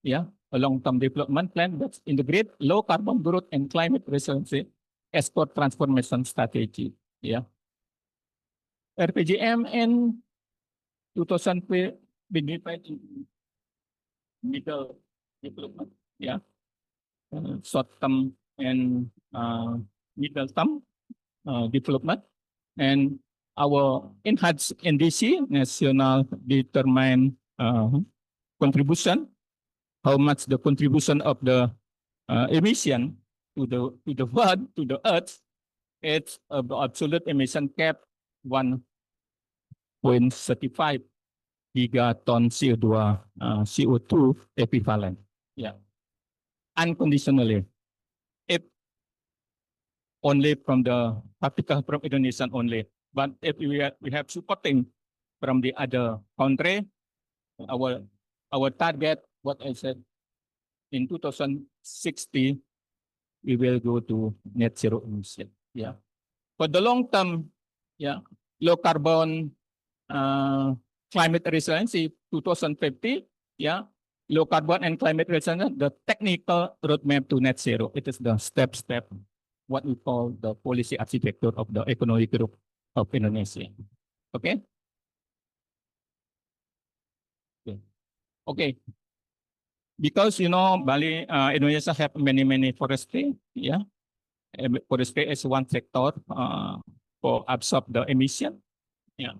yeah, a long-term development plan that integrate low carbon growth and climate resiliency as per transformation strategy. Yeah. RPJM in 2000 been defined in middle development. Yeah. Short term and middle term development. And our enhanced NDC, national determined contribution, how much the contribution of the emission to the world, to the earth, it's the absolute emission cap 1.35 gigaton CO2 equivalent. Yeah. Unconditionally. If only from the capital from Indonesia only. But if we have supporting from the other country, our target, what I said, in 2060, we will go to net zero emission. Yeah. For the long term, yeah, low carbon climate resiliency 2050, yeah, low carbon and climate resilience, the technical roadmap to net zero. It is the step, what we call the policy architecture of the economic group of Indonesia. Okay? Okay. Because, you know, Bali, Indonesia have many forestry, yeah. Forestry is one sector for absorb the emission, yeah.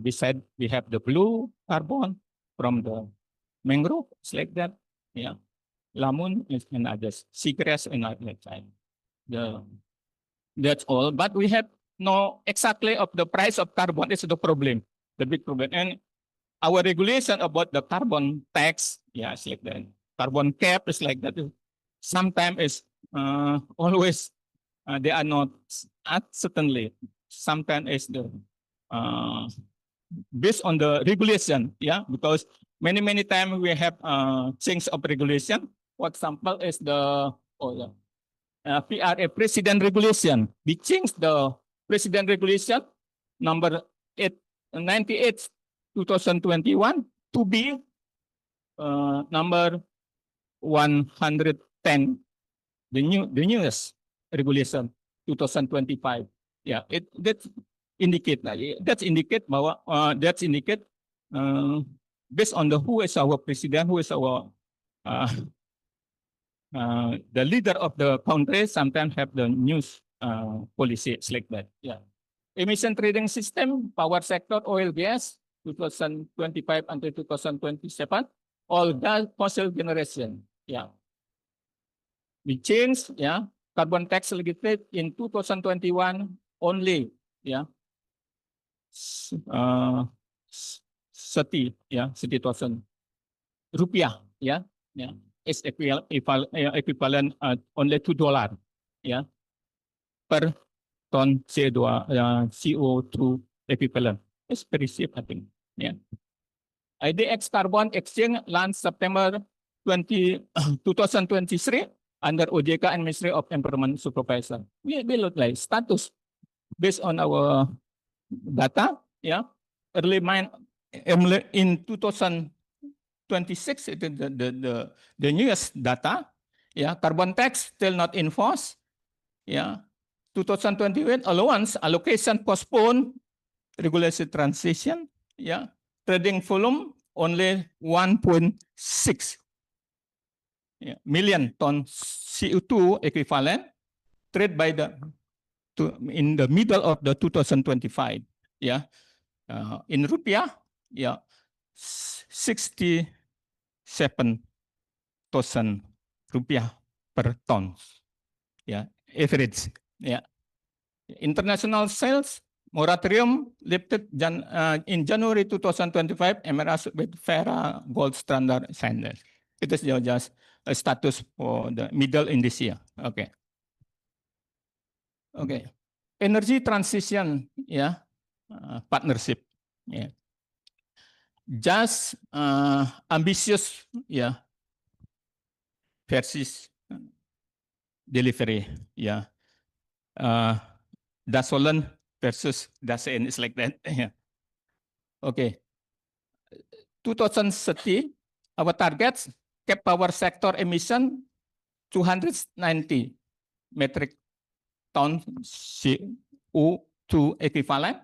Beside, we have the blue carbon from the mangrove, it's like that, yeah. Lamun and others, seagrass and other kind. That's all. But we have no exactly of the price of carbon is the problem, the big problem. And our regulation about the carbon tax, yeah, it's like that. Carbon cap is like that. Sometimes it's always they are not certainly. Sometimes it's the based on the regulation, yeah, because many times we have change of regulation. For example, is the PRA President Regulation. We changed the President Regulation number 98 2021 to be number 110, the newest regulation 2025. Yeah, that indicate bahwa based on the who is our president, who is our the leader of the country, sometimes have the news policies like that. Yeah. Emission trading system, power sector, oil, gas, 2025 until 2027, all gas fossil generation. Yeah. We changed, yeah, carbon tax legislated in 2021 only, yeah. 30,000 rupiah, yeah, yeah. It's equivalent only $2, yeah, per ton CO2 equivalent. It's very cheap, I think. Yeah. IDX carbon exchange launched September 2023 under OJK and Ministry of Environment Supervisor. We look like status based on our data. Yeah, early in 2026, the newest data. Yeah, carbon tax still not enforced. Yeah, 2028 allowance allocation postponed, regulation transition. Yeah, trading volume only 1.6 million ton CO2 equivalent trade by in the middle of the 2025. Yeah, in rupiah, yeah, 67,000 rupiah per ton. Yeah, average. Yeah, international sales moratorium lifted in January 2025. MRS with FERA gold standard standard. It is just a status for the middle in this year. Okay. Okay. Energy transition, yeah, partnership, yeah. Just ambitious, yeah, versus delivery, yeah. Dasolan versus Dasen is like that. Yeah. Okay. 2030, our targets cap power sector emission 290 metric ton CO2 equivalent,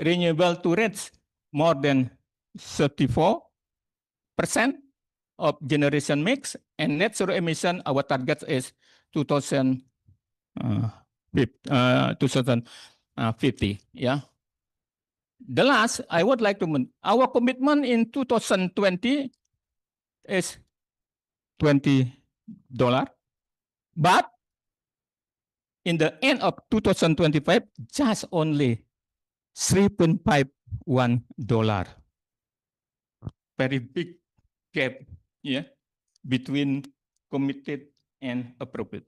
renewable to reach more than 34% of generation mix, and net zero emission, our target is 2050. Yeah. The last, I would like to mention, our commitment in 2020 is $20, but in the end of 2025, just only $3.51. Very big gap, yeah, between committed and approved.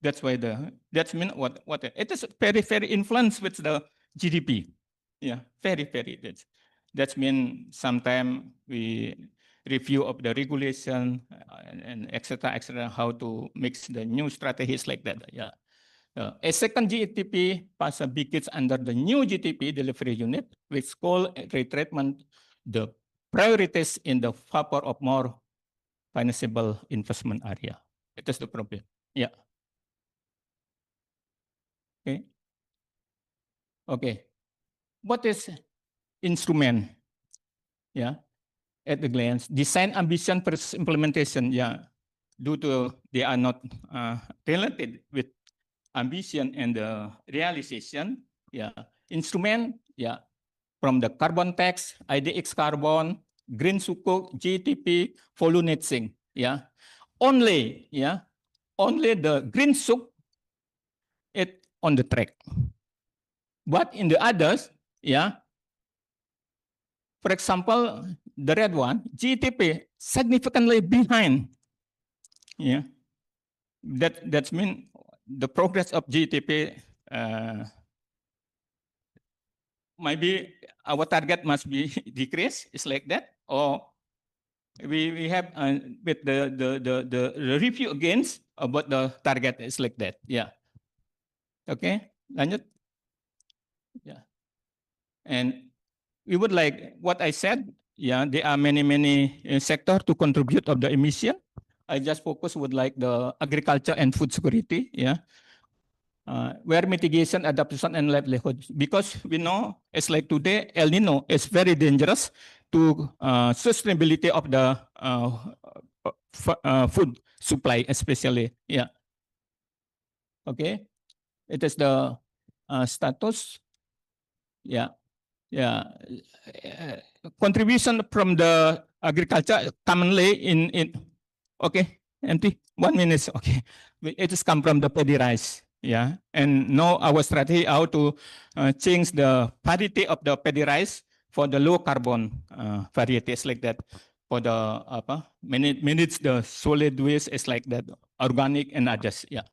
That's why that's mean what it is very influenced with the GDP. Yeah, very. That's mean sometimes we review of the regulation and etc. how to mix the new strategies like that. Yeah. A second GTP pass begins under the new GTP delivery unit, which call retreatment the priorities in the favor of more financeable investment area. It is the problem. Yeah. Okay. What is instrument? Yeah. At the glance, design ambition versus implementation. Yeah. Due to they are not related with ambition and the realization. Yeah. Instrument. Yeah. From the carbon tax, IDX carbon, green sukuk, GTP, volume. Yeah. Only the green suk it on the track. But in the others, yeah, for example, the red one, GTP significantly behind. Yeah, that's mean the progress of GTP. Maybe our target must be decreased. It's like that, or we have with the review against about the target is like that. Yeah. Okay. Lanjut. Yeah. And we would like what I said. Yeah, there are many sectors to contribute of the emission. I just focus with like the agriculture and food security. Yeah, where mitigation, adaptation, and livelihood. Because we know it's like today El Nino is very dangerous to sustainability of the food supply, especially. Yeah. Okay, it is the status. Yeah. Yeah, contribution from the agriculture commonly in okay, empty 1 minute. Okay, it has come from the paddy rice. Yeah, and now our strategy how to change the variety of the paddy rice for the low carbon varieties like that. For the manage the solid waste is like that, organic and others. Yeah.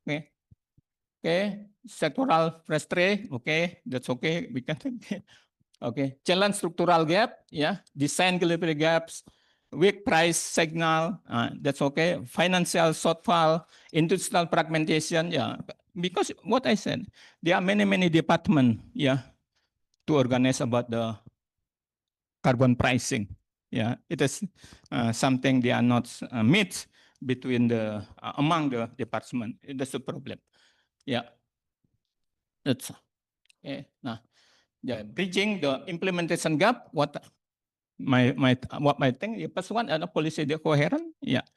Okay. Okay, sectoral frustrate. Okay, that's okay. We can. Okay, challenge structural gap. Yeah, design delivery gaps, weak price signal. That's okay. Financial shortfall, industrial fragmentation. Yeah, because what I said, there are many departments. Yeah, to organize about the carbon pricing. Yeah, it is something they are not met between the among the department. That's the problem. Yeah. That's okay. Nah, yeah, bridging the implementation gap. What my thing? The first one, policy the coherent. Yeah,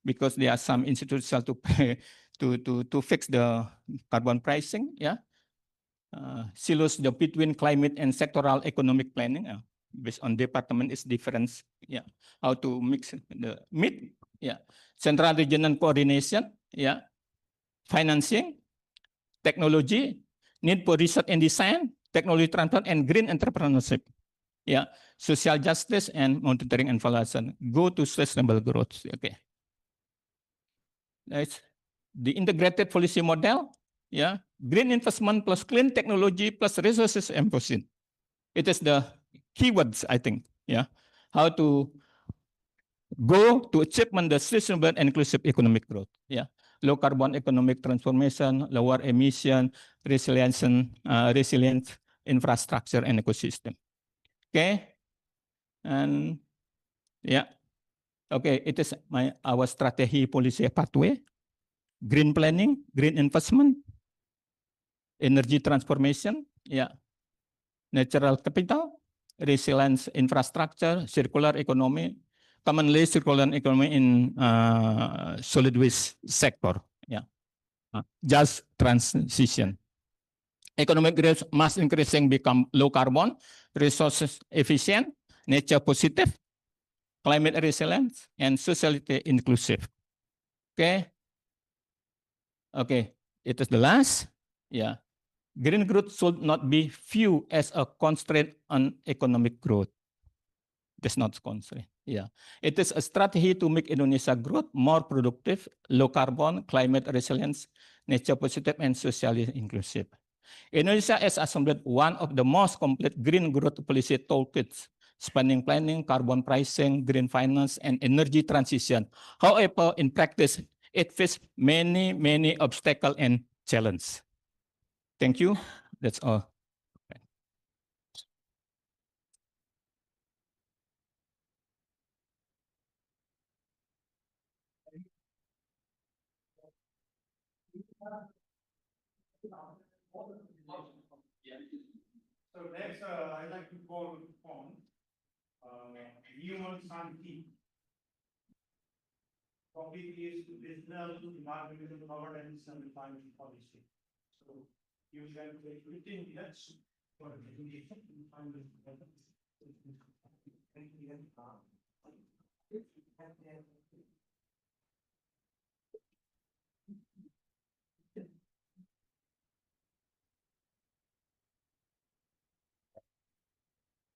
because there are some institutions to pay, to fix the carbon pricing. Yeah, silos the between climate and sectoral economic planning. Based on department is different. Yeah, how to mix the meet. Yeah, central regional coordination. Yeah, financing, technology. Need for research and design, technology transfer, and green entrepreneurship. Yeah, social justice and monitoring and evaluation. Go to sustainable growth. Okay. That's the integrated policy model. Yeah, green investment plus clean technology plus resources empowerment. It is the keywords, I think. Yeah, how to go to achievement the sustainable and inclusive economic growth. Yeah, low carbon economic transformation, lower emission, resilient infrastructure and ecosystem. Okay, and yeah, Okay, it is our strategy policy pathway, green planning, green investment, energy transformation, yeah, natural capital, resilience infrastructure, circular economy, commonly circular economy in solid waste sector, yeah, just transition. Economic growth must increasing become low carbon, resources efficient, nature positive, climate resilient, and socially inclusive. Okay, okay, it is the last, yeah. Green growth should not be viewed as a constraint on economic growth. It is not constraint. Yeah. It is a strategy to make Indonesia growth more productive, low carbon, climate resilience, nature positive, and socially inclusive. Indonesia has assembled one of the most complete green growth policy toolkits, spanning planning, carbon pricing, green finance, and energy transition. However, in practice, it faces many obstacles and challenges. Thank you. That's all. So next, I'd like to call upon human scientific. Topic is business, environmental governance, and climate policy. So you can take 15 minutes for the presentation.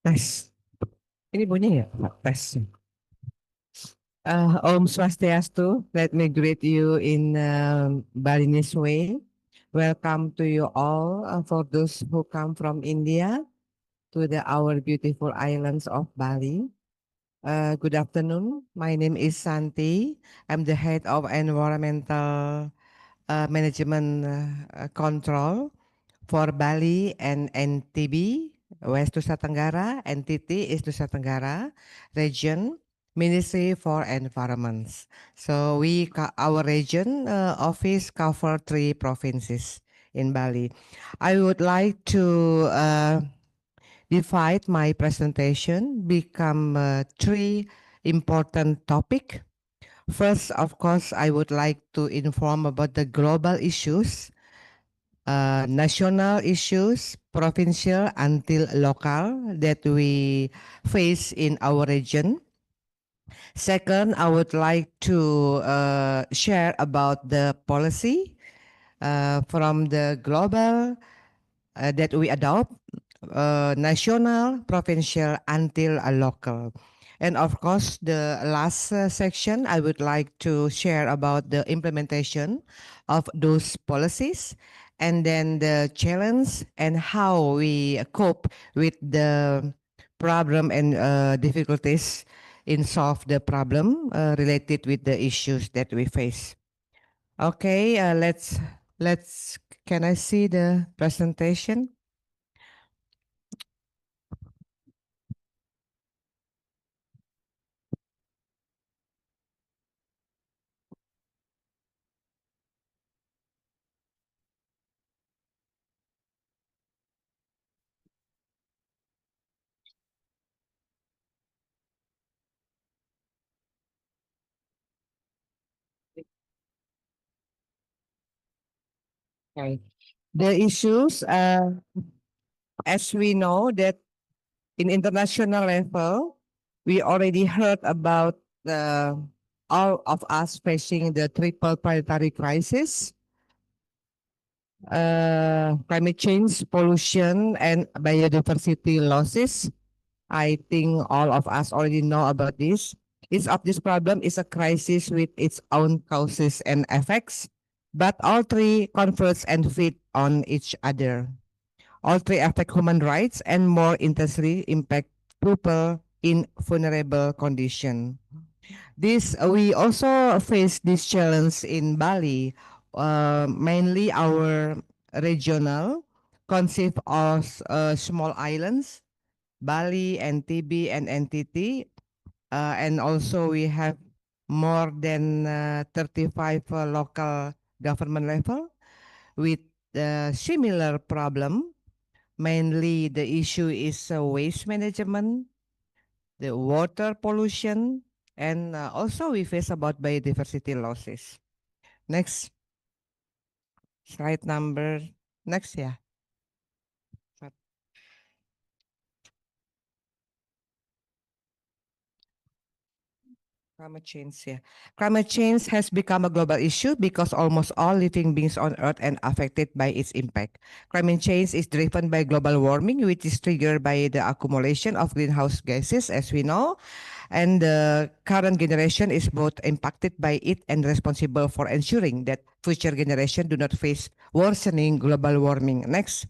Tes. Ini bunyi ya? Tes. Om Swastiastu. Let me greet you in Balinese way. Welcome to you all for those who come from India to our beautiful islands of Bali. Good afternoon. My name is Santi. I'm the head of environmental management control for Bali and NTB, West Nusa Tenggara, NTT is Nusa Tenggara region, Ministry for Environment. So our region office cover 3 provinces in Bali. I would like to divide my presentation become 3 important topic. First, of course, I would like to inform about the global issues, national issues, provincial until local that we face in our region. Second, I would like to share about the policy from the global that we adopt, national, provincial, until local. And of course, the last section, I would like to share about the implementation of those policies and then the challenge and how we cope with the problem and difficulties in solve the problem related with the issues that we face. Okay, let's can I see the presentation? Okay. The issues, as we know that in international level, we already heard about the all of us facing the triple planetary crisis, climate change, pollution, and biodiversity losses. I think all of us already know about this. Each of this problem is a crisis with its own causes and effects, but all 3 converge and feed on each other. All 3 affect human rights and more intensely impact people in vulnerable condition. This we also face this challenge in Bali, mainly our regional consist of small islands, Bali, NTB, and NTT. And also we have more than 35 local government level with similar problem. Mainly the issue is waste management, the water pollution, and also we face about biodiversity losses. Next slide number. Next, yeah. Climate change, yeah. Climate change has become a global issue because almost all living beings on Earth are affected by its impact. Climate change is driven by global warming, which is triggered by the accumulation of greenhouse gases, as we know, and the current generation is both impacted by it and responsible for ensuring that future generations do not face worsening global warming. Next.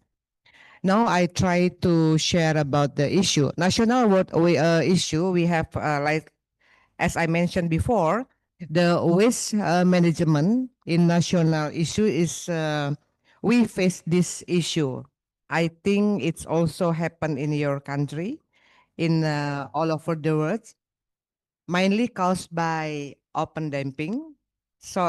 Now I try to share about the issue. National world issue we have like as I mentioned before, the waste management in national issue is we face this issue. I think it's also happened in your country, in all over the world, mainly caused by open dumping. So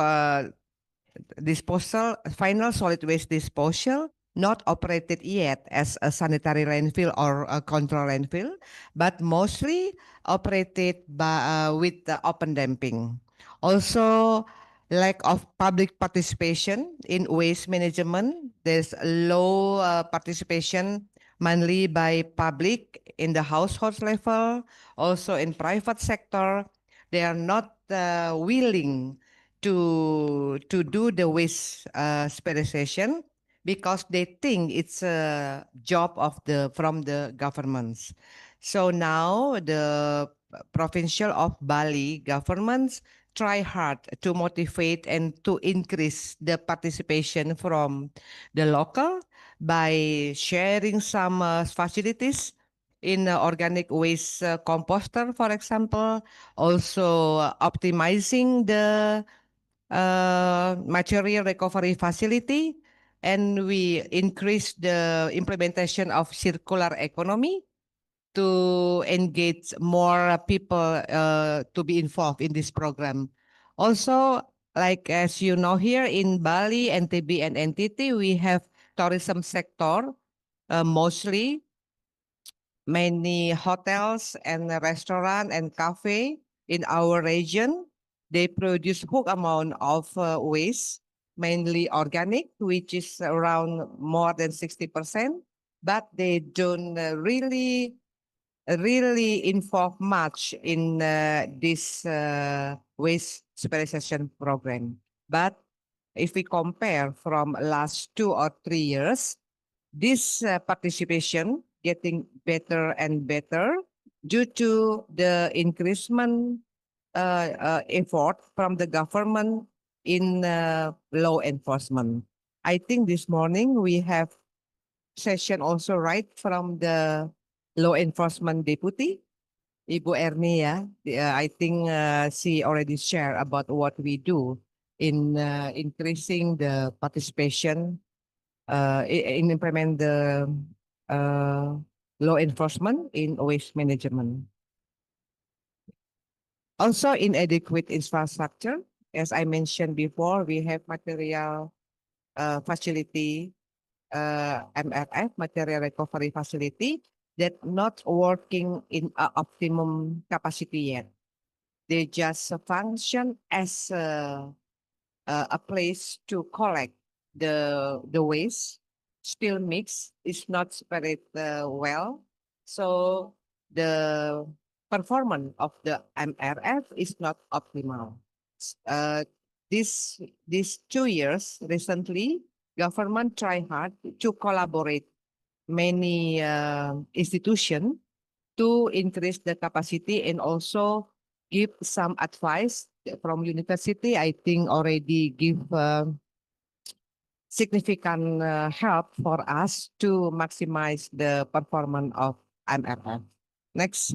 disposal, final solid waste disposal, not operated yet as a sanitary landfill or a control landfill, but mostly operated by, with the open dumping. Also, lack of public participation in waste management. There's low participation mainly by public in the household level, also in private sector. They are not willing to do the waste sterilization because they think it's a job of the from the governments. So now the provincial of Bali governments try hard to motivate and to increase the participation from the local by sharing some facilities in organic waste composter, for example, also optimizing the material recovery facility, and we increase the implementation of circular economy to engage more people to be involved in this program. Also, like as you know, here in Bali, NTB and NTT, we have tourism sector, mostly many hotels and restaurant and cafe in our region. They produce huge amount of waste, mainly organic, which is around more than 60%, but they don't really involve much in this waste sterilization program. But if we compare from last 2 or 3 years, this participation getting better and better due to the increasement effort from the government in law enforcement. I think this morning we have session also right from the law enforcement deputy, Ibu Erni, ya. I think she already shared about what we do in increasing the participation in implement the uh, law enforcement in waste management. Also, inadequate infrastructure. As I mentioned before, we have material facility, MRF, material recovery facility, that not working in optimum capacity yet. They just function as a place to collect the waste. Still mix is not spread well, so the performance of the MRF is not optimal. Uh, these 2 years recently, government try hard to collaborate many institutions to increase the capacity and also give some advice from university. I think already give significant help for us to maximize the performance of MRF. Next.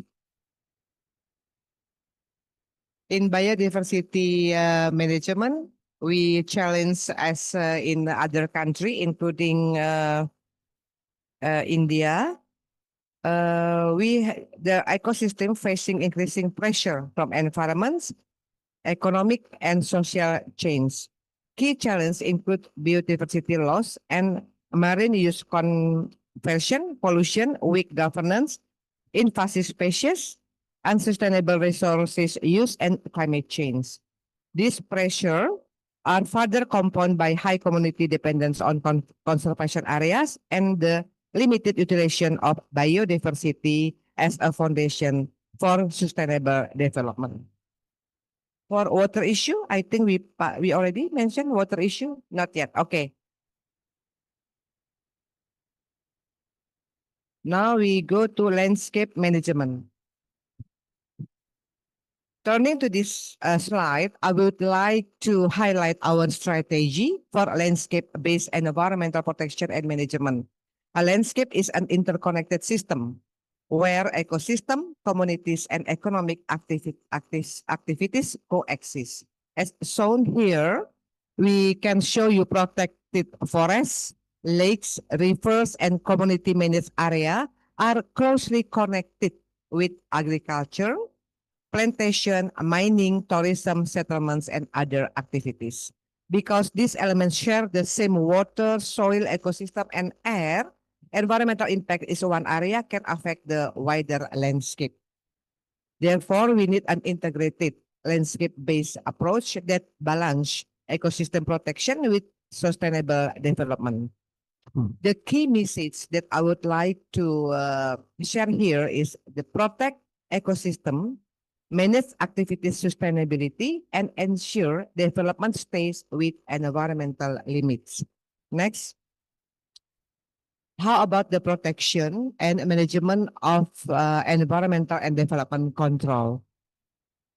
In biodiversity management, we challenge as in other country, including India. the ecosystem facing increasing pressure from environments, economic and social change. Key challenges include biodiversity loss and marine use conversion, pollution, weak governance, invasive species, unsustainable resources use, and climate change. These pressure are further compounded by high community dependence on conservation areas and the limited utilization of biodiversity as a foundation for sustainable development. For water issue, I think we already mentioned water issue. Not yet. Okay. Now we go to landscape management. Turning to this slide, I would like to highlight our strategy for landscape-based environmental protection and management. A landscape is an interconnected system where ecosystem, communities, and economic activities coexist. As shown here, we can show you protected forests, lakes, rivers, and community managed area are closely connected with agriculture, plantation, mining, tourism, settlements, and other activities. Because these elements share the same water, soil, ecosystem, and air, environmental impact is one area can affect the wider landscape. Therefore, we need an integrated landscape-based approach that balance ecosystem protection with sustainable development. The key message that I would like to share here is the protect ecosystem, manage activity sustainability, and ensure development stays with environmental limits. Next. How about the protection and management of environmental and development control?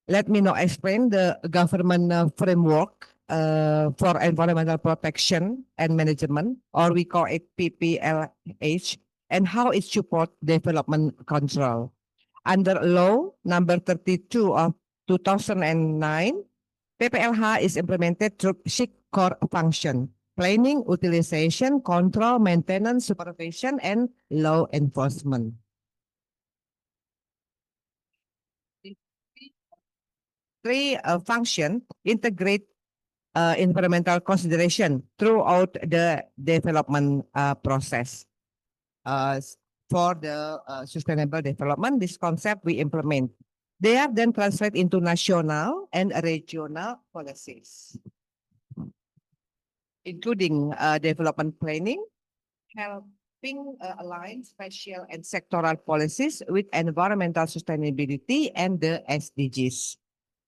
Let me now explain the government framework for environmental protection and management, or we call it PPLH, and how it supports development control. Under law number 32 of 2009, PPLH is implemented through 6 core functions: planning, utilization, control, maintenance, supervision, and law enforcement. Three function integrate environmental consideration throughout the development process. For the sustainable development, this concept we implement. They are then translated into national and regional policies, including development planning, helping align spatial and sectoral policies with environmental sustainability and the SDGs.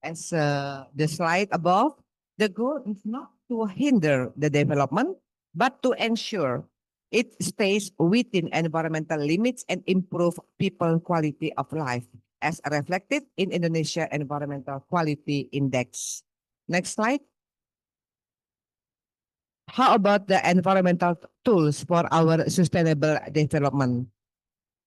As the slide above, the goal is not to hinder the development, but to ensure it stays within environmental limits and improve people quality of life, as reflected in Indonesia Environmental Quality Index. Next slide. How about the environmental tools for our sustainable development?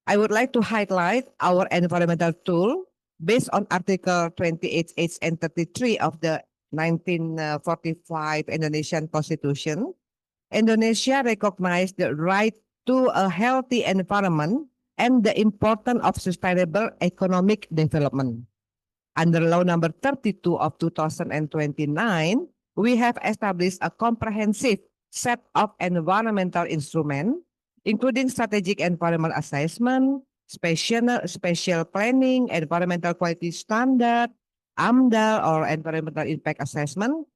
I would like to highlight our environmental tool based on Article 28H and 33 of the 1945 Indonesian Constitution. Indonesia recognized the right to a healthy environment and the importance of sustainable economic development. Under Law number 32 of 2029, we have established a comprehensive set of environmental instruments, including strategic environmental assessment, spatial planning, environmental quality standard, AMDAL or environmental impact assessment,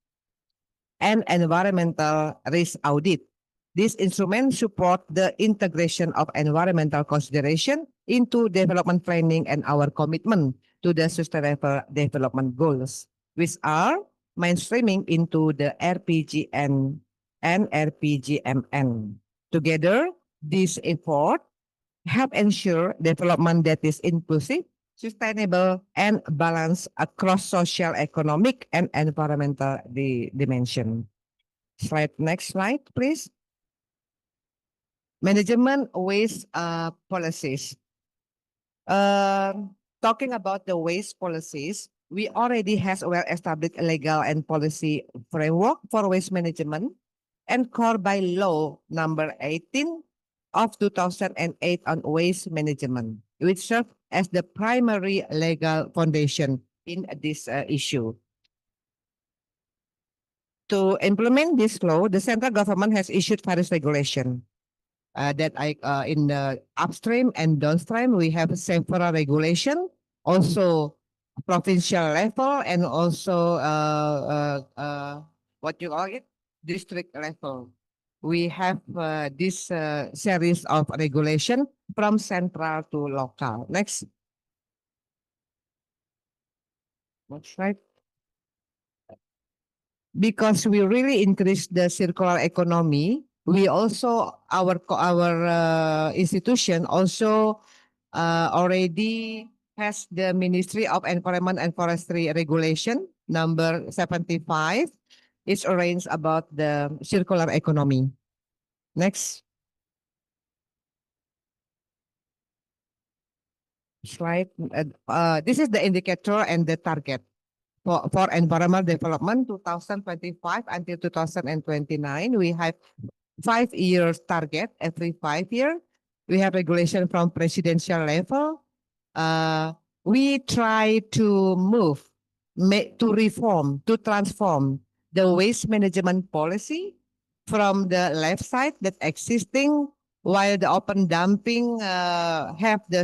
and environmental risk audit. These instruments support the integration of environmental consideration into development planning and our commitment to the sustainable development goals, which are mainstreaming into the RPGN and RPGMN. Together, these efforts help ensure development that is inclusive, sustainable, and balanced across social, economic, and environmental dimension. Next slide, please. Management waste policies. Talking about the waste policies, we already have a well-established legal and policy framework for waste management, and core by law number 18 of 2008 on waste management, which served as the primary legal foundation in this issue. To implement this law, the central government has issued various regulations that in the upstream and downstream, we have several regulation, also provincial level, and also what you call it, district level. We have this series of regulation from central to local. Next. Next slide. Because we really increase the circular economy, we also our institution also already has the Ministry of Environment and Forestry Regulation number 75. It's arranged about the circular economy. Next slide. This is the indicator and the target for environmental development 2025 until 2029. We have 5 years target every 5 year. We have regulation from presidential level. We try to move, to reform, to transform the waste management policy from the left side that existing, while the open dumping have the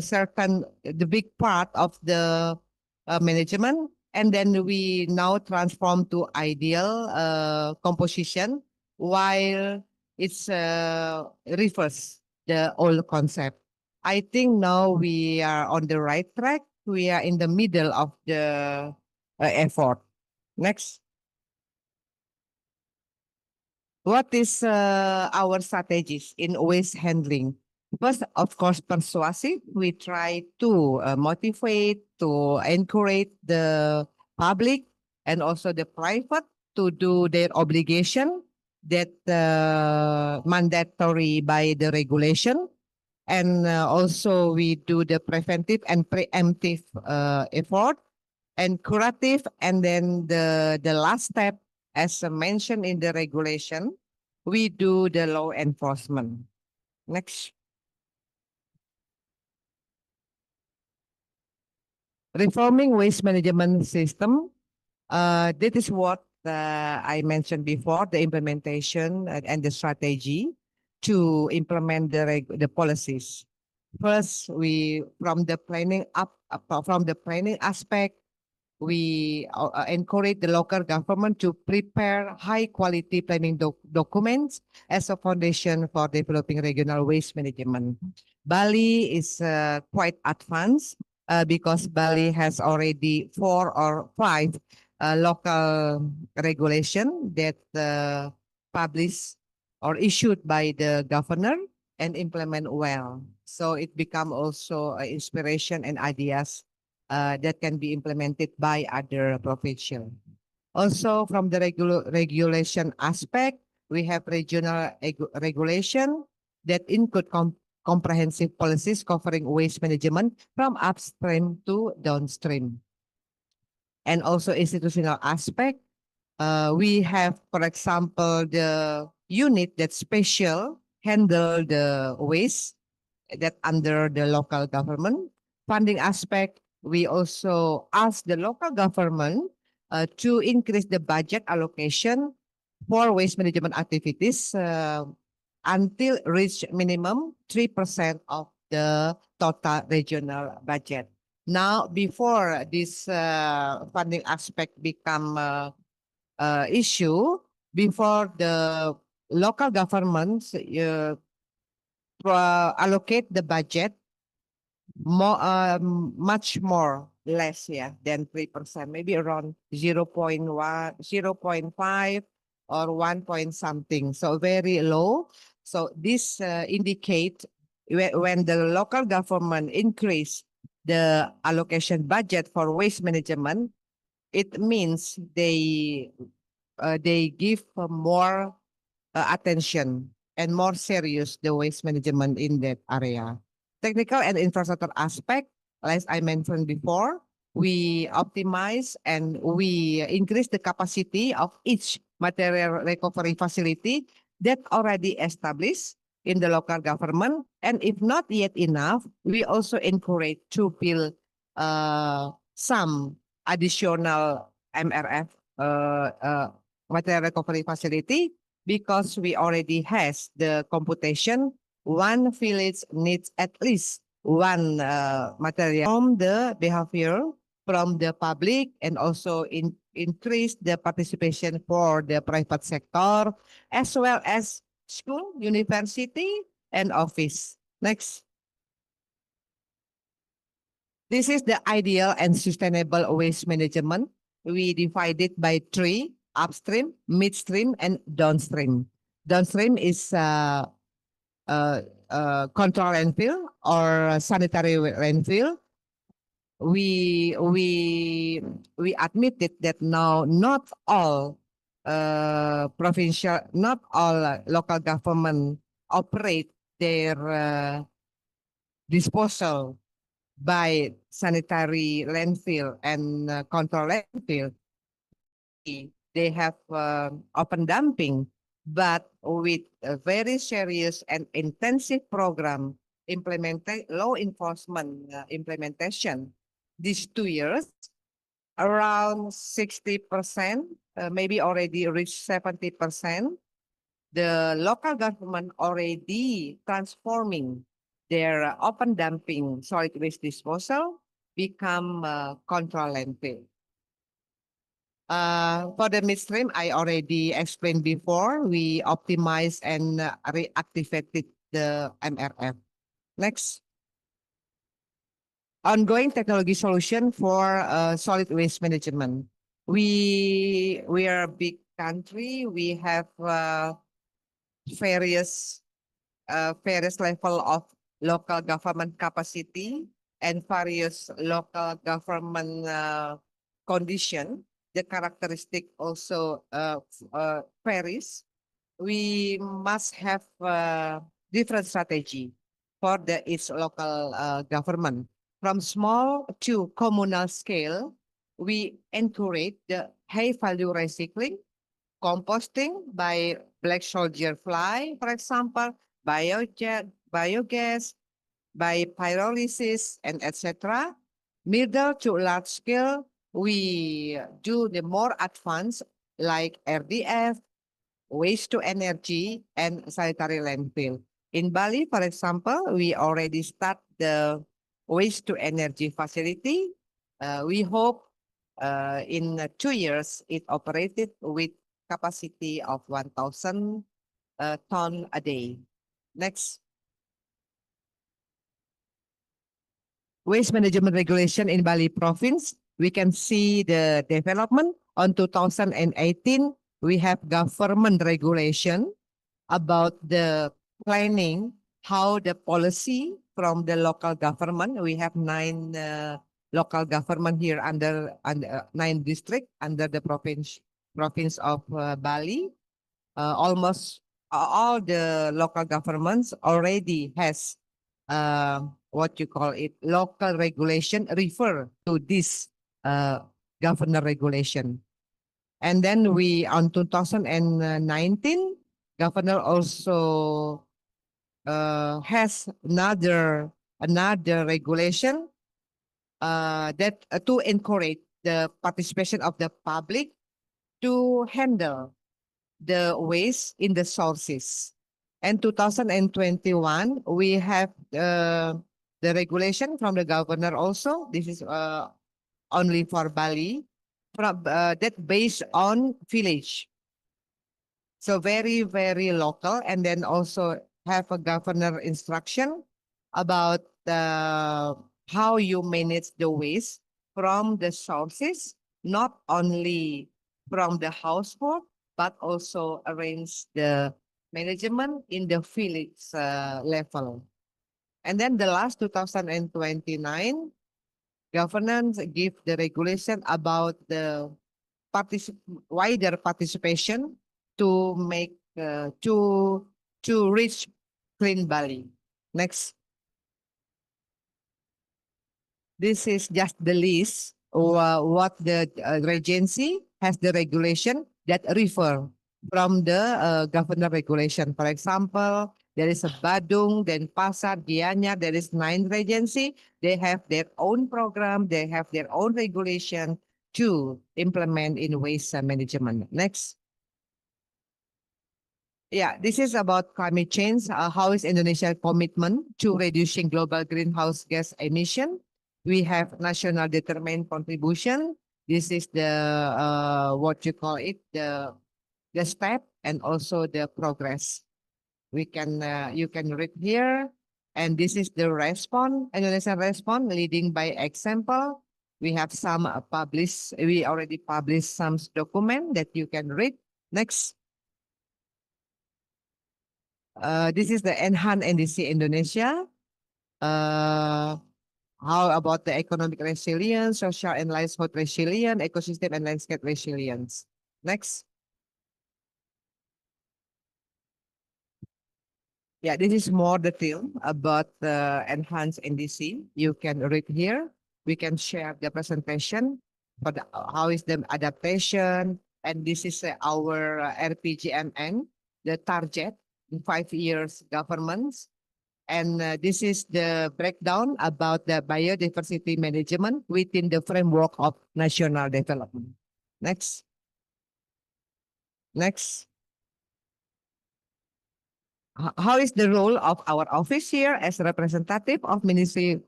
big part of the management, and then we now transform to ideal composition, while it's reverse the old concept. I think now we are on the right track. We are in the middle of the effort. Next. What is our strategies in waste handling? First, of course, persuasive. We try to motivate, to encourage the public and also the private to do their obligation that mandatory by the regulation. And also we do the preventive and preemptive effort and curative. And then the last step, as mentioned in the regulation, we do the law enforcement. Next. Reforming waste management system. That is what I mentioned before, the implementation and the strategy to implement the policies. First, from the planning aspect, we encourage the local government to prepare high quality planning documents as a foundation for developing regional waste management. Bali is quite advanced because Bali has already 4 or 5 local regulation that published or issued by the governor and implement well. So it become also inspiration and ideas that can be implemented by other provincial. Also, from the regulation aspect, we have regional regulation that include comprehensive policies covering waste management from upstream to downstream. And also institutional aspect, we have, for example, the unit that special handle the waste that under the local government. Funding aspect, we also ask the local government to increase the budget allocation for waste management activities until reach minimum 3% of the total regional budget. Now, before this funding aspect become issue, before the local governments allocate the budget more, much more less, than 3%, maybe around 0.1, 0.5 or 1 point something. So very low. So this indicate when the local government increase the allocation budget for waste management, it means they give more attention and more serious the waste management in that area. Technical and infrastructure aspect, as I mentioned before, we optimize and we increase the capacity of each material recovery facility that already established in the local government. And if not yet enough, we also encourage to build some additional MRF material recovery facility, because we already has the computation. One village needs at least one material from the behavior from the public, and also increase the participation for the private sector, as well as school, university, and office. Next. This is the ideal and sustainable waste management. We divide it by three: upstream, midstream, and downstream. Downstream is control landfill or sanitary landfill. We admitted that now not all provincial, not all local government operate their disposal by sanitary landfill and control landfill. They have open dumping, but with a very serious and intensive program law enforcement implementation these 2 years, around 60%, maybe already reached 70%. The local government already transforming their open dumping solid waste disposal become control landfill. For the midstream, I already explained before, we optimized and reactivated the MRF. Next. Ongoing technology solution for solid waste management. We are a big country. We have various level of local government capacity and various local government condition. The characteristic also varies. We must have different strategy for each local government. From small to communal scale, we encourage the high value recycling, composting by black soldier fly, for example, biogas, by pyrolysis, and etc. Middle to large scale, we do the more advanced like RDF, waste to energy, and sanitary landfill. In Bali, for example, we already start the waste to energy facility. We hope in 2 years it operated with capacity of 1,000 ton a day. Next. Waste management regulation in Bali province. We can see the development. On 2018, we have government regulation about the planning, how the policy from the local government. We have 9 local government here under 9 district under the province of Bali. Almost all the local governments already has what you call it, local regulation refer to this governor regulation. And then we, on 2019, governor also has another regulation that to encourage the participation of the public to handle the waste in the sources. And 2021, we have the regulation from the governor also. This is only for Bali, from that based on village. So very, very local. And then also have a governor instruction about how you manage the waste from the sources, not only from the household, but also arrange the management in the village level. And then the last 2029, governance give the regulation about the wider participation to make to reach clean Bali. Next. This is just the list what the regency has the regulation that refer from the governor regulation. For example, There is a Badung, then Pasar, Gianyar. There is 9 regency. They have their own program. They have their own regulation to implement in waste management. Next. Yeah, this is about climate change. How is Indonesia's commitment to reducing global greenhouse gas emission? We have national determined contribution. This is the what you call it, the step and also the progress. We can you can read here, and this is the response, Indonesian response, leading by example. We have some published. We already published some document that you can read. Next. This is the enhanced NDC Indonesia. How about the economic resilience, social and livelihood resilience, ecosystem and landscape resilience? Next. Yeah, this is more detail about the enhanced NDC. You can read here. We can share the presentation for the, how is the adaptation. And this is our RPGMN, the target in 5 years governments. And this is the breakdown about the biodiversity management within the framework of national development. Next. Next. How is the role of our office here as representative of Ministry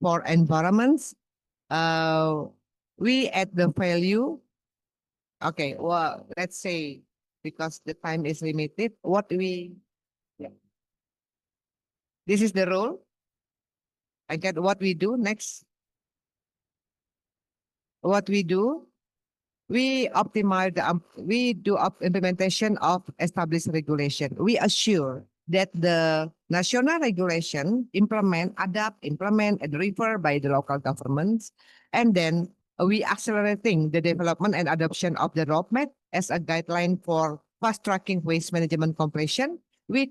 for Environment? We add the value. Okay, well, let's say because the time is limited, yeah. This is the role. I get what we do next. What we do, we optimize we do implementation of established regulation. We assure that the national regulation adapt, implement, and refer by the local governments. And then we accelerating the development and adoption of the roadmap as a guideline for fast tracking waste management completion. We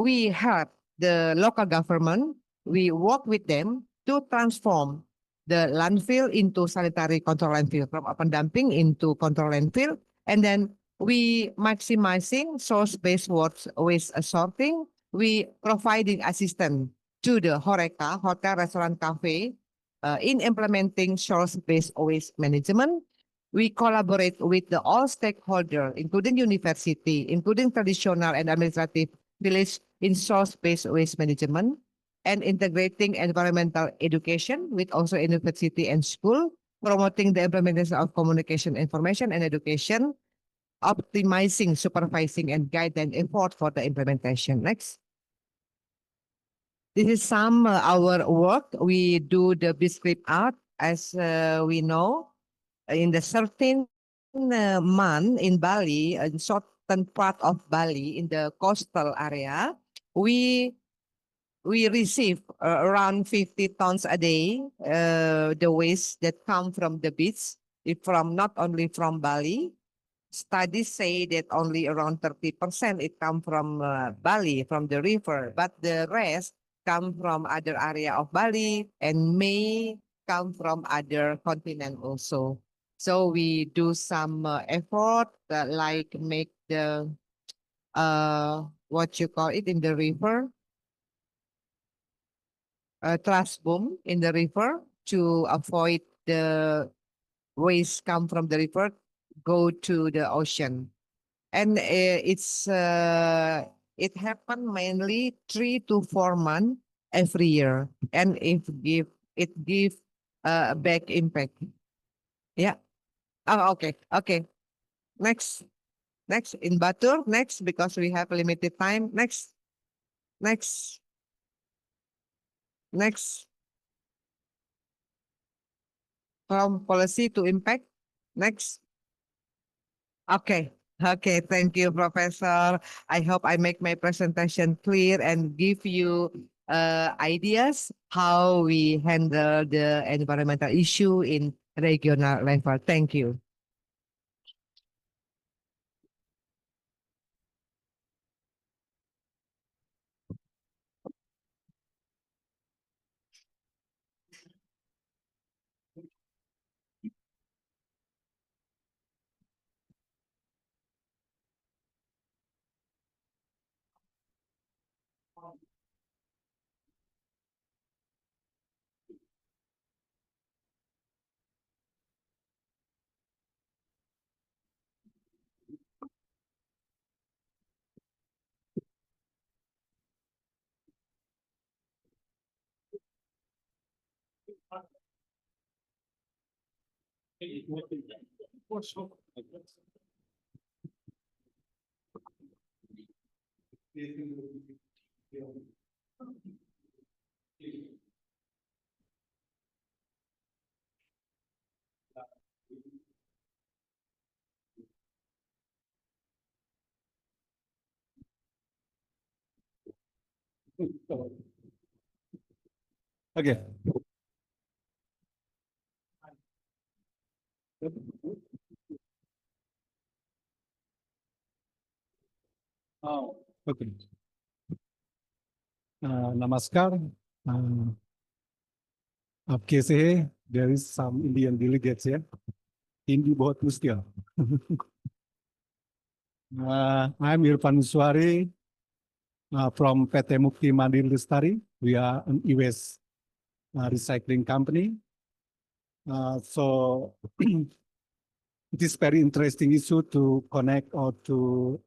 we help the local government. We work with them to transform the landfill into sanitary control landfill, from open dumping into control landfill. And then we maximizing source-based waste sorting. We providing assistance to the HORECA, hotel, restaurant, cafe, in implementing source-based waste management. We collaborate with the all stakeholders, including university, including traditional and administrative village in source-based waste management, and integrating environmental education with also university and school, promoting the implementation of communication, information, and education, optimizing, supervising, and guidance effort for the implementation. Next. This is some our work. We do the biscript art, as we know, in the certain month in Bali, in certain part of Bali, in the coastal area, we receive around 50 tons a day, the waste that come from the beach, not only from Bali. Studies say that only around 30% it come from Bali, from the river, but the rest come from other area of Bali and may come from other continent also. So we do some effort like make the what you call it in the river, trash boom in the river to avoid the waste come from the river go to the ocean. And it happen mainly 3 to 4 months every year, and it give a back impact. Yeah. Oh, okay. Okay. Next. Next in Batur. Next, because we have limited time. Next. Next. Next. From policy to impact. Next. Okay. Okay. Thank you, Professor. I hope I make my presentation clear and give you ideas how we handle the environmental issue in regional level. Thank you. Okay. Oh, okay. Namaskar. आप कैसे हैं? There is some Indian delegates here. Hindi बहुत मुश्किल. I'm Irfan Suari from PT Mukti Mandiri Lestari. We are an US recycling company. So it is very interesting issue to connect or to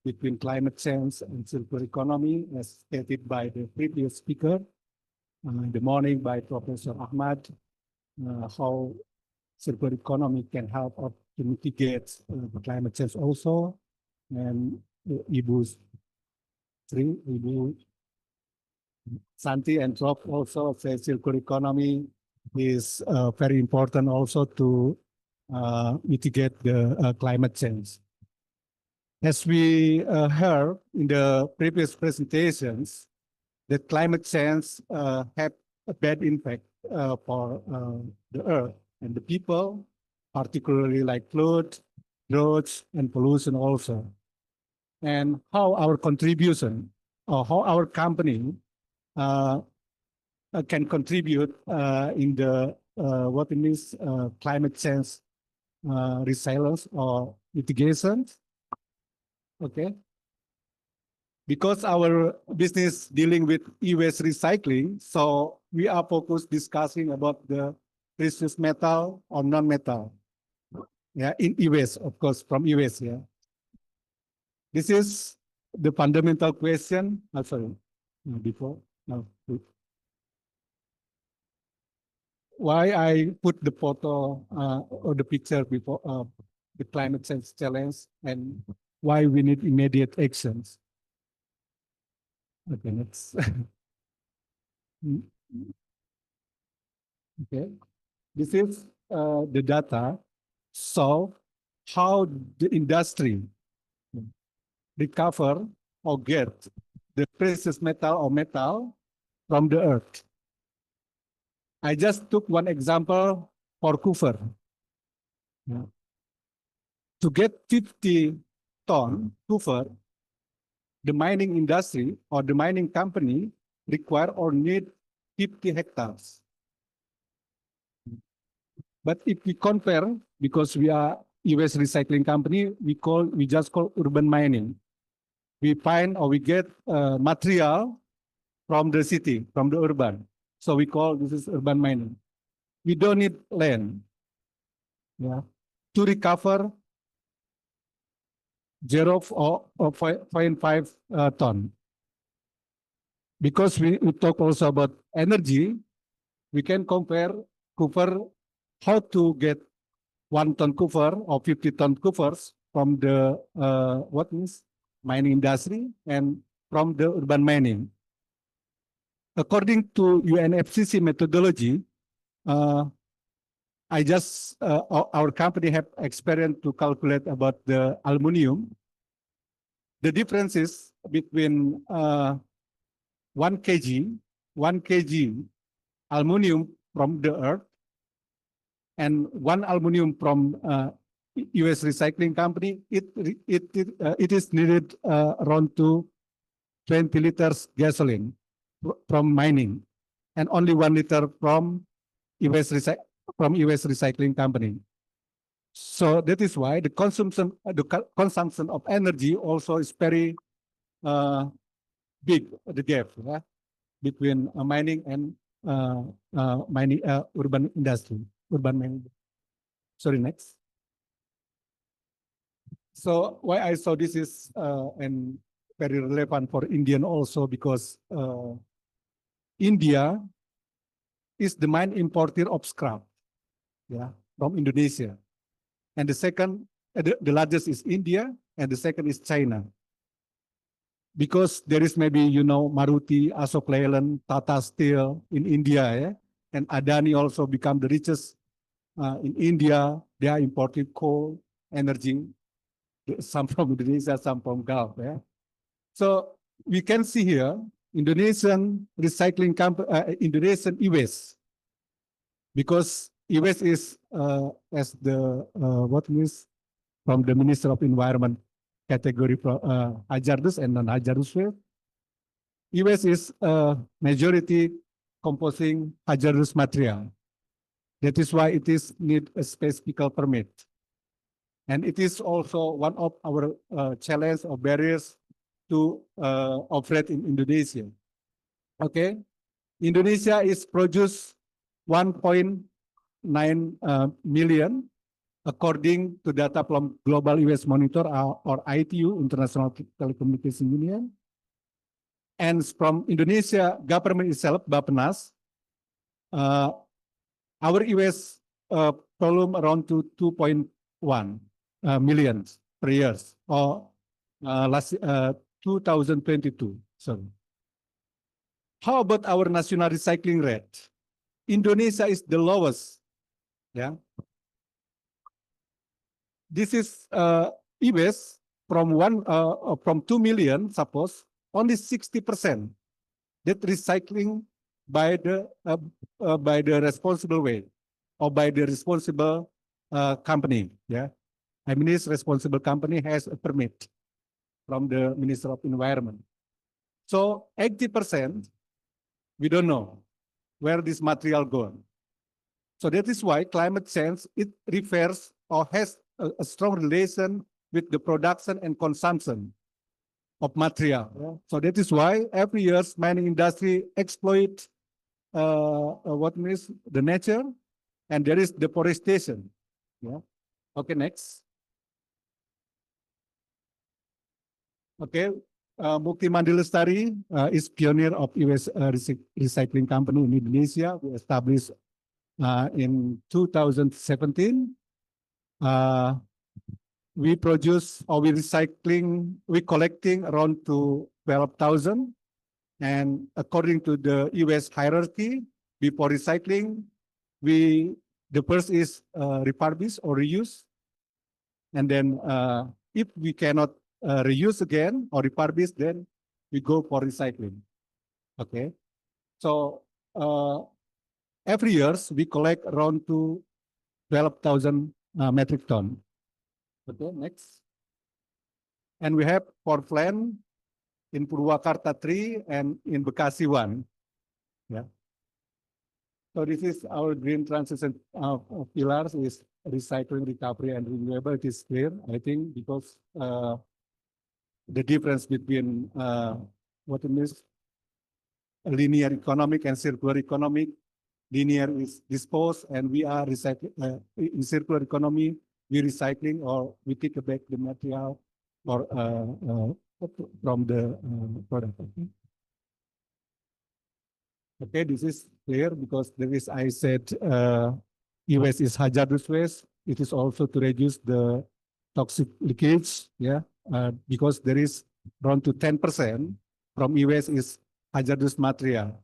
between climate change and circular economy, as stated by the previous speaker in the morning by Professor Ahmad, how circular economy can help us to mitigate the climate change also. And Ibu Santi and Prof also say circular economy is very important also to mitigate the climate change. As we heard in the previous presentations, that climate change have a bad impact for the earth and the people, particularly like flood, droughts, and pollution also. And how our contribution or how our company can contribute in the what it means climate change resilience or mitigation. Okay. Because our business dealing with e-waste recycling, so we are focused discussing about the precious metal or non-metal. Yeah, in e-waste, of course, from e-waste. Yeah. This is the fundamental question. Sorry, before. No. Why I put the photo or the picture before the climate change challenge and why we need immediate actions. Okay, next. Okay, this is the data. So how the industry recover or get the precious metal or metal from the earth. I just took one example for copper. Yeah. To get 50 ton copper, the mining industry or the mining company require or need 50 hectares. But if we compare, because we are US recycling company, we just call urban mining. We find or we get material from the city, from the urban. So we call this is urban mining. We don't need land, yeah, to recover 0.5 ton. Because we talk also about energy, we can compare copper, how to get 1 ton copper or 50 ton coppers from the what means mining industry and from the urban mining. According to UNFCCC methodology, our company have experience to calculate about the aluminum. The differences between 1 kg aluminum from the earth and 1 aluminum from US recycling company, it is needed around to 20 liters gasoline from mining, and only 1 liter from US recycling company. So that is why the consumption of energy also is very big, the gap between mining and urban industry, urban mining. Sorry, next. So why I saw this is and very relevant for Indian also because India is the main importer of scrap, yeah, from Indonesia. And the second, the largest is India, and the second is China. Because there is maybe, Maruti, Ashok Leyland, Tata Steel in India, yeah? And Adani also become the richest in India. They are importing coal, energy, some from Indonesia, some from Gulf. Yeah? So we can see here, Indonesian recycling company, Indonesian e-waste, because e-waste is as the what means from the Minister of Environment category hazardous and non-hazardous waste. E-waste is majority composing hazardous material. That is why it is need a specific permit. And it is also one of our challenge or barriers to operate in Indonesia. Okay, Indonesia is produce 1.9 million according to data from Global US Monitor or ITU, International Telecommunication Union. And from Indonesia government itself, Bappenas, our US volume around to 2.1 million per year, or last 2022. Sorry. How about our national recycling rate? Indonesia is the lowest. Yeah. This is e-waste from 2 million, suppose only 60% that recycling by the responsible way or by the responsible company. Yeah, I mean, this responsible company has a permit from the Minister of Environment. So 80% we don't know where this material gone. So that is why climate change, it refers or has a strong relation with the production and consumption of material. Yeah? So that is why every year mining industry exploit what means the nature, and there is deforestation. Yeah. Okay, next. Okay, Mukti Mandi Lestari is pioneer of US recycling company in Indonesia. We established in 2017. We produce or we collecting around to 12,000. And according to the US hierarchy, before recycling, the first is refurbish or reuse. And then if we cannot reuse again or refurbish, then we go for recycling. Okay. So every year we collect around to 12,000 metric ton. Okay, next. And we have for plant in Purwakarta 3 and in Bekasi 1. Yeah. So this is our green transition pillars is recycling, recovery, and renewable. It is clear, I think, because the difference between what it means linear economic and circular economic. Linear is dispose, and we are recycling. In circular economy, we recycling or we take back the material or from the product. Okay, this is clear because there is, I said, e-waste is hazardous waste. It is also to reduce the toxic leakage, yeah, because there is around to 10% from e-waste is hazardous material.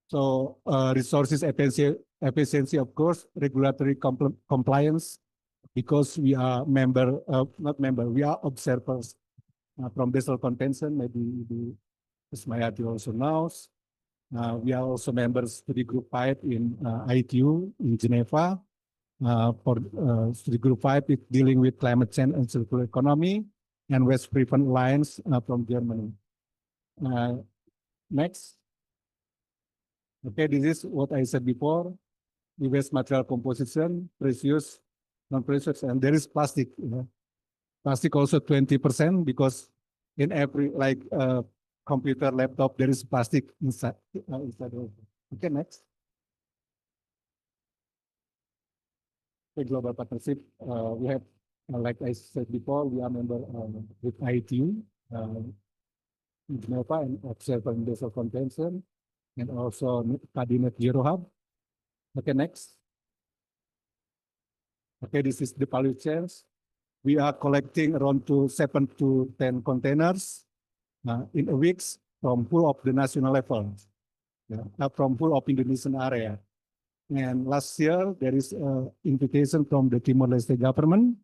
So resources efficiency, of course, regulatory compliance, because we are we are observers from Basel Convention, maybe the Ismayati also knows. We are also members to the Group 5 in ITU in Geneva. For the Group 5, it's dealing with climate change and circular economy, and West Freeman Alliance from Germany. Next. Okay, this is what I said before. The waste material composition, precious, non-precious, and there is plastic. Plastic also 20% because in every computer, laptop, there is plastic inside. Okay, next. The global partnership, we have, like I said before, we are member with ITU, in Geneva, and observer in Basel Convention, and also Cabinet Zero Hub. Okay, next. Okay, this is the value chains. We are collecting around 7 to 10 containers in a week from full of the national level, from full of Indonesian area. And last year, there is an invitation from the Timor-Leste government.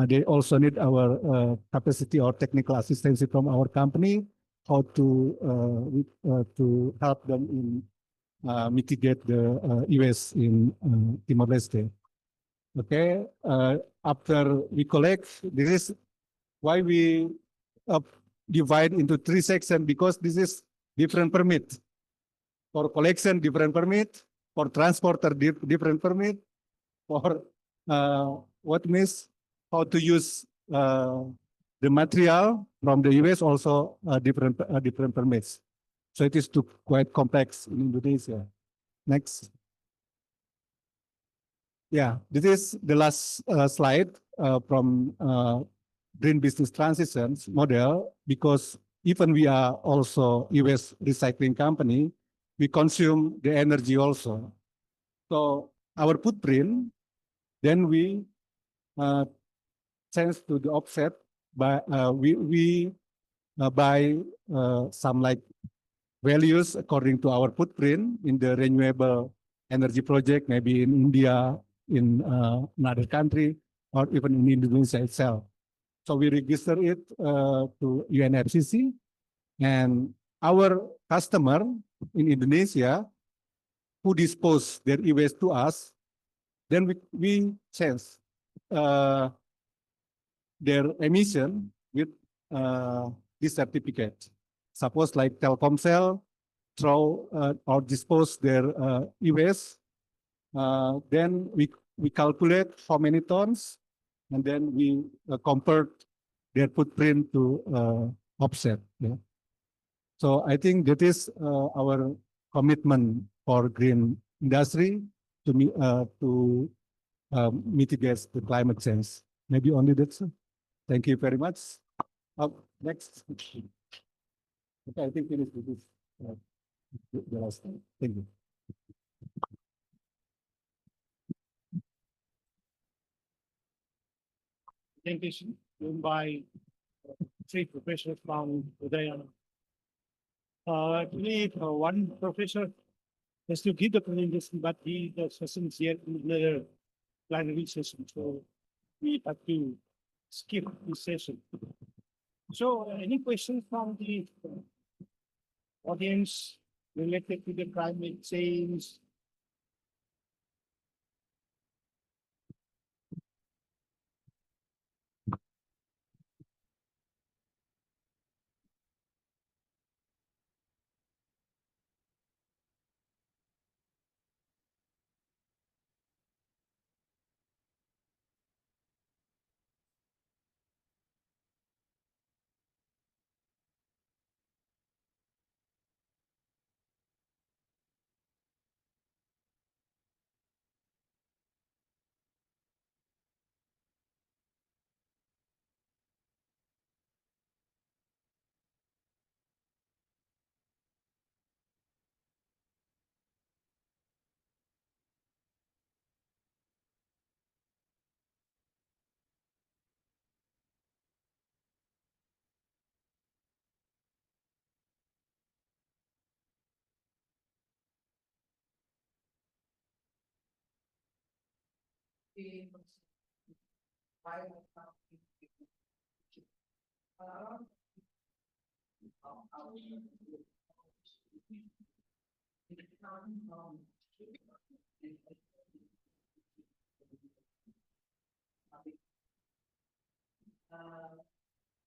They also need our capacity or technical assistance from our company, how to help them in mitigate the US in Timor-Leste. Okay, after we collect, this is why we divide into 3 sections, because this is different permit. For collection, different permit. For transporter, different permit. For what means how to use the material from the US, also different permits. So it is quite complex in Indonesia. Next. Yeah, this is the last slide from green business transitions model, because even we are also US recycling company, we consume the energy also. So our footprint, then we change to the offset by we buy some like values according to our footprint in the renewable energy project, maybe in India, in another country, or even in Indonesia itself. So we register it to UNFCCC, and our customer in Indonesia who dispose their e-waste to us, then we change their emission with this certificate. Suppose like Telkomsel throw or dispose their e-waste, then we calculate how many tons, and then we convert their footprint to offset. Yeah. So I think that is our commitment for green industry to mitigate the climate change. Maybe only that. Thank you very much. Next. Okay, I think finish with this. The last time. Thank you. Presentation given by three professors from Udayana. I believe one professor has to give the presentation, but the session is here in the plenary session, so we have to skip this session. So, any questions from the audience related to the climate change?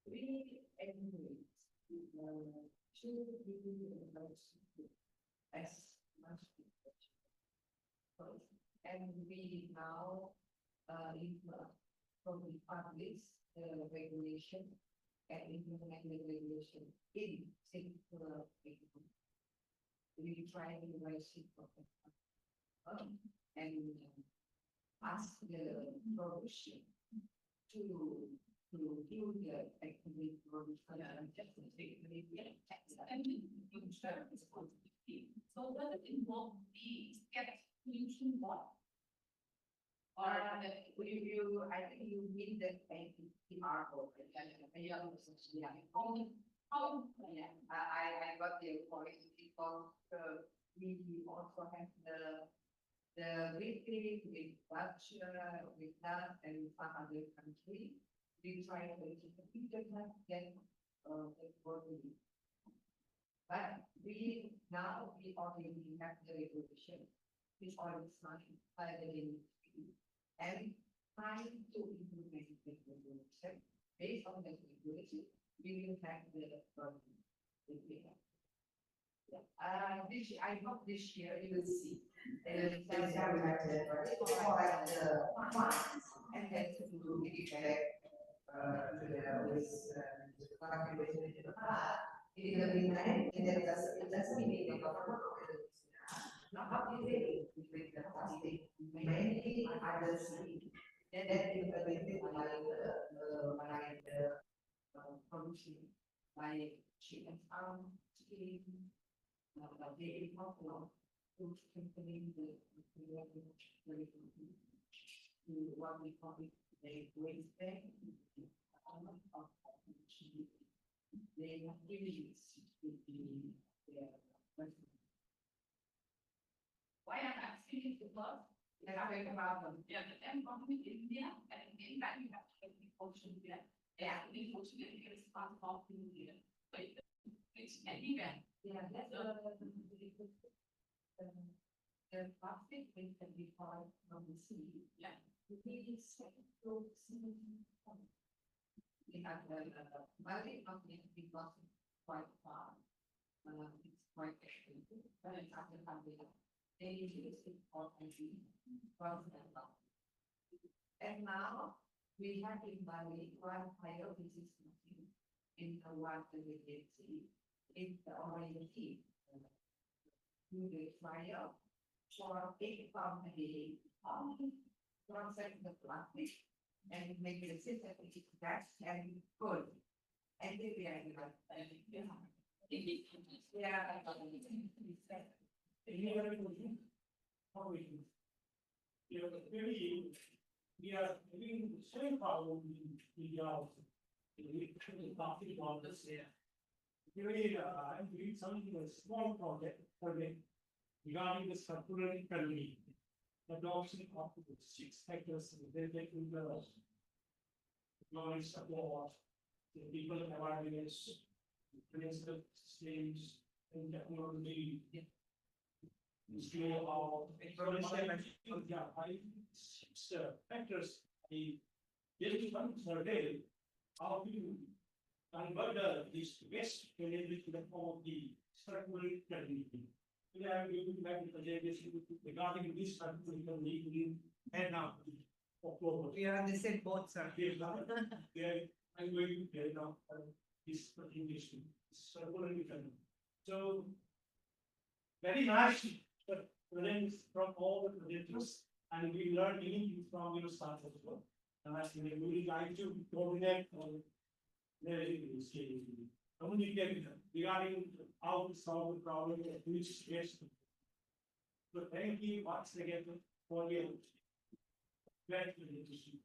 We emulate should be as much and we now from the public regulation and implement the regulation in singular people. We try to raise it and ask the provision to do the activity provision and definitely and responsibility. So does it involve the Solution what? Or you, I think you mean that in our book, yeah, I got the point because we also have the weekly with culture, with that, and with some other country. We try to internet get the working. But we now we already have the regulation, which already signed by the ministry, and trying to implement the regulation. Based on the regulation, we will have the this I hope this year you will see. And then we have the and then to give back in the midnight, and then that's meeting the government. Not only with the plastic, many others that implemented by the pollution, by chicken farm, chicken, dairy popular, food company, the what we call it, the waste bank, they have given why I'm asking is because there are very problem. Yeah, the environment in India and in that you have to be fortunate there. Yeah, we fortunately get responsible for India. But it's anywhere. Yeah, that's the plastic waste that we find from the sea. Yeah. We set to sea. We have Bali not yet because it's quite far. It's quite expensive, but it's after country. They use it for country and now we have in Bali one higher business in the water agency in the already do the trial for 8 pounds a day process the plastic and make the synthetic gas and good. And they are we are having the same problem in India also. We talking about this here. I'm doing something a small project regarding the circular economy. Adoption of 6 factors related to the knowledge support, the people awareness, principal stage, and technology. Factors the survey how to convert this waste to the form of the circular economy. Today I am going to make the presentation regarding this circular economy and now October. We are on the same boat, sir. I'm going to get now this presentation circular economy. So very nice presents from all the presenters, and we learn many things from your staff as well. And I think we would like to coordinate on communicate regarding how to solve the problem of which situation. So thank you once again for your great presentation.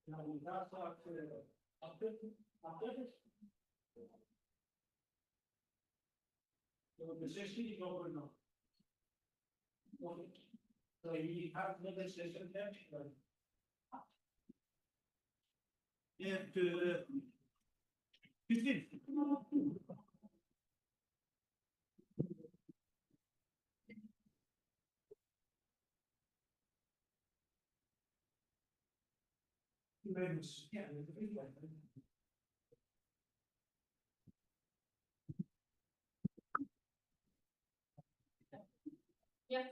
Now we have after the session is over now. Okay. So we have another session there. And 15. Very much. Yeah. Yeah.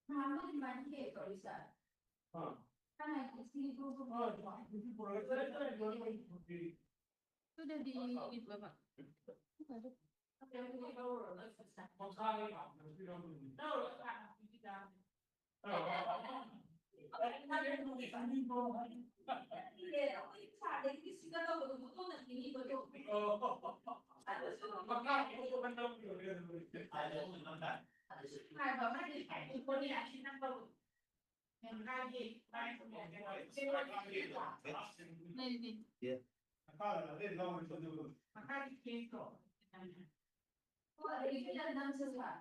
Rambut di mana ya kalau bisa? Kan naik ke sini dulu. Sudah di itu Bapak. Oh, ada di dalam sesuatu.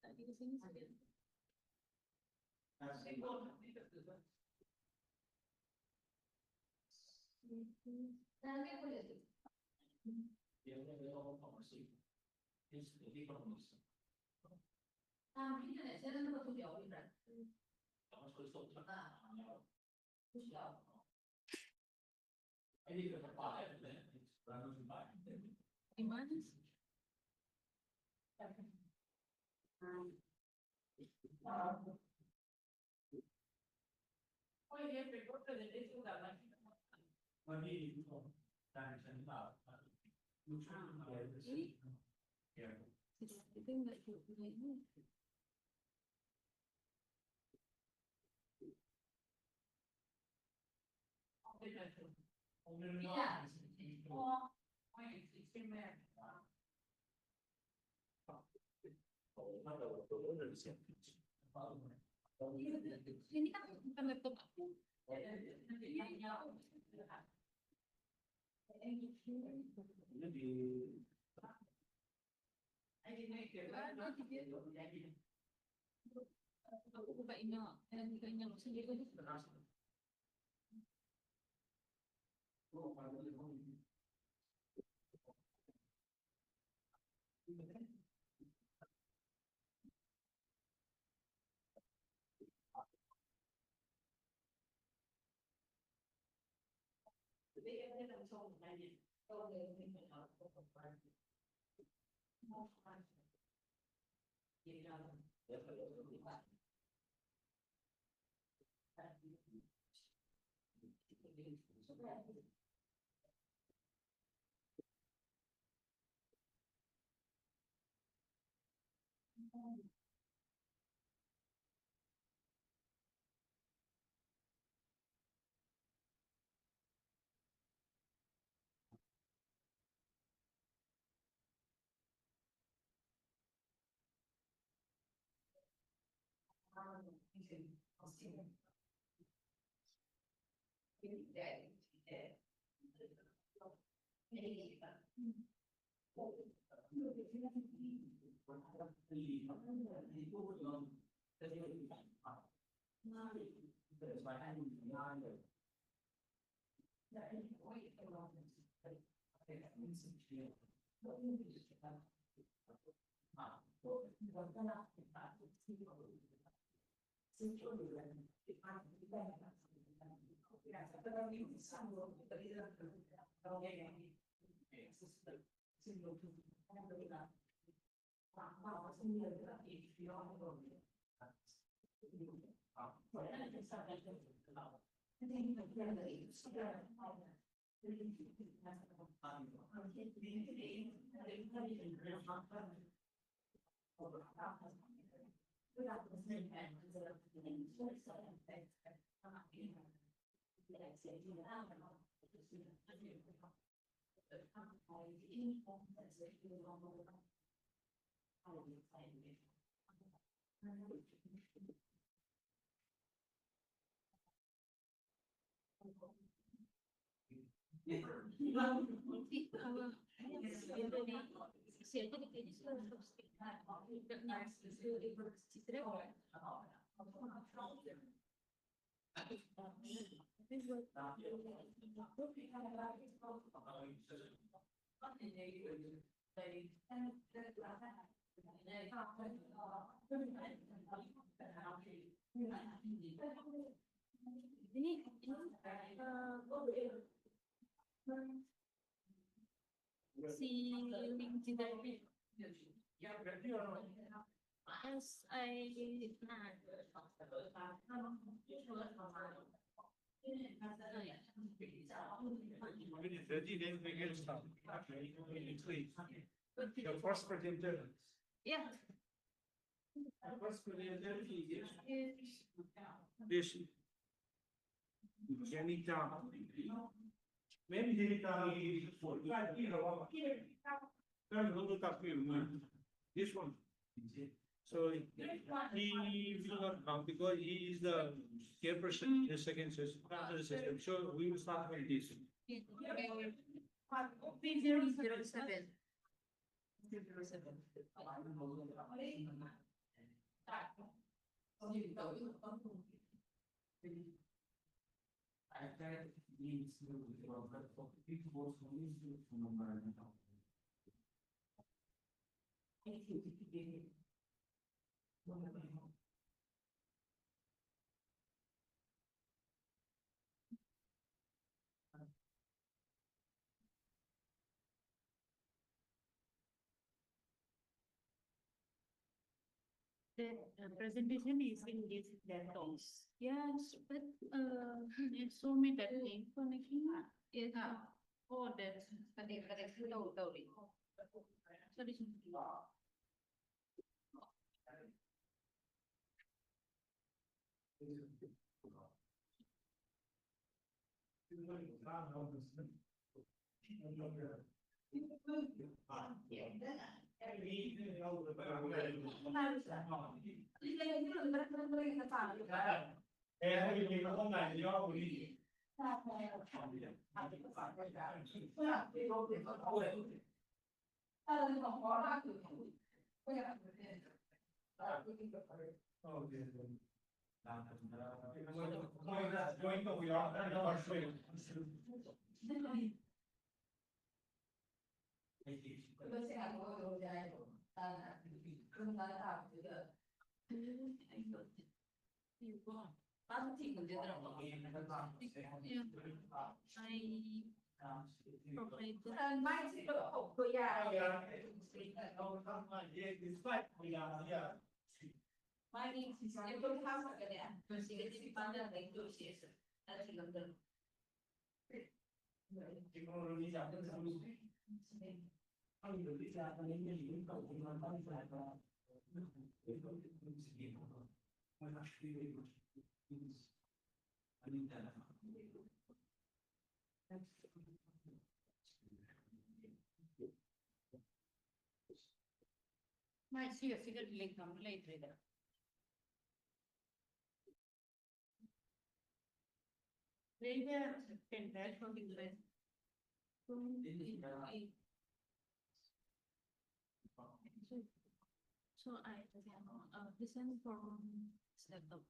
Tadi ke sini sudah. Nanti boleh. Tapi tidak saya kan perlu jauh berarti. Gimana sih? Oh iya, berikutnya dari itu udah lagi. Itu enggak juga ini. Iya. Oh, ini kan bukan laptop aku. Aku buka email dan buka email sendiri. si link tidak as I Ready, then we can start. The first presenter. yeah First presenter is this. Janita. Maybe Janita is for. This one. So he will not come because he is the chairperson in the second session, after the session. So we will start with this. 007 The presentation is in this details. Yes, but it show me that information is oh that's sorry. Might see a figure link on later. Later, can that from the list. So I listen from step up.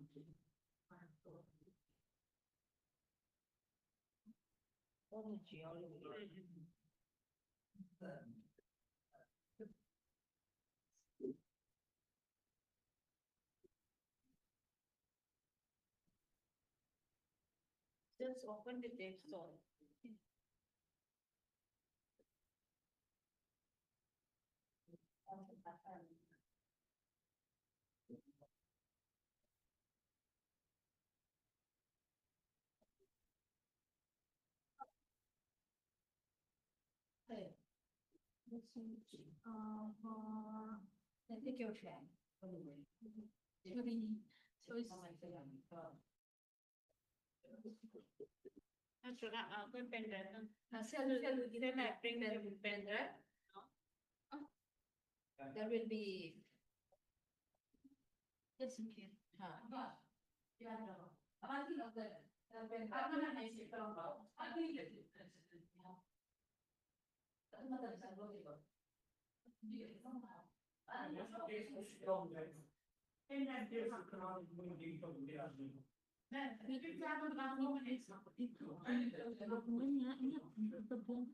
Just open the text on. Take your time. So it's aku pen drive. Then I bring the pen drive. There will be. Yes, okay. Nah, itu cara kamu itu dokumennya ini tebung.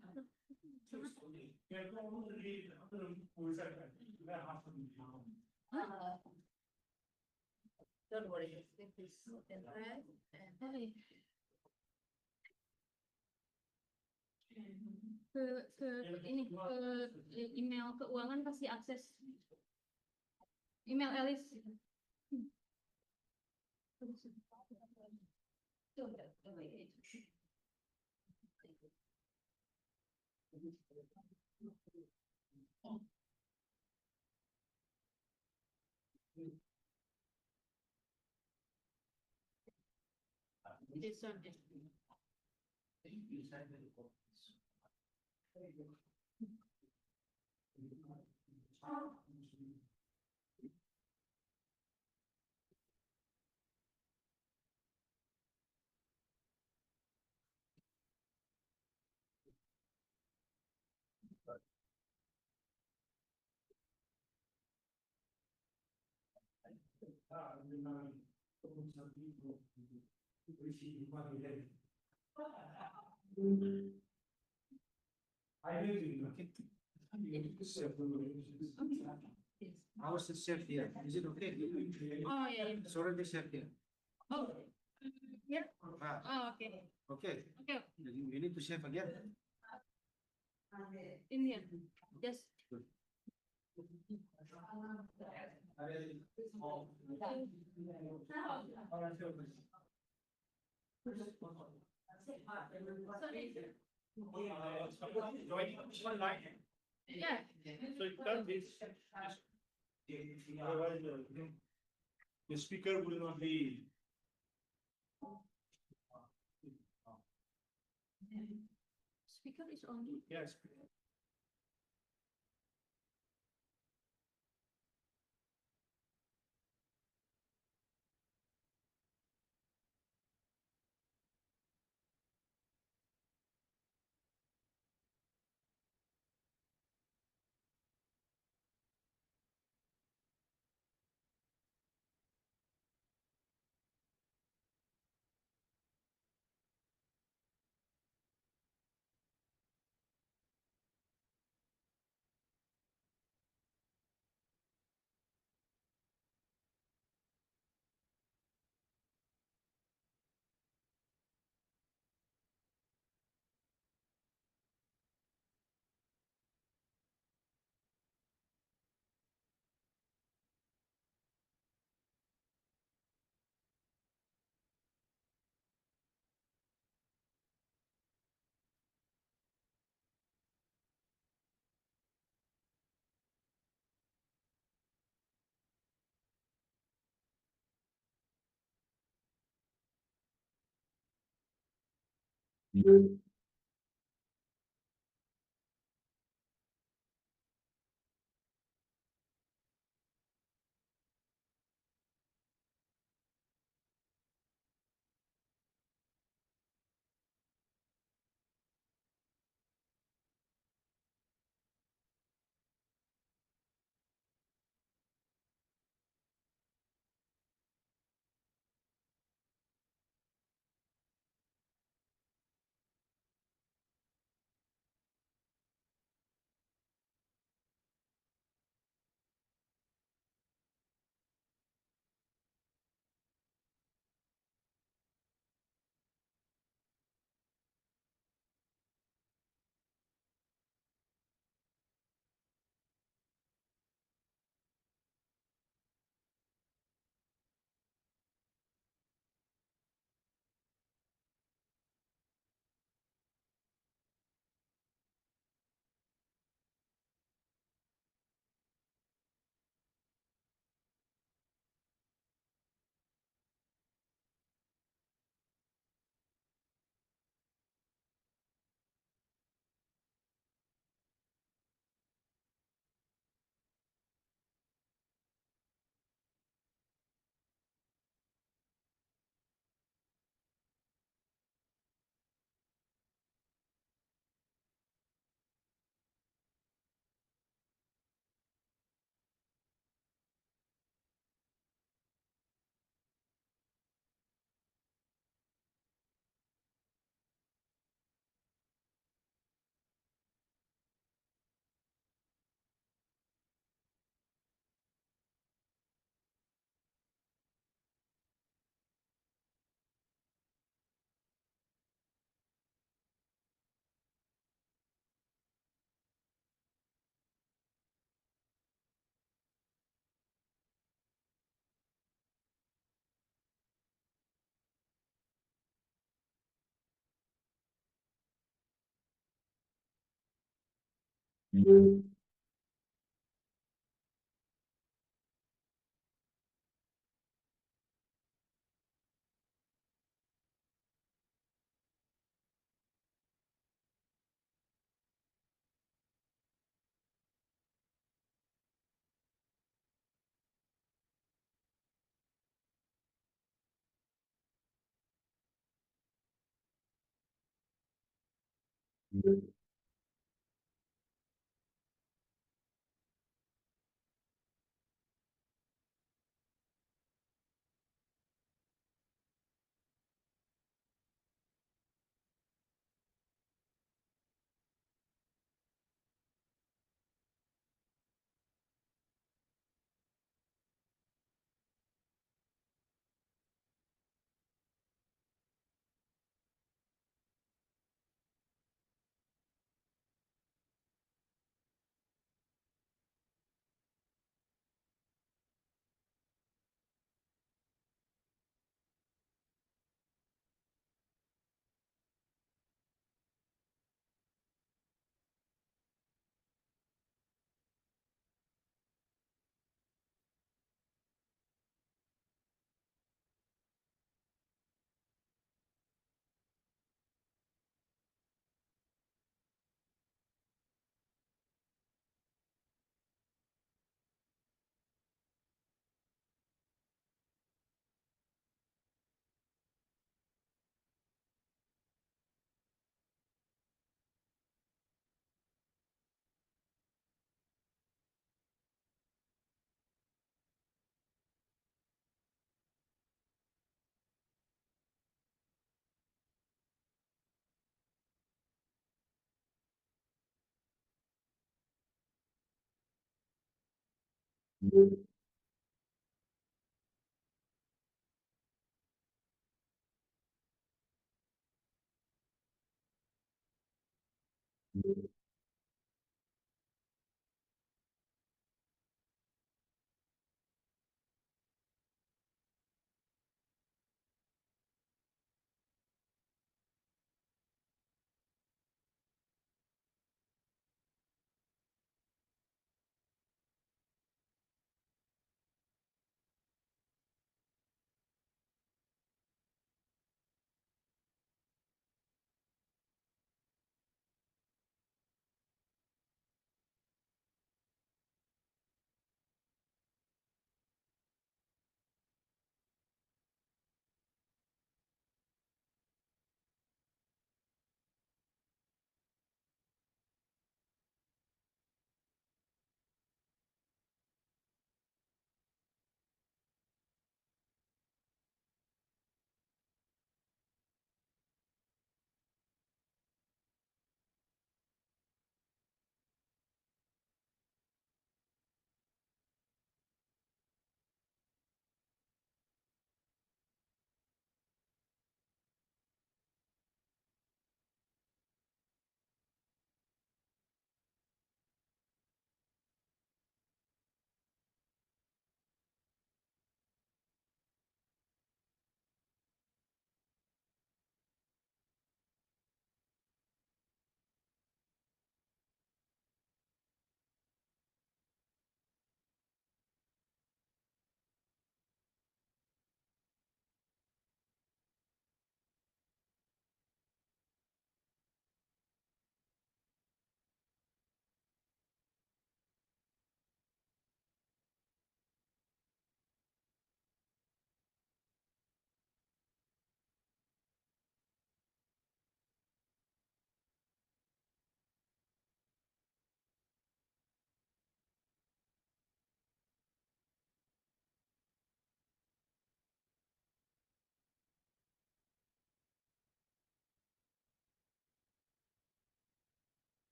Don't worry, this is and red and ke ini ke email keuangan kasih akses email Elis. This one. I was the chef here. Is it okay? Oh yeah, yeah. It's already chef here. Oh, yeah. Ah, Oh, okay. okay. Okay. You need to chef again. In here. Just. Yeah. So you turn this. Otherwise, the speaker will not be. Speaker is on. Yes.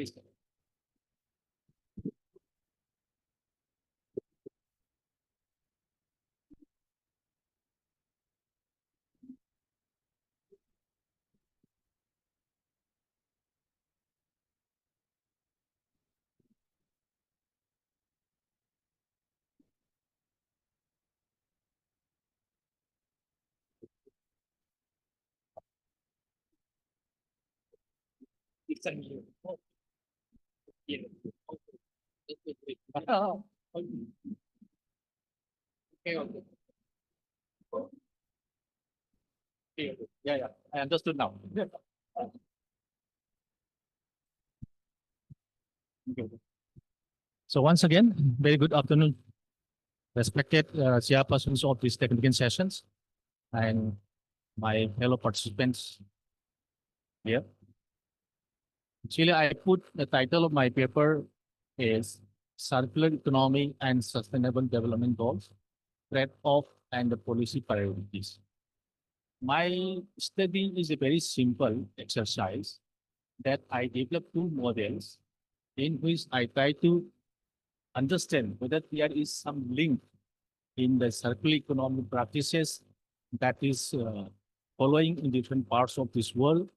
Please. It's a new. Yeah. Oh, okay, okay. Okay, okay. Yeah, yeah, I understood now. Okay. So once again, very good afternoon, respected chairpersons of these technical sessions and my fellow participants here. Actually, I put the title of my paper is Circular Economy and Sustainable Development Goals, Trade-off and the Policy Priorities. My study is a very simple exercise that I developed two models in which I try to understand whether there is some link in the circular economy practices that is following in different parts of this world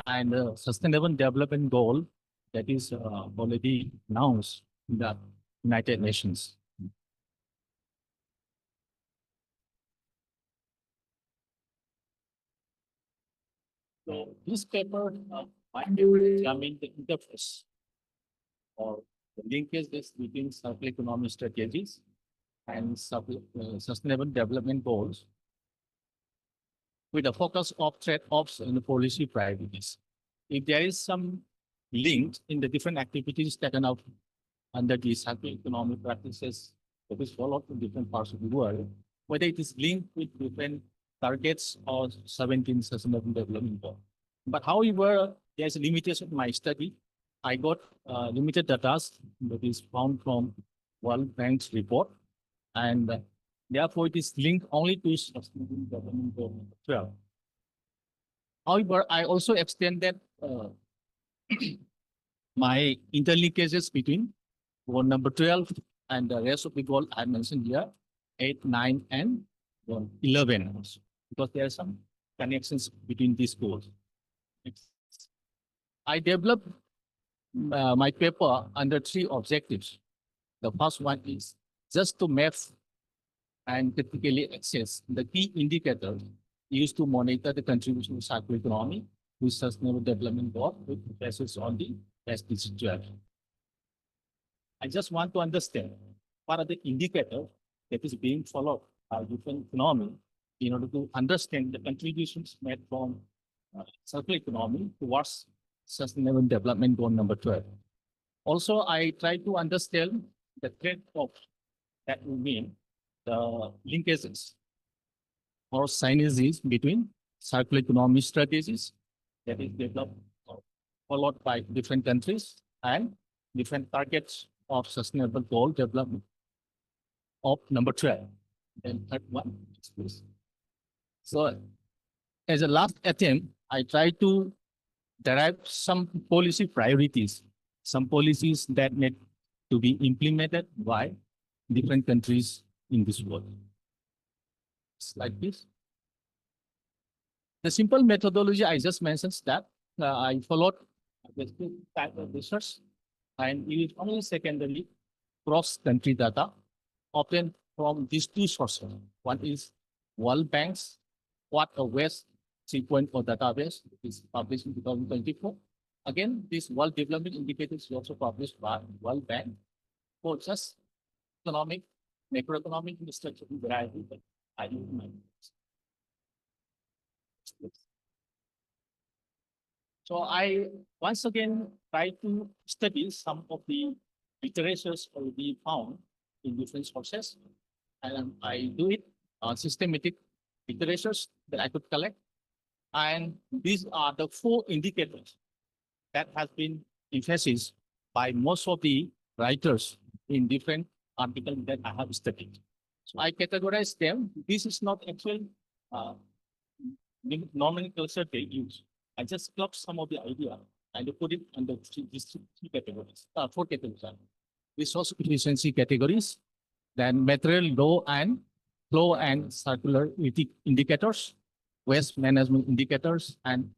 and sustainable development goal that is already announced in the United Nations. So this paper might examine the interface or the linkages between circular economy strategies and sustainable development goals with a focus of trade-offs and policy priorities. If there is some link in the different activities taken out under the circular economy practices that is followed in different parts of the world, whether it is linked with different targets or 17 sustainable development goals. But however, there's a limitation in my study. I got limited data that is found from World Bank's report, and therefore it is linked only to sustainable development goal 12. However, I also extended my interlinkages between goal number 12 and the rest of the goal I mentioned here, 8, 9, and 11 also, because there are some connections between these goals. I developed my paper under 3 objectives. The first one is just to map and typically access the key indicators used to monitor the contribution of circular economy with sustainable development goal with emphasis on the SDG 12. I just want to understand what are the indicators that is being followed by different economy in order to understand the contributions made from circular economy towards sustainable development goal number 12. Also, I try to understand the trade-off that will mean the linkages or synergies between circular economy strategies that is developed or followed by different countries and different targets of sustainable goal development of number 12. And third one, please. So as a last attempt, I try to derive some policy priorities, some policies that need to be implemented by different countries in this world. Slide, please. The simple methodology I just mentioned is that I followed the type of research and used only secondary cross-country data obtained from these 2 sources. One is World Bank's What a Waste 3.0 database, which is published in 2024. Again, this World Development Indicators is also published by World Bank for just economic, macroeconomic, and structural variety that I use in my notes. So I once again try to study some of the literatures already found in different sources, and I do it on systematic literatures that I could collect. And these are the 4 indicators that has been emphasized by most of the writers in different articles that I have studied. So I categorize them. This is not actual nomenclature they use. I just clubbed some of the idea and they put it under these three categories, four categories. Resource efficiency categories, then material flow and circular indicators, waste management indicators, and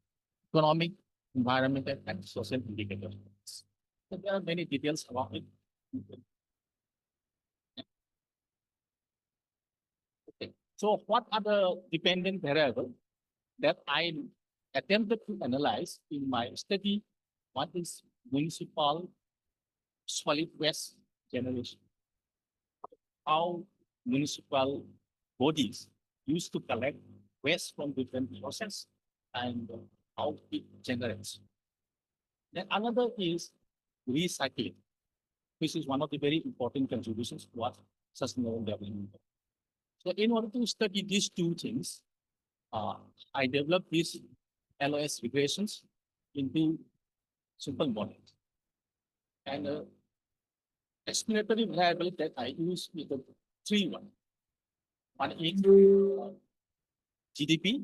economic, environmental, and social indicators. So there are many details about it. Okay. So what are the dependent variables that I attempted to analyze in my study? What is municipal solid waste generation? How municipal bodies used to collect waste from different sources and how it generates. Then another is recycling, which is one of the very important contributions towards sustainable development. So in order to study these two things, I developed these LOS regressions into simple models. And explanatory variable that I use is the three one. One is GDP,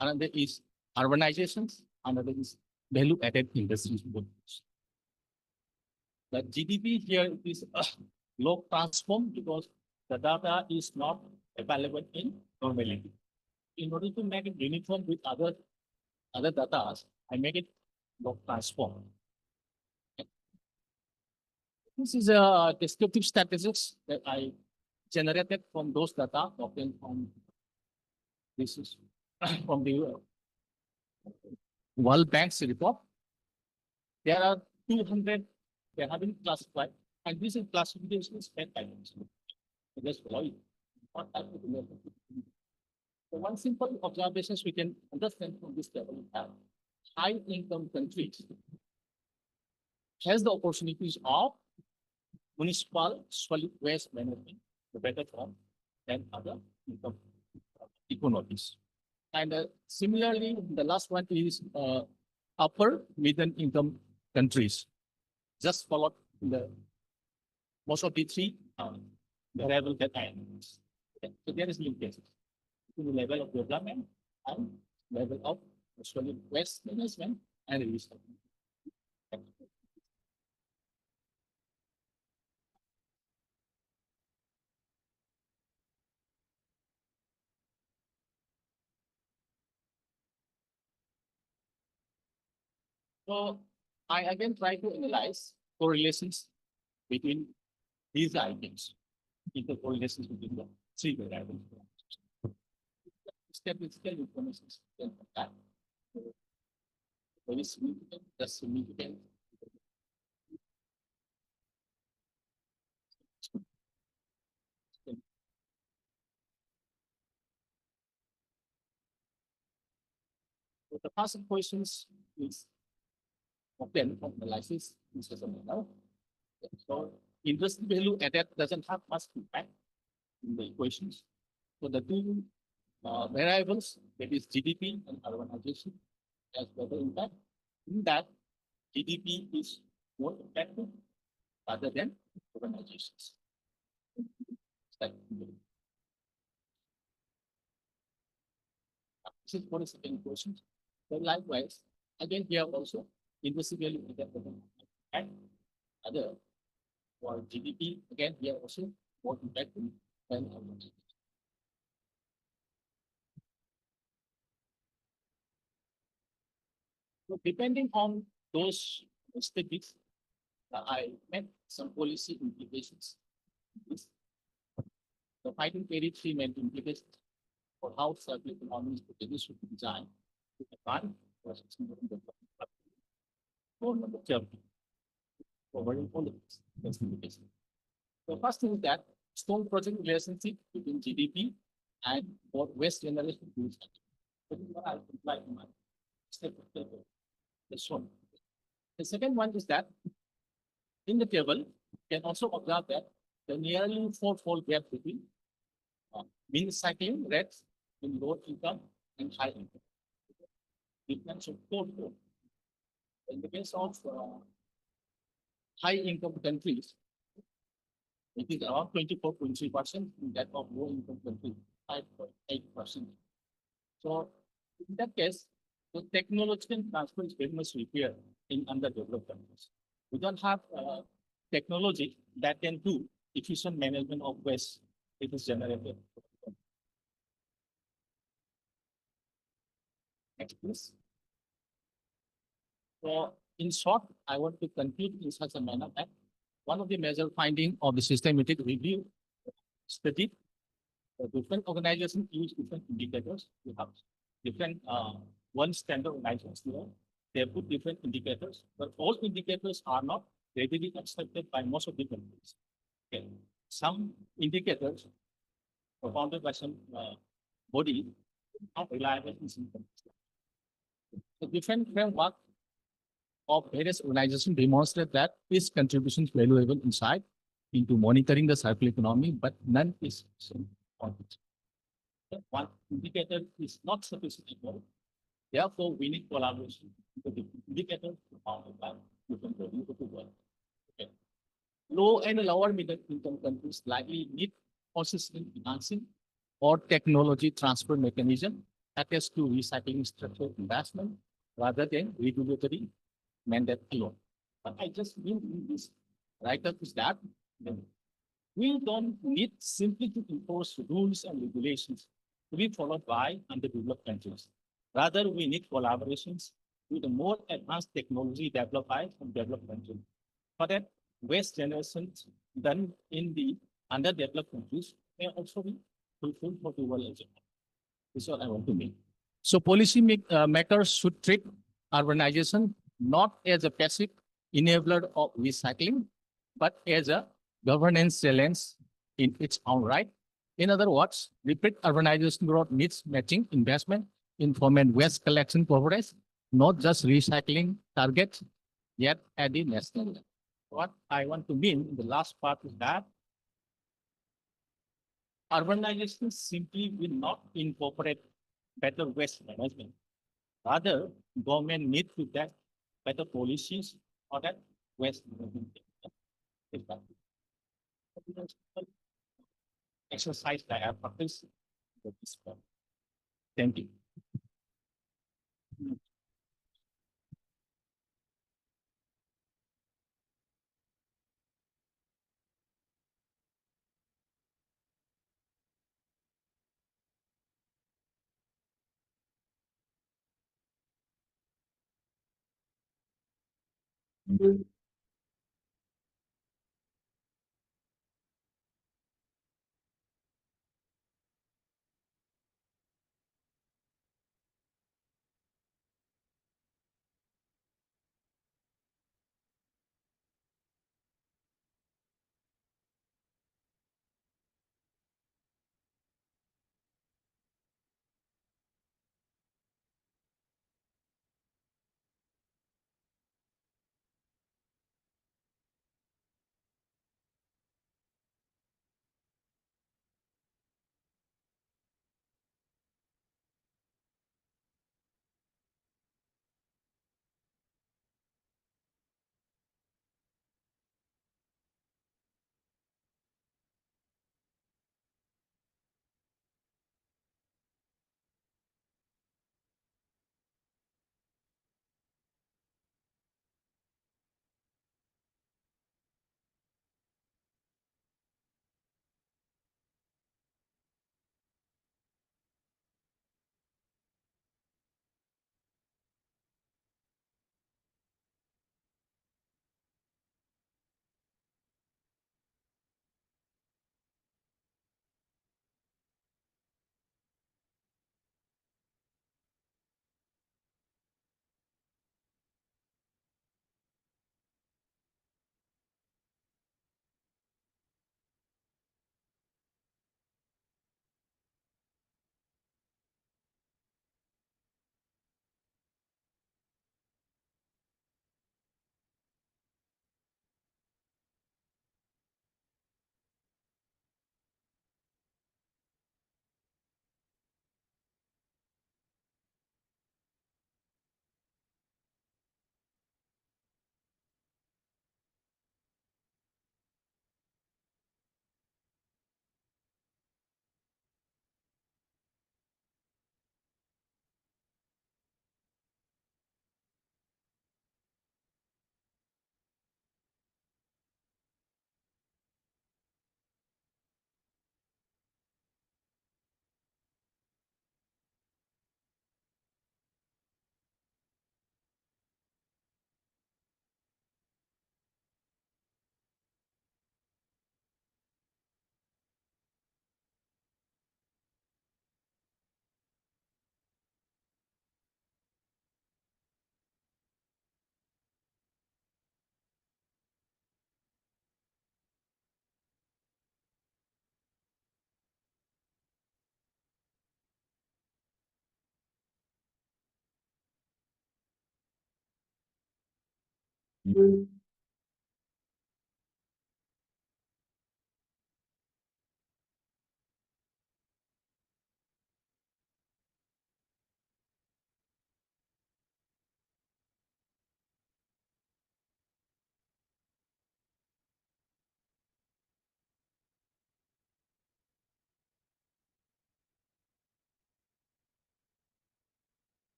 another is urbanizations, another is value added industries. The GDP here is log transform because the data is not available in normality. In order to make it uniform with other data, I make it log transform. This is a descriptive statistics that I generated from those data obtained from this is from the World Bank's report. There are 200 they have been classified, and this is classification is spent by them. So just follow it. What type of level? So one simple observations we can understand from this level have high income countries has the opportunities of municipal solid waste management, the better form than other income economies. And similarly, the last one is upper middle income countries, just followed the most of the three level that I use. Okay. So there is linkage between the level of development and level of solid waste management and recycling. So I again try to analyze correlations between these items, intercorrelations between the three variables. Statistical information is that very significant, that's significant. So the first questions is obtained from analysis. So interest value added doesn't have much impact in the equations. So the two variables, that is GDP and urbanization, has better impact. In that, GDP is more impactful rather than urbanizations. This is for the second question. So likewise, again here also, interest value added doesn't impact other for GDP, again here also more impactful than urbanization. So depending on those statistics, I made some policy implications. The fighting carried three main implications for how circular economy strategies should be designed to advance for sustainable development. For number 12, for very important implications. The first thing is that strong project relationship between GDP and what waste generation use. That is what I imply in my step. This one. The second one is that in the table, you can also observe that the nearly fourfold gap between mean cycling rates in low income and high income. Difference of fourfold. In the case of high income countries, it is around 24.3%. In that of low income countries, 5.8%. So in that case, So technological transfer is very much required in underdeveloped countries. We don't have technology that can do efficient management of waste it is generated. Next, please. So in short, I want to conclude in such a manner that one of the major findings of the systematic review study, different organizations use different indicators. We have different one standard organizations here. They put different indicators, but all indicators are not readily accepted by most of the countries. Okay. Some indicators propounded by some body not reliable in some countries. The different framework of various organizations demonstrate that its contribution is valuable insight into monitoring the circular economy, but none is sufficient on it. One indicator is not sufficient at all. Therefore, we need collaboration with the indicators propounded by different bodies of the world. Okay. Low and lower middle income countries likely need consistent financing or technology transfer mechanism attached to recycling structural investment rather than regulatory mandate alone. But I just mean in this write-up is that we don't need simply to enforce rules and regulations to be followed by underdeveloped countries. Rather, we need collaborations with a more advanced technology developed by some developed countries. For that, waste generations done in the underdeveloped countries may also be fulfilled for the world agenda. This is what I want to make. So policy makers should treat urbanization not as a passive enabler of recycling, but as a governance challenge in its own right. In other words, rapid urbanization growth needs matching investment in form and waste collection coverage, not just recycling targets, yet at the national level. What I want to mean in the last part is that urbanization simply will not incorporate better waste management. Rather, government need to get better policies for that waste management. Exercise that I practice. Thank you.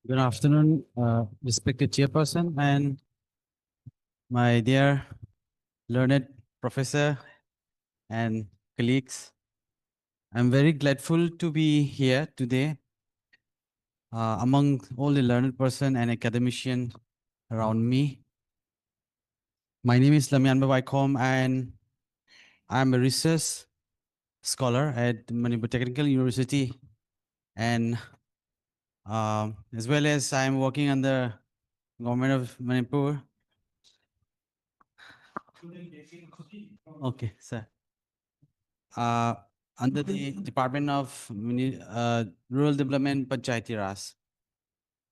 Good afternoon, respected chairperson and my dear learned professor and colleagues. I'm very grateful to be here today among all the learned person and academician around me. My name is Lamian Bawaikom and I'm a research scholar at Manipur Technical University, and as well as I'm working under government of Manipur. Okay, sir. Uh, under the Department of Rural Development Panchayati Raj.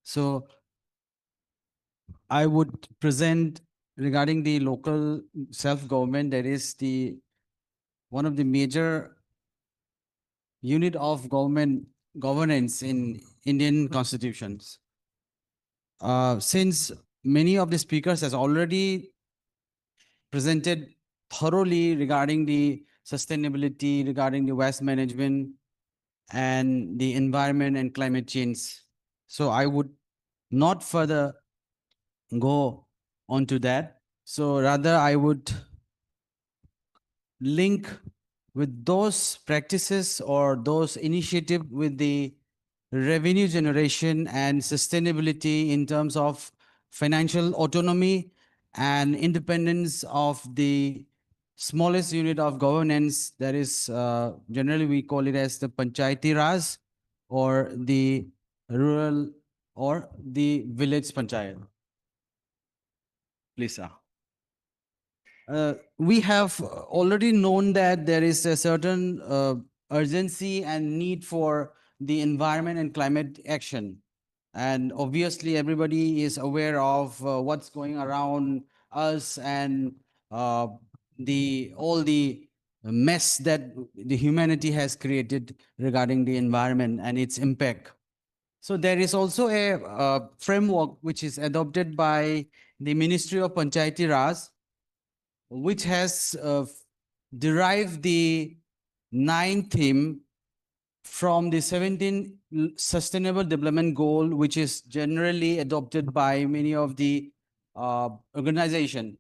So I would present regarding the local self-government, that is the one of the major unit of government governance in Indian constitutions. Since many of the speakers has already presented thoroughly regarding the sustainability, regarding the waste management and the environment and climate change. So I would not further go on to that. So rather I would link with those practices or those initiative with the revenue generation and sustainability in terms of financial autonomy and independence of the smallest unit of governance, that is generally we call it as the panchayati raj or the rural or the village panchayat. Please, sir. We have already known that there is a certain urgency and need for the environment and climate action. And obviously, everybody is aware of what's going around us and the all the mess that the humanity has created regarding the environment and its impact. So there is also a framework which is adopted by the Ministry of Panchayati Raj, which has derived the 9th theme from the 17 Sustainable Development Goal, which is generally adopted by many of the organization.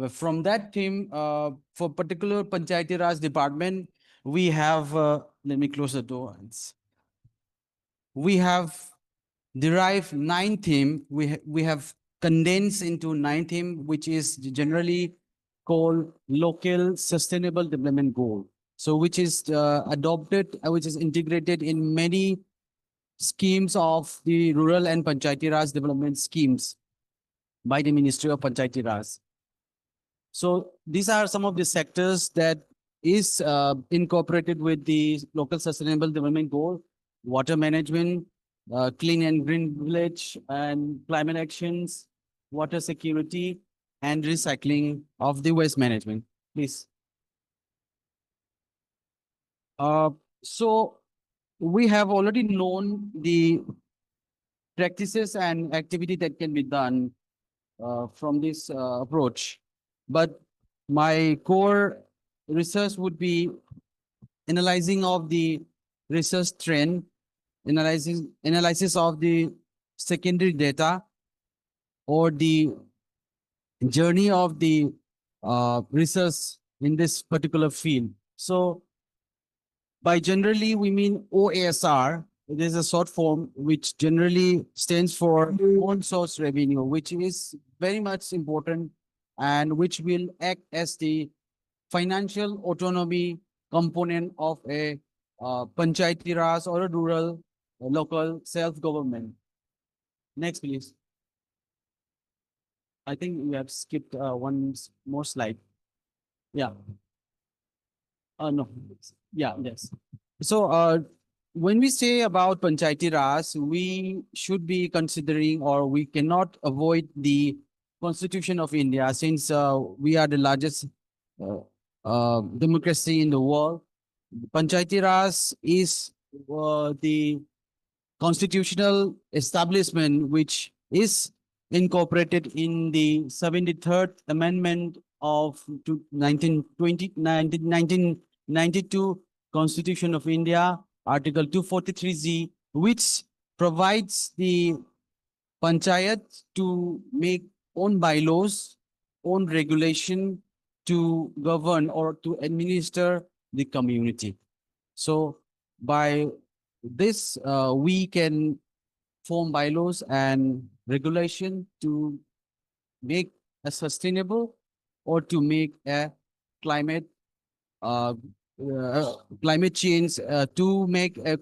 From that theme, for particular Panchayati Raj department, we have, let me close the door. We have derived 9 theme. We have condensed into 9 theme, which is generally called Local Sustainable Development Goal. So which is adopted, which is integrated in many schemes of the rural and Panchayati Raj development schemes by the Ministry of Panchayati Raj. So these are some of the sectors that is incorporated with the local sustainable development goal: water management, clean and green village, and climate actions, water security, and recycling of the waste management. Please. So we have already known the practices and activity that can be done from this approach. But my core research would be analyzing of the research trend, analysis of the secondary data, or the journey of the research in this particular field. So by generally, we mean OASR. It is a short form which generally stands for own source revenue, which is very much important and which will act as the financial autonomy component of a panchayati raj or a rural local self-government. Next, please. I think we have skipped one more slide. Yeah. No. Yeah, yes. So when we say about Panchayati Raj, we should be considering, or we cannot avoid the Constitution of India, since we are the largest democracy in the world. Panchayati Raj is the constitutional establishment which is incorporated in the 73rd Amendment of 1992 Constitution of India, Article 243Z, which provides the panchayat to make own bylaws, own regulation to govern or to administer the community. So by this, we can form bylaws and regulation to make a sustainable or to make a climate uh, climate change to make a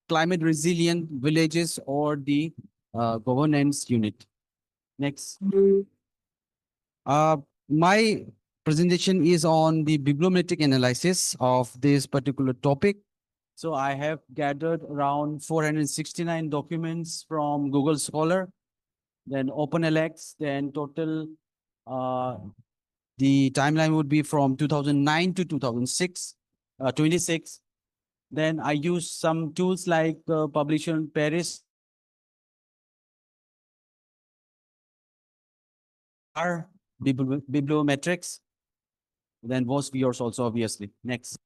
climate resilient villages or the governance unit. Next. My presentation is on the bibliometric analysis of this particular topic. So I have gathered around 469 documents from Google Scholar, then OpenLX, then total the timeline would be from 2009 to 2006, 26. Then I use some tools like Publisher in Paris, R, bibliometrics, then was viewers also obviously. Next.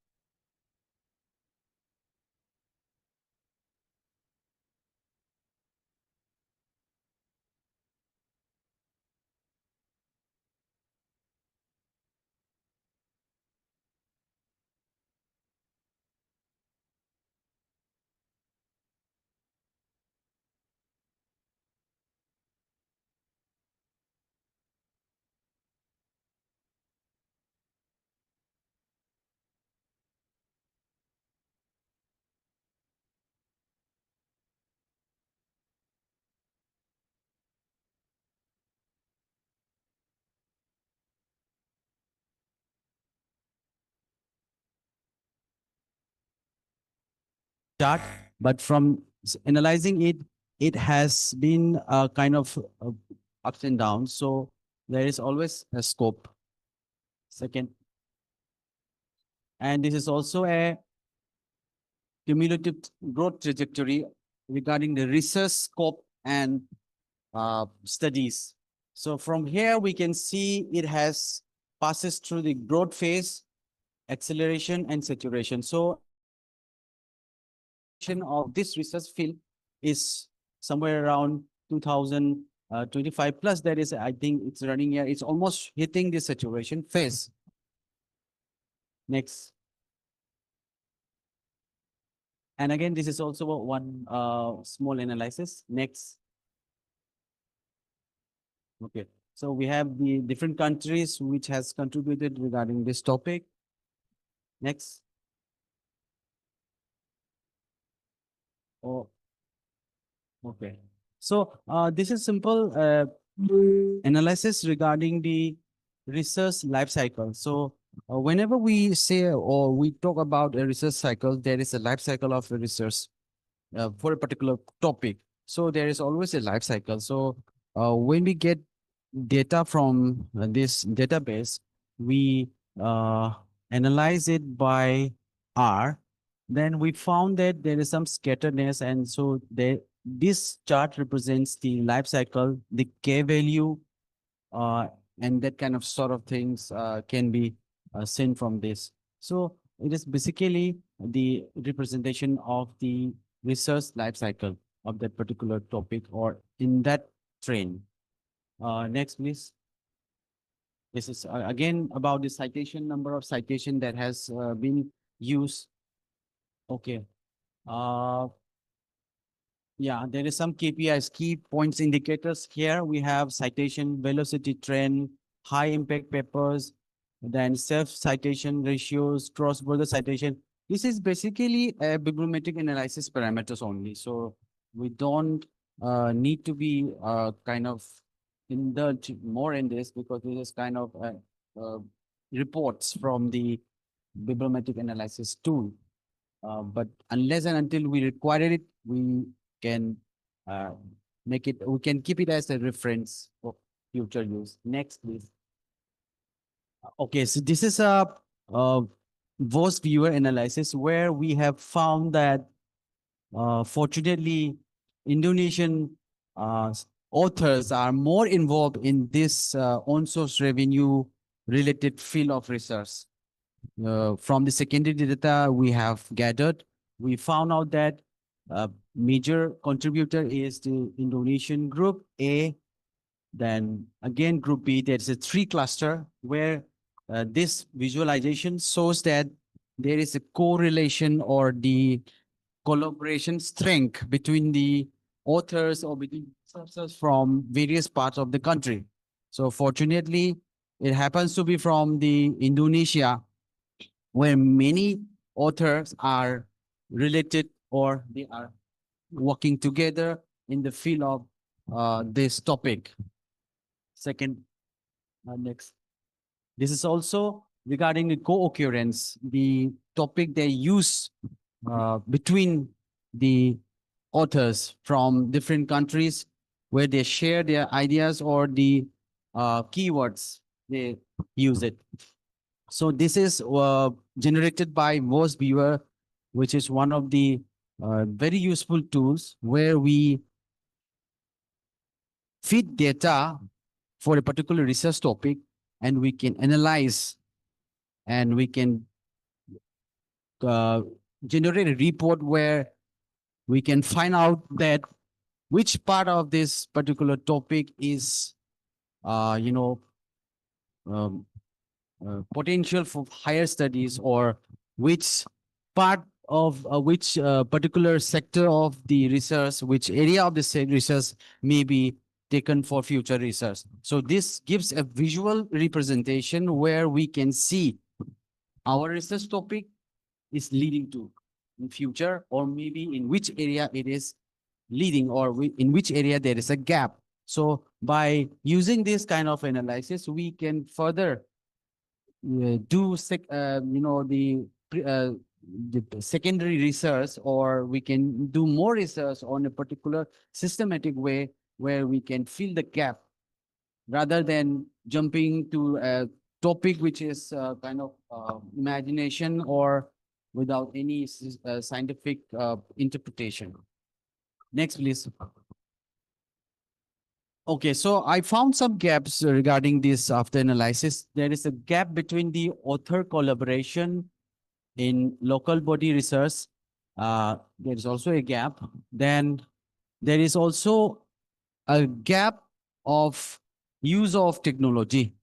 Start, but from analyzing it, it has been a kind of ups and downs. So there is always a scope. Second. And this is also a cumulative growth trajectory regarding the research scope and studies. So from here, we can see it has passes through the growth phase, acceleration and saturation. So of this research field is somewhere around 2025 plus. That is, I think it's running here. It's almost hitting the saturation phase. Next. And again, this is also one small analysis. Next. Okay. So we have the different countries which has contributed regarding this topic. Next. Oh, okay. So this is simple analysis regarding the research life cycle. So whenever we say or we talk about a research cycle, there is a life cycle of a research for a particular topic. So there is always a life cycle. So when we get data from this database, we analyze it by R. Then we found that there is some scatteredness, and so this chart represents the life cycle, the K value, and that kind of sort of things can be seen from this. So it is basically the representation of the research life cycle of that particular topic or in that train. Next, please. This is again about the citation, number of citation that has been used. Okay. Yeah, there is some KPIs, key points indicators. Here we have citation, velocity trend, high impact papers, then self-citation ratios, cross-border citation. This is basically a bibliometric analysis parameters only. So we don't need to be kind of indulge more in this because this is kind of reports from the bibliometric analysis tool. But unless and until we require it, we can make it, we can keep it as a reference for future use. Next, please. Okay, so this is a voice viewer analysis where we have found that fortunately Indonesian authors are more involved in this own source revenue related field of research. From the secondary data we have gathered, we found out that major contributor is the Indonesian group A. Then again, group B, there's a three cluster where this visualization shows that there is a correlation or the collaboration strength between the authors or between researchers from various parts of the country. So fortunately, it happens to be from the Indonesia, where many authors are related or they are working together in the field of this topic. Second, next. This is also regarding the co-occurrence, the topic they use between the authors from different countries where they share their ideas or the keywords they use it. So this is generated by voice viewer, which is one of the very useful tools where we feed data for a particular research topic and we can analyze and we can generate a report where we can find out that which part of this particular topic is, you know, um, potential for higher studies or which part of which particular sector of the research, which area of the research may be taken for future research. So this gives a visual representation where we can see our research topic is leading to in future, or maybe in which area it is leading, or in which area there is a gap. So by using this kind of analysis, we can further do you know, the secondary research, or we can do more research on a particular systematic way where we can fill the gap rather than jumping to a topic which is kind of imagination or without any scientific interpretation. Next, please. Okay, so I found some gaps regarding this after analysis. There is a gap between the author collaboration in local body research. There is also a gap. Then there is also a gap of use of technology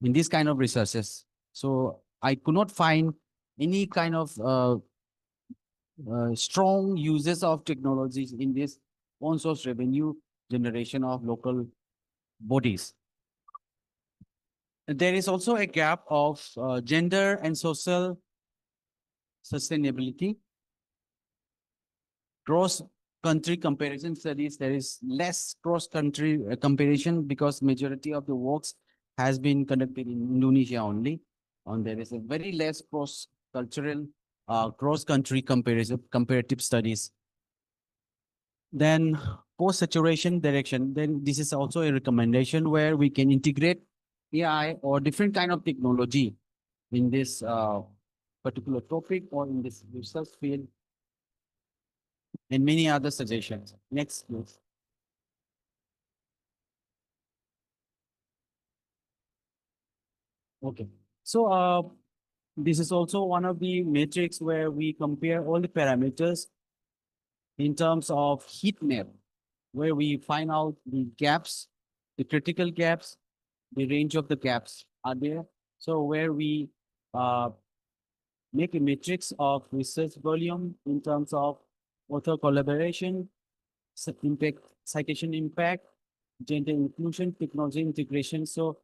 in this kind of researches. So I could not find any kind of strong uses of technologies in this own source revenue generation of local bodies. There is also a gap of gender and social sustainability. Cross-country comparison studies, there is less cross-country comparison because majority of the works has been conducted in Indonesia only. And there is a very less cross-cultural, cross-country comparative studies. Then post-saturation direction, then this is also a recommendation where we can integrate AI or different kind of technology in this particular topic or in this research field, and many other suggestions. Next, please. Okay, so this is also one of the metrics where we compare all the parameters in terms of heat map, where we find out the gaps, the critical gaps, the range of the gaps are there. So where we make a matrix of research volume in terms of author collaboration, impact, citation impact, gender inclusion, technology integration. So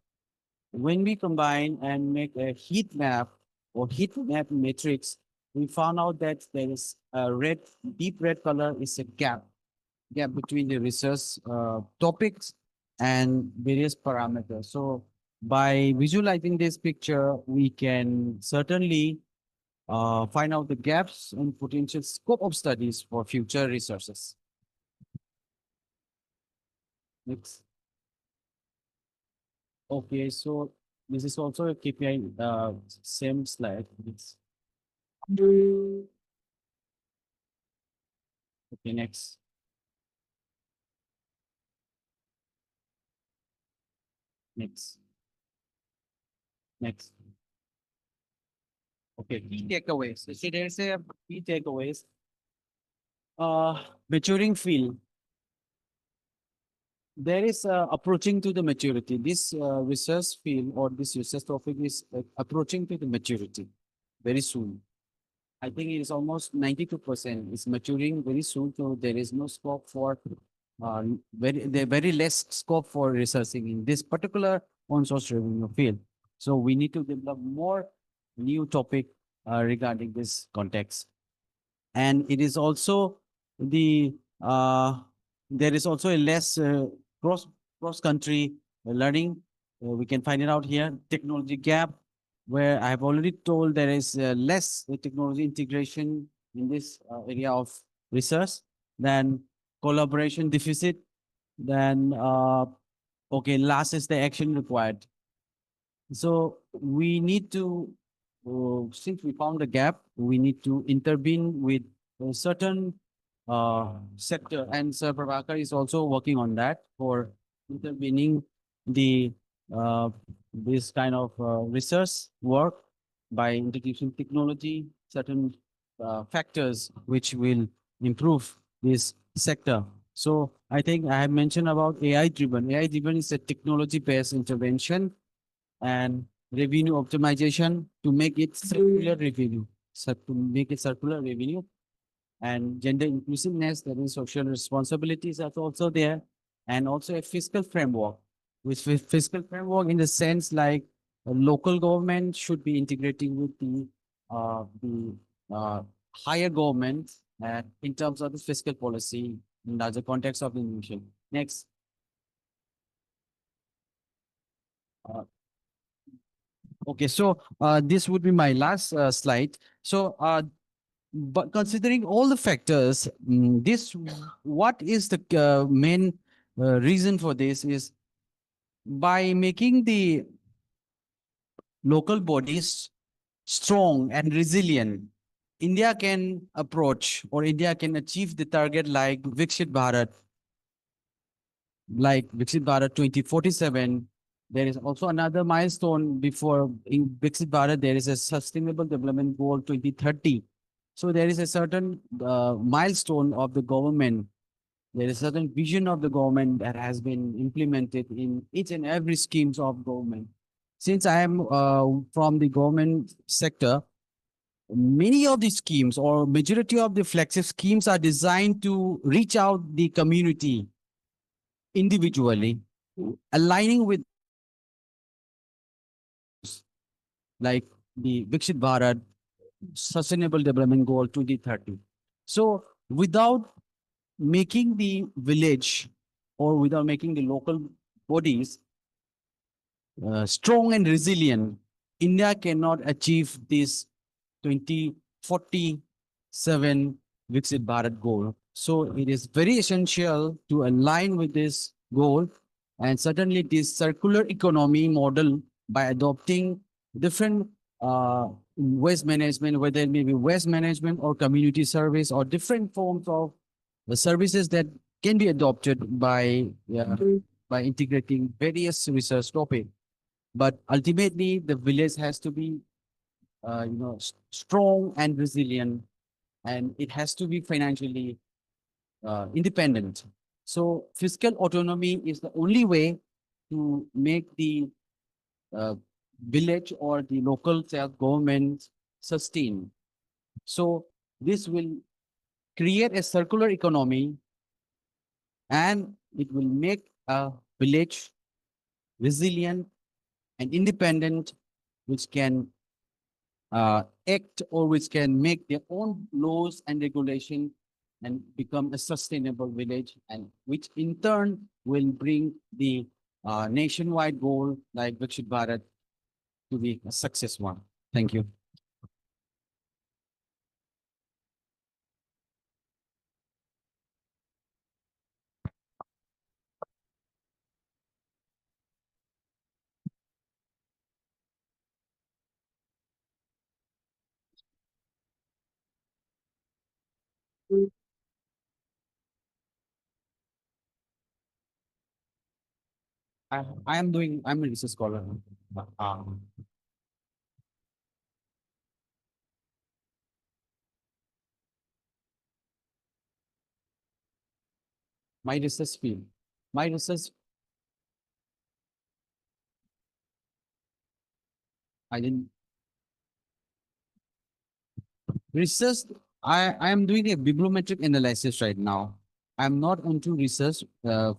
when we combine and make a heat map or heat map matrix, we found out that there is a red, deep red color is a gap between the research topics and various parameters. So by visualizing this picture, we can certainly find out the gaps and potential scope of studies for future researches. Next. Okay, so this is also a KPI, same slide. Okay, next. Next. Next. Okay, key takeaways. So there's a key takeaways. Maturing field. There is approaching to the maturity. This research field or this research topic is approaching to the maturity very soon. I think it is almost 92%. It's maturing very soon, so there is no scope for very less scope for researching in this particular on-source revenue field. So we need to develop more new topic regarding this context. And it is also the there is also a less cross country learning. We can find it out here. Technology gap, where I have already told there is less technology integration in this area of research. Then collaboration deficit. Then okay, last is the action required. So we need to, since we found a gap, we need to intervene with a certain sector, and Sir Prabhakar is also working on that for intervening the this kind of research work by introducing technology, certain factors which will improve this sector. So I think I have mentioned about AI driven. AI driven is a technology based intervention and revenue optimization to make it circular revenue. So to make it circular revenue and gender inclusiveness, there is social responsibilities are also there, and also a fiscal framework. With fiscal framework in the sense like a local government should be integrating with the higher government in terms of the fiscal policy in the context of the nation. Next. Okay, so this would be my last slide. So, but considering all the factors, what is the main reason for this is by making the local bodies strong and resilient, India can approach or India can achieve the target like Viksit Bharat, 2047. There is also another milestone before in Viksit Bharat, there is a Sustainable Development Goal 2030. So there is a certain milestone of the government. There is a certain vision of the government that has been implemented in each and every schemes of government. Since I am from the government sector, many of the schemes or majority of the flagship schemes are designed to reach out the community individually, aligning with like the Viksit Bharat Sustainable Development Goal 2030. So without making the village or without making the local bodies strong and resilient, India cannot achieve this 2047 Viksit Bharat goal. So it is very essential to align with this goal, and certainly this circular economy model by adopting different waste management, whether it may be waste management or community service or different forms of the services that can be adopted by integrating various research topics. But ultimately, the village has to be strong and resilient, and it has to be financially independent. So fiscal autonomy is the only way to make the village or the local self-government sustain. So this will create a circular economy, and it will make a village resilient and independent, which can act or which can make their own laws and regulation and become a sustainable village, and which in turn will bring the nationwide goal like Viksit Bharat to be a success one. Thank you. I'm a research scholar. Um, my research field. My research, I didn't research. I am doing a bibliometric analysis right now. I'm not into research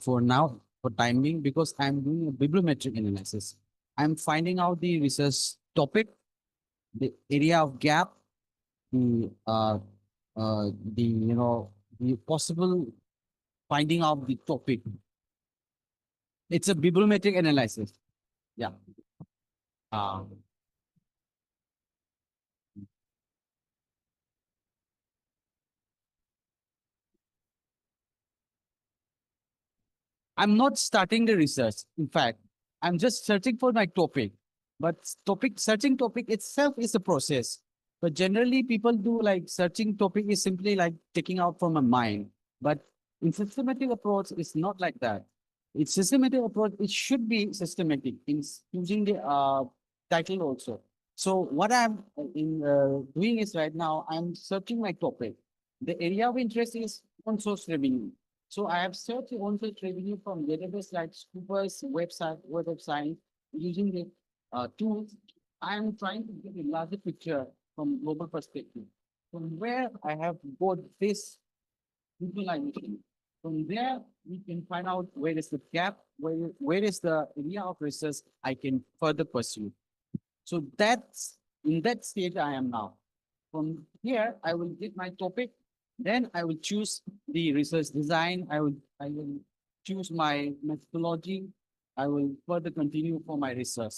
for now for time being because I'm doing a bibliometric analysis. I'm finding out the research topic, the area of gap, the the possible finding out the topic. It's a bibliometric analysis. Yeah. Uh, I'm not starting the research. In fact, I'm just searching for my topic. But searching topic itself is a process. But generally, people do like searching topic is simply like taking out from a mind. But in systematic approach, it's not like that. It's systematic approach. It should be systematic in using the title also. So what I'm doing is right now, I'm searching my topic. The area of interest is on-source revenue. So I have searched on-source revenue from database like Scoopers website, Web of Science, using the tools. I am trying to get a larger picture from global perspective. From where I have got this visualization. From there, we can find out where is the gap, where is the area of research I can further pursue. So that's in that stage I am now. From here, I will get my topic. Then I will choose the research design. I will choose my methodology. I will further continue for my research.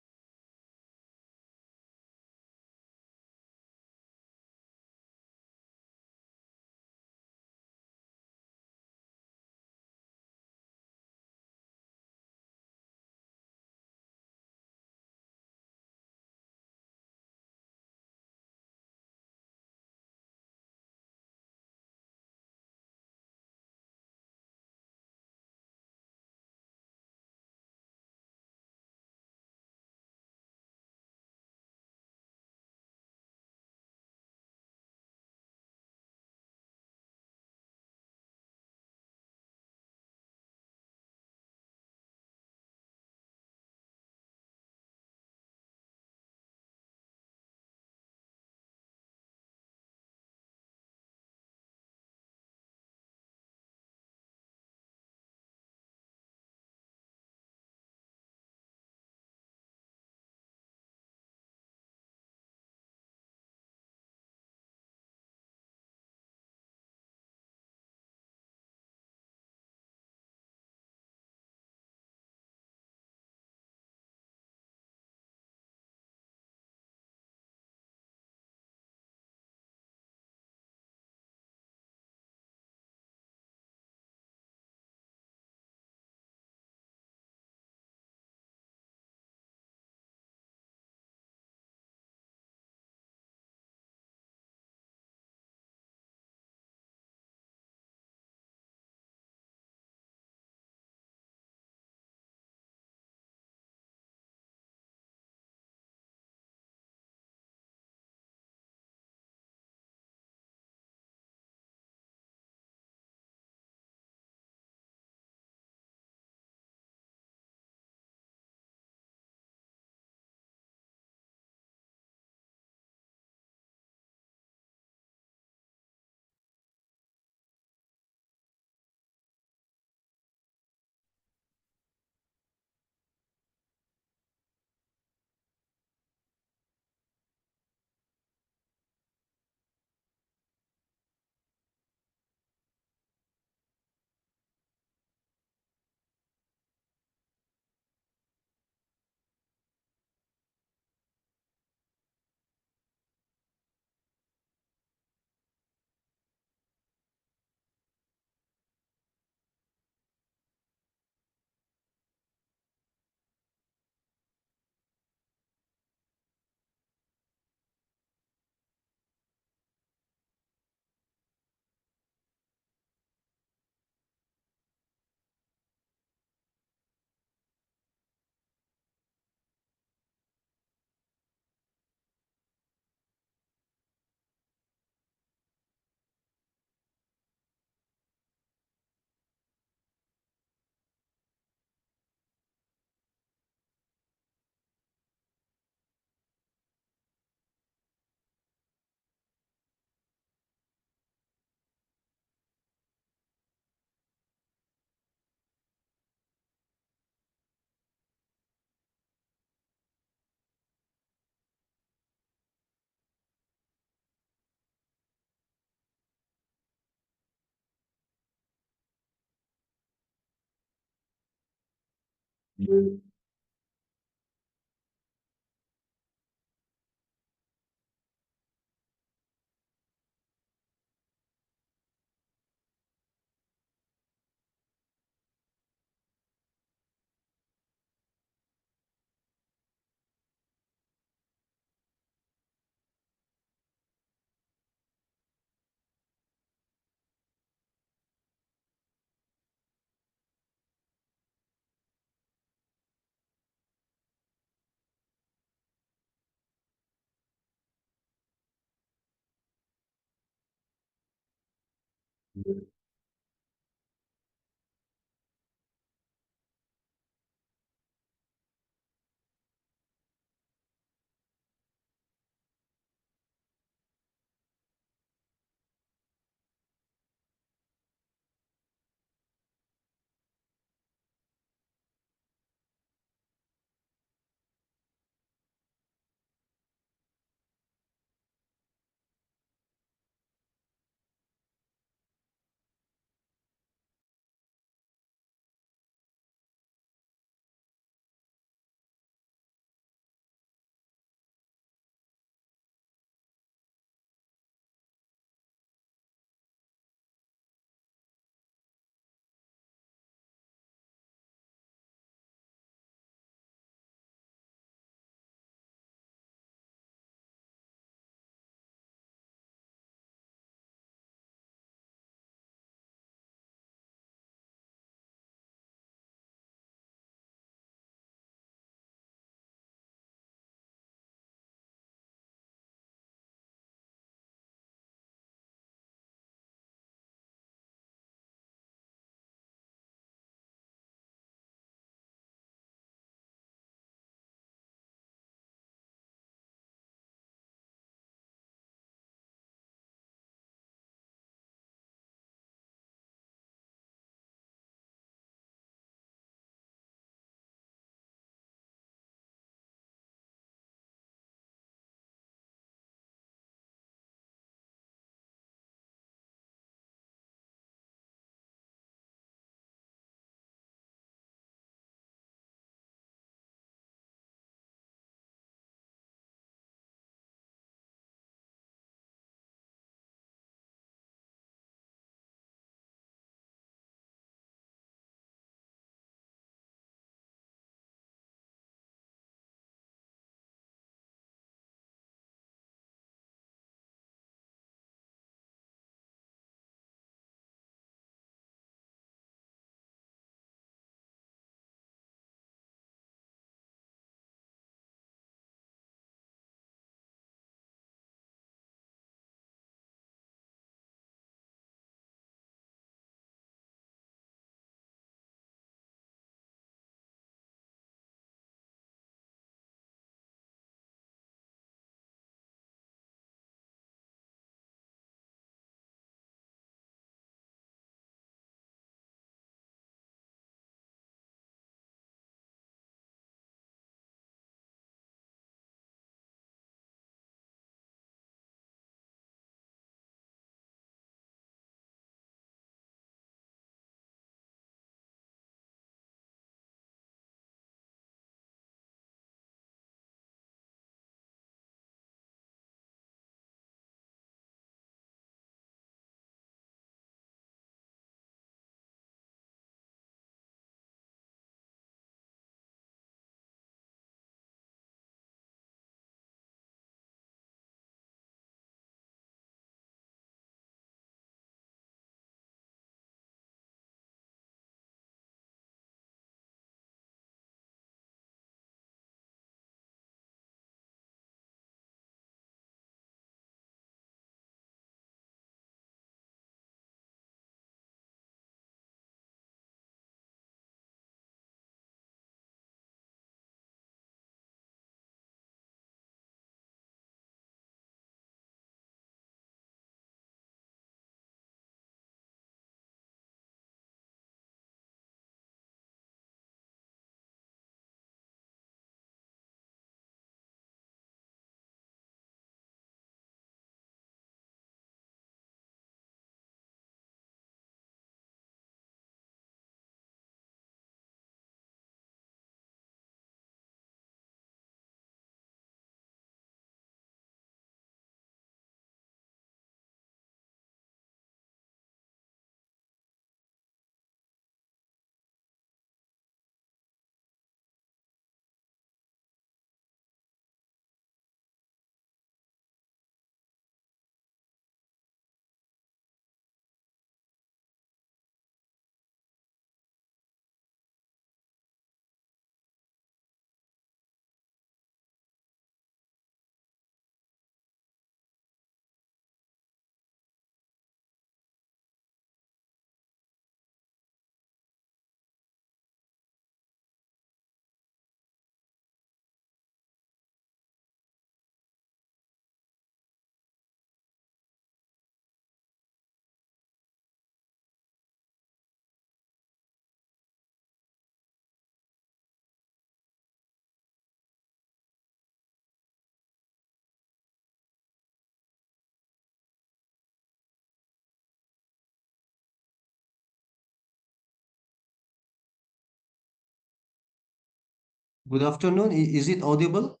Good afternoon. Is it audible?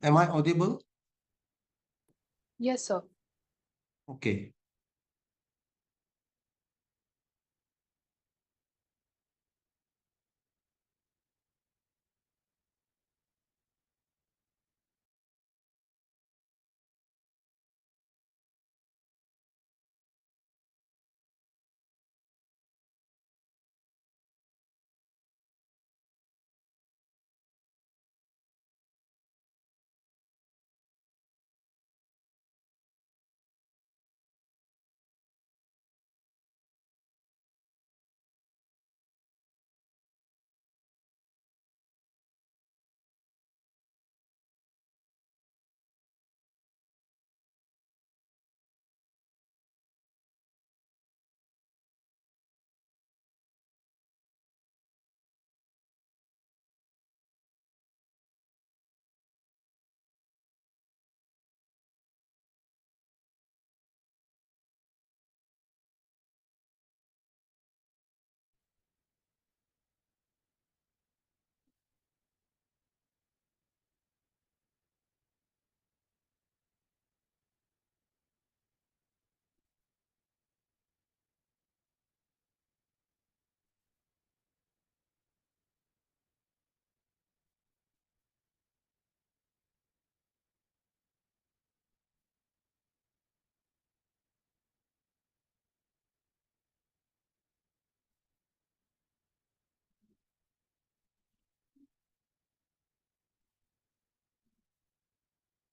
Am I audible? Yes, sir. Okay.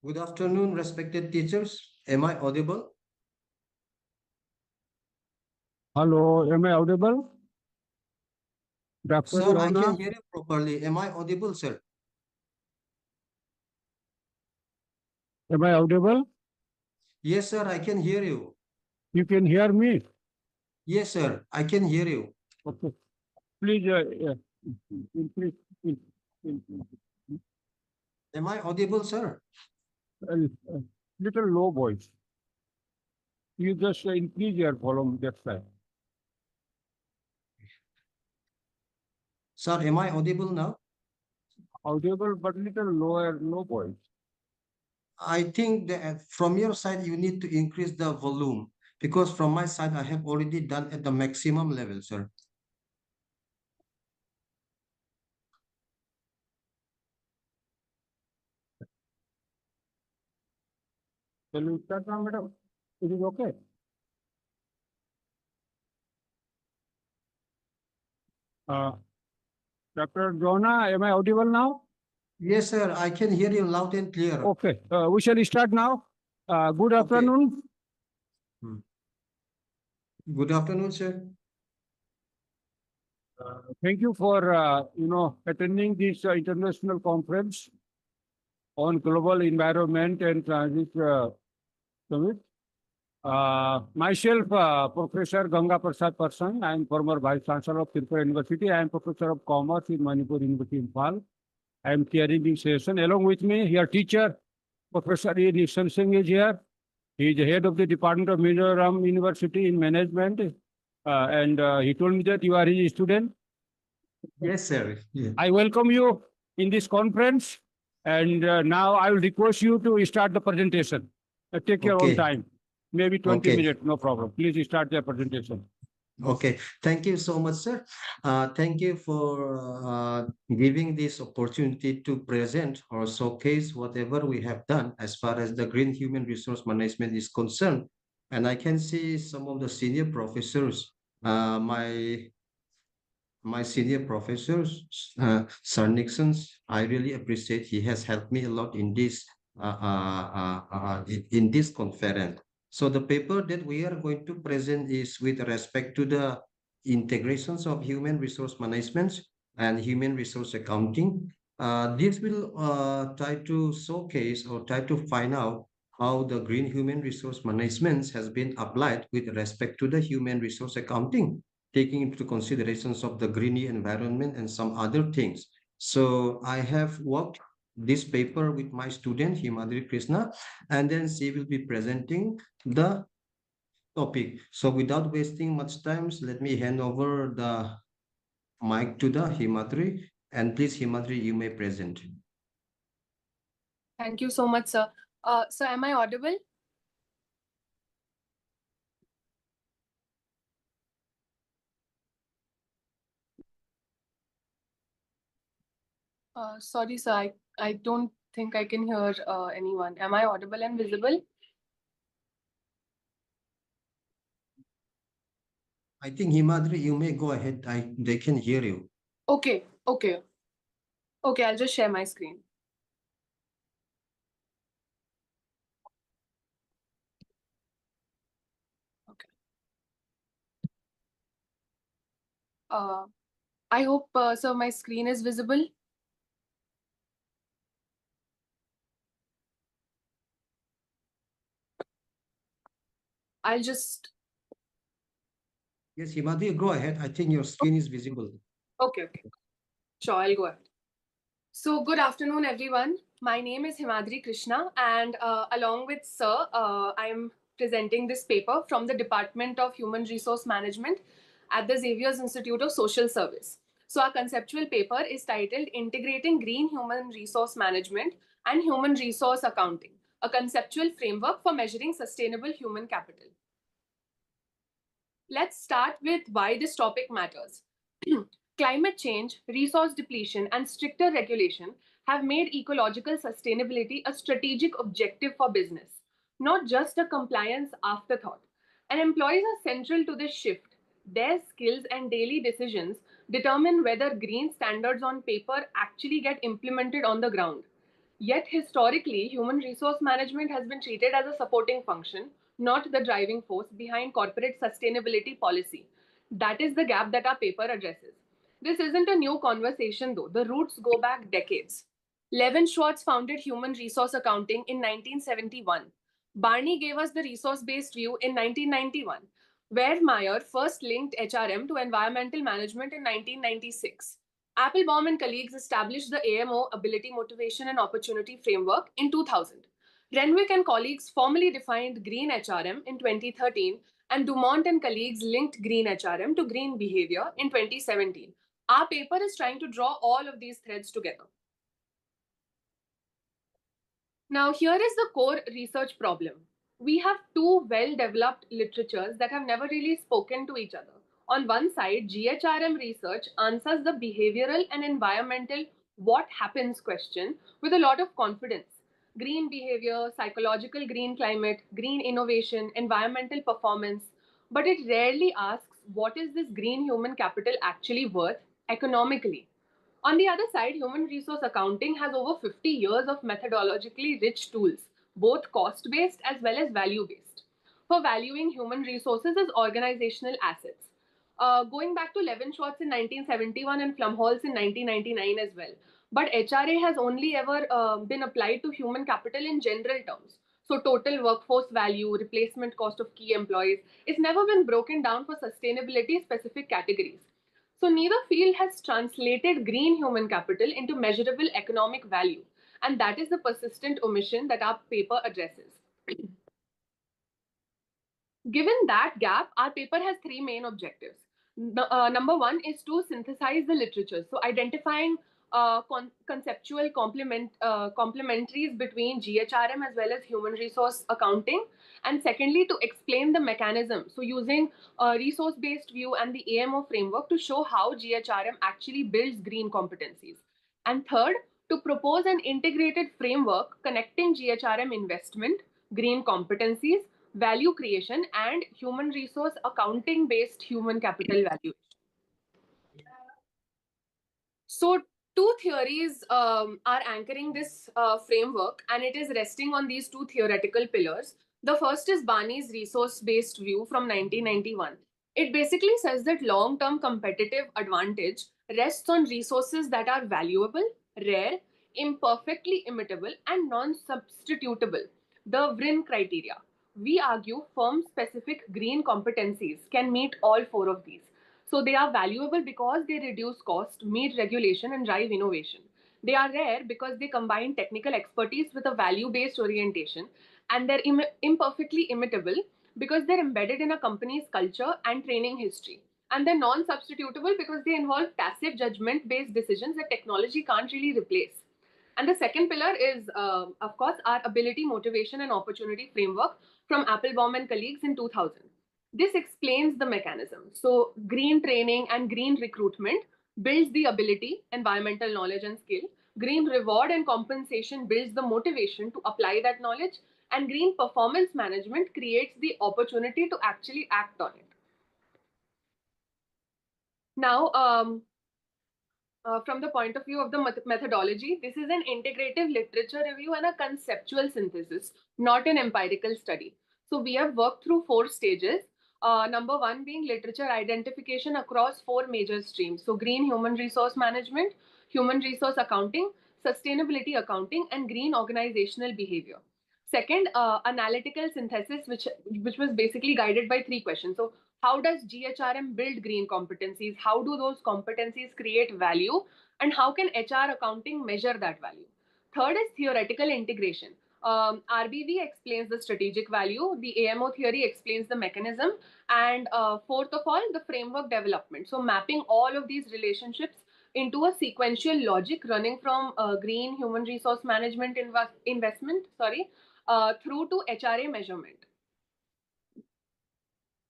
Good afternoon, respected teachers. Am I audible? Hello, am I audible? Dr. Sir, I Jona, can hear you properly. Am I audible, sir? am I audible? Yes, sir, I can hear you. You can hear me? Yes, sir, I can hear you. Okay. Please, increase, Am I audible, sir? little low voice. You just increase your volume, that's right. Sir, am I audible now? Audible, but little lower, low voice. I think that from your side, you need to increase the volume because from my side, I have already done at the maximum level, sir. Can you start now, madam? Is it okay? Dr. Jona, am I audible now? Yes, sir, I can hear you loud and clear. Okay, we shall start now. Good Okay. afternoon. Good afternoon, sir. Thank you for, attending this international conference on global environment and transit summit. Myself, Professor Ganga Prasad Parsan, I am former Vice Chancellor of Tripura University. I am Professor of Commerce in Manipur University in Phal. I am chairing this session. Along with me, here teacher, Professor E. Nishan Singh is here. He is the head of the Department of Mizoram University in Management. And he told me that you are his student. Yes, sir. Yeah. I welcome you in this conference. And now I will request you to start the presentation. Take your own Okay. time. Maybe 20 Okay. minutes, no problem. Please start the presentation. Okay, thank you so much, sir. Thank you for giving this opportunity to present or showcase whatever we have done as far as the green human resource management is concerned. And I can see some of the senior professors, my senior professors, Sir Nixon's, I really appreciate. He has helped me a lot in this conference. So the paper that we are going to present is with respect to the integrations of human resource management and human resource accounting. This will try to showcase or try to find out how the green human resource management has been applied with respect to the human resource accounting, taking into considerations of the green environment and some other things. So I have worked this paper with my student Himadri Krishna, and then she will be presenting the topic. So without wasting much time, let me hand over the mic to the Himadri, And please, Himadri, you may present. Thank you so much, sir. So am I audible? Sorry, sir. I don't think I can hear anyone. Am I audible and visible? I think, Himadri, you may go ahead. They can hear you. Okay, okay. Okay, I'll just share my screen. Okay. I hope, sir, my screen is visible. I'll just, Yes, Himadri, go ahead. I think your screen is visible. okay. Sure, I'll go ahead. So good afternoon, everyone. My name is Himadri Krishna, and along with Sir, I am presenting this paper from the Department of Human Resource Management at the Xavier's Institute of Social Service. So our conceptual paper is titled Integrating Green Human Resource Management and Human Resource Accounting, a conceptual framework for measuring sustainable human capital. Let's start with why this topic matters. Climate change, resource depletion, and stricter regulation have made ecological sustainability a strategic objective for business, not just a compliance afterthought. And employees are central to this shift. Their skills and daily decisions determine whether green standards on paper actually get implemented on the ground. Yet, historically, human resource management has been treated as a supporting function, not the driving force behind corporate sustainability policy. That is the gap that our paper addresses. This isn't a new conversation, though. The roots go back decades. Levin Schwartz founded human resource accounting in 1971. Barney gave us the resource based view in 1991. Ware Meyer first linked HRM to environmental management in 1996. Applebaum and colleagues established the AMO Ability, Motivation, and Opportunity Framework in 2000. Renwick and colleagues formally defined green HRM in 2013, and Dumont and colleagues linked green HRM to green behavior in 2017. Our paper is trying to draw all of these threads together. Now, here is the core research problem. We have two well-developed literatures that have never really spoken to each other. On one side, GHRM research answers the behavioral and environmental what happens question with a lot of confidence. Green behavior, psychological green climate, green innovation, environmental performance. But it rarely asks what is this green human capital actually worth economically. On the other side, human resource accounting has over 50 years of methodologically rich tools, both cost-based as well as value-based, for valuing human resources as organizational assets. Going back to Levin Schwartz in 1971 and Flumholz in 1999 as well. But HRA has only ever been applied to human capital in general terms. So total workforce value, replacement cost of key employees, it's never been broken down for sustainability specific categories. So neither field has translated green human capital into measurable economic value. And that is the persistent omission that our paper addresses. Given that gap, our paper has three main objectives. Number one is to synthesize the literature. So identifying conceptual complementaries between GHRM as well as human resource accounting. And secondly, to explain the mechanism. So using a resource-based view and the AMO framework to show how GHRM actually builds green competencies. And third, to propose an integrated framework connecting GHRM investment, green competencies, value creation, and human resource accounting based human capital value. So two theories are anchoring this framework, and it is resting on these two theoretical pillars. The first is Barney's resource-based view from 1991. It basically says that long-term competitive advantage rests on resources that are valuable, rare, imperfectly imitable, and non-substitutable, the VRIN criteria. We argue firm-specific green competencies can meet all four of these. So they are valuable because they reduce cost, meet regulation, and drive innovation. They are rare because they combine technical expertise with a value-based orientation, and they're imperfectly imitable because they're embedded in a company's culture and training history. And they're non-substitutable because they involve tacit judgment-based decisions that technology can't really replace. And the second pillar is, of course, our ability, motivation, and opportunity framework from Applebaum and colleagues in 2000. This explains the mechanism. So green training and green recruitment builds the ability, environmental knowledge and skill. Green reward and compensation builds the motivation to apply that knowledge. And green performance management creates the opportunity to actually act on it. Now, from the point of view of the methodology, this is an integrative literature review and a conceptual synthesis, not an empirical study. So we have worked through 4 stages. Number 1 being literature identification across 4 major streams. So green human resource management, human resource accounting, sustainability accounting, and green organizational behavior. Second, analytical synthesis, which was basically guided by 3 questions. So how does GHRM build green competencies? How do those competencies create value? And how can HR accounting measure that value? Third is theoretical integration. RBV explains the strategic value, the AMO theory explains the mechanism, and fourth of all, the framework development. So mapping all of these relationships into a sequential logic running from green human resource management investment, through to HRA measurement.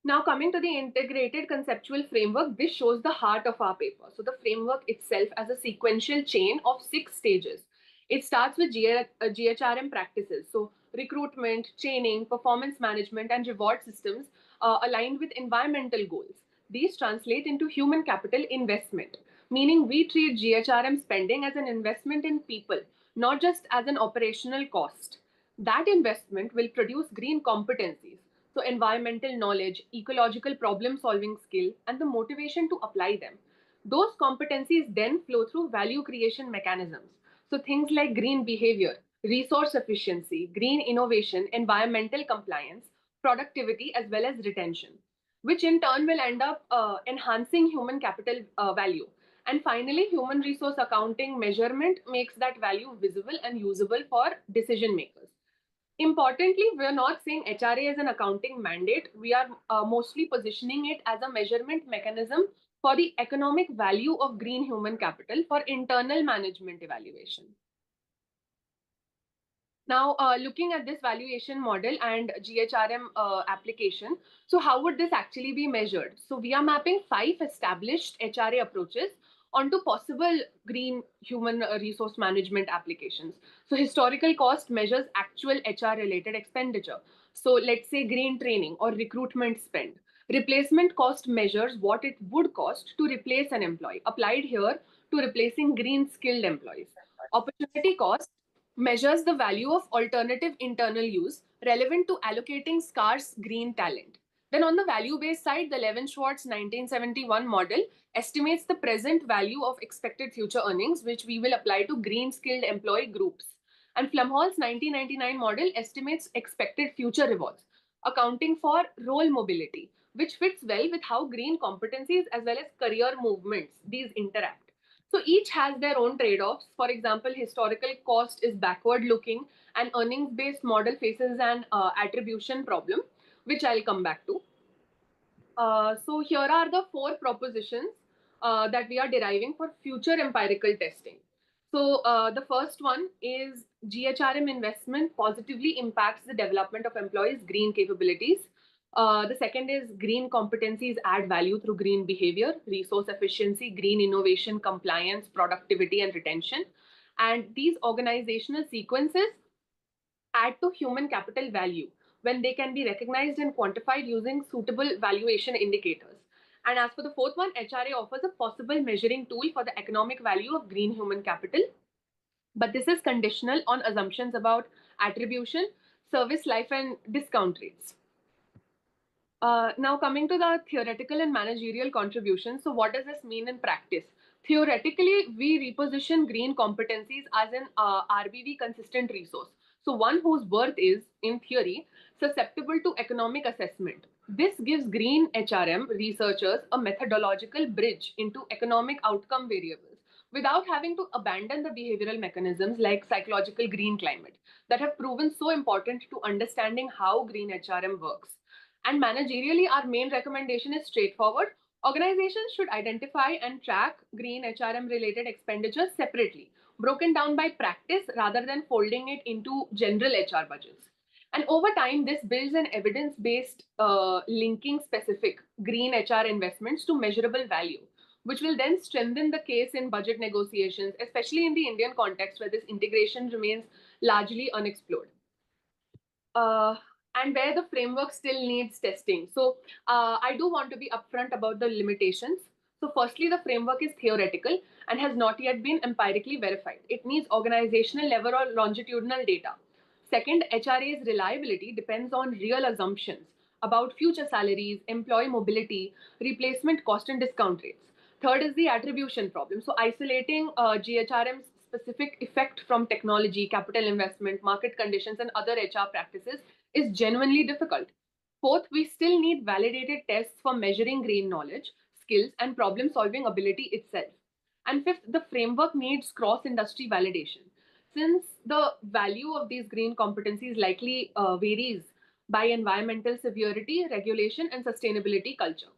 Now coming to the integrated conceptual framework, this shows the heart of our paper. So the framework itself as a sequential chain of 6 stages. It starts with GHRM practices. So recruitment, training, performance management, and reward systems aligned with environmental goals. These translate into human capital investment, meaning we treat GHRM spending as an investment in people, not just as an operational cost. That investment will produce green competencies. So environmental knowledge, ecological problem solving skill, and the motivation to apply them. Those competencies then flow through value creation mechanisms. So things like green behavior, resource efficiency, green innovation, environmental compliance, productivity, as well as retention, which in turn will end up enhancing human capital value. And finally, human resource accounting measurement makes that value visible and usable for decision makers. Importantly, we are not saying HRA is an accounting mandate. We are mostly positioning it as a measurement mechanism for the economic value of green human capital for internal management evaluation. Now, looking at this valuation model and GHRM application, so how would this actually be measured? So we are mapping 5 established HRA approaches onto possible green human resource management applications. So historical cost measures actual HR related expenditure. So let's say green training or recruitment spend. Replacement cost measures what it would cost to replace an employee, applied here to replacing green skilled employees. Opportunity cost measures the value of alternative internal use relevant to allocating scarce green talent. Then on the value-based side, the Levin-Schwartz 1971 model estimates the present value of expected future earnings, which we will apply to green-skilled employee groups. And Flumholtz 1999 model estimates expected future rewards, accounting for role mobility, which fits well with how green competencies as well as career movements, these interact. So each has their own trade-offs. For example, historical cost is backward-looking and earnings-based model faces an attribution problem, which I'll come back to. So here are the 4 propositions that we are deriving for future empirical testing. So the first one is GHRM investment positively impacts the development of employees' green capabilities. The second is green competencies add value through green behavior, resource efficiency, green innovation, compliance, productivity, and retention. And these organizational sequences add to human capital value when they can be recognized and quantified using suitable valuation indicators. And as for the fourth one, HRA offers a possible measuring tool for the economic value of green human capital. But this is conditional on assumptions about attribution, service life, and discount rates. Now coming to the theoretical and managerial contributions. So what does this mean in practice? Theoretically, we reposition green competencies as an RBV consistent resource. So one whose worth is, in theory, susceptible to economic assessment. This gives green HRM researchers a methodological bridge into economic outcome variables without having to abandon the behavioral mechanisms like psychological green climate that have proven so important to understanding how green HRM works. And managerially, our main recommendation is straightforward. Organizations should identify and track green HRM related expenditures separately, broken down by practice rather than folding it into general HR budgets. And over time, this builds an evidence based linking specific green HR investments to measurable value, which will then strengthen the case in budget negotiations, especially in the Indian context where this integration remains largely unexplored. And where the framework still needs testing. So I do want to be upfront about the limitations. So firstly, the framework is theoretical and has not yet been empirically verified. It needs organizational level or longitudinal data. Second, HRA's reliability depends on real assumptions about future salaries, employee mobility, replacement cost and discount rates. Third is the attribution problem. So isolating GHRM's specific effect from technology, capital investment, market conditions, and other HR practices is genuinely difficult. Fourth, we still need validated tests for measuring green knowledge, skills, and problem-solving ability itself. And fifth, the framework needs cross-industry validation. Since the value of these green competencies likely varies by environmental severity, regulation, and sustainability culture.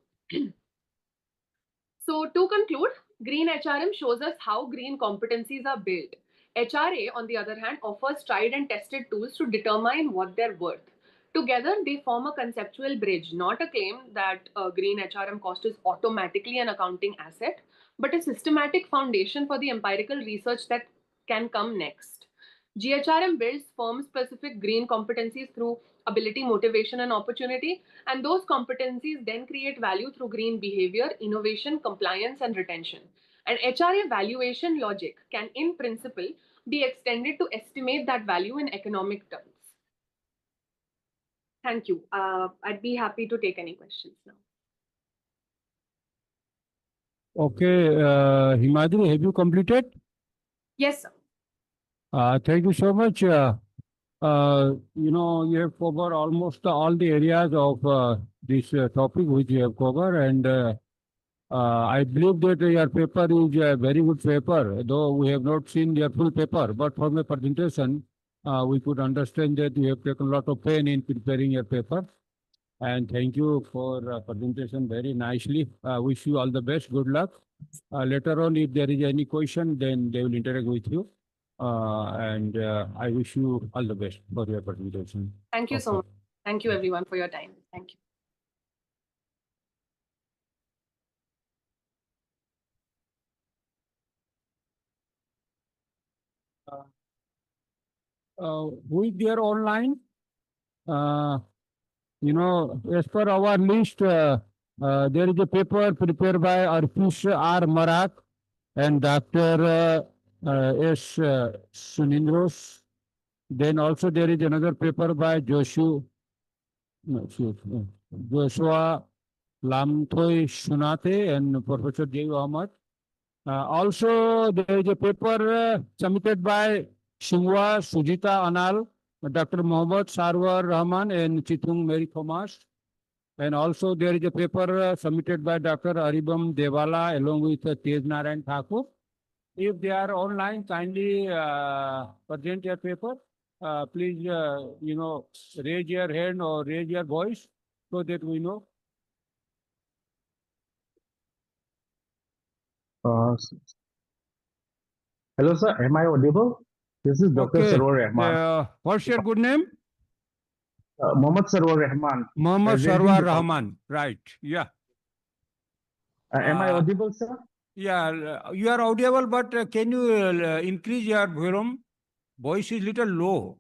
So to conclude, green HRM shows us how green competencies are built. HRA, on the other hand, offers tried and tested tools to determine what they're worth. Together, they form a conceptual bridge, not a claim that green HRM cost is automatically an accounting asset, but a systematic foundation for the empirical research that can come next. GHRM builds firm-specific green competencies through ability, motivation, and opportunity, and those competencies then create value through green behavior, innovation, compliance, and retention. And HRA valuation logic can, in principle, be extended to estimate that value in economic terms. Thank you. I'd be happy to take any questions now. Okay, Himadri, have you completed? Yes, sir. Thank you so much. You know, you have covered almost all the areas of this topic which you have covered, and I believe that your paper is a very good paper, though we have not seen your full paper, but from the presentation, we could understand that you have taken a lot of pain in preparing your paper. And thank you for presentation very nicely. Wish you all the best. Good luck. Later on, if there is any question, then they will interact with you. And I wish you all the best for your presentation. Thank you so much. Thank you, everyone, for your time. Thank you. Who is there online? You know, as per our list, there is a paper prepared by Arpish R. Marak and Dr. S. Sunindros. Then also there is another paper by Joshua Lamthoy Shunate and Professor J. Ahmad. Also, there is a paper submitted by Shingwa Sujita Anal, Dr. Mohammad Sarwar Rahman, and Chitung Mary Thomas. And also, there is a paper submitted by Dr. Aribam Devala along with Tej Narayan Thakur. If they are online, kindly present your paper. Please, you know, raise your hand or raise your voice so that we know. Hello, sir. Am I audible? This is Dr. Okay. Sarwar Rahman. What's your good name? Mohammad Sarwar Rahman. Mohammad Presenting Sarwar the- Rahman. Right. Yeah. Am I audible, sir? Yeah, you are audible, but can you increase your volume? Voice is little low.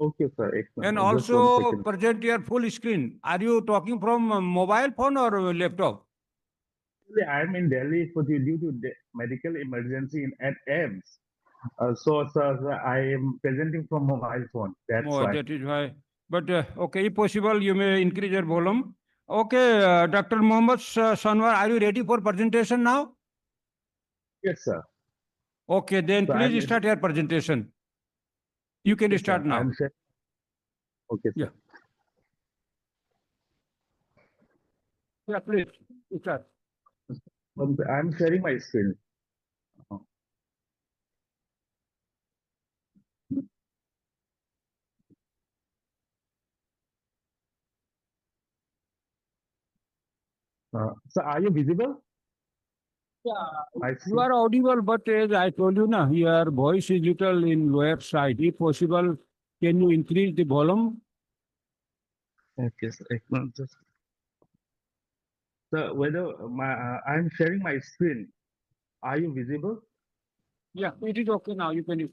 Okay, sir. Excellent. And Just one also second. present your full screen. Are you talking from a mobile phone or a laptop? Actually, I'm in Delhi due to the medical emergency at AIMS. So, sir, I am presenting from mobile phone. That's Oh, why. that is why. But okay, if possible, you may increase your volume. Okay, Dr. Mohammad Sanwar, are you ready for presentation now? Yes, sir. Okay, then So please I'm- start your presentation. You can Yes, sir. start now. I'm sure. Okay, sir. Yeah. Yeah, please start. I'm sharing my screen. So are you visible? Yeah, I see. you are audible, but as I told you, na, your voice is little in lower side. If possible, can you increase the volume? Okay, so just. So whether I'm sharing my screen, are you visible? Yeah, it is okay now. You can.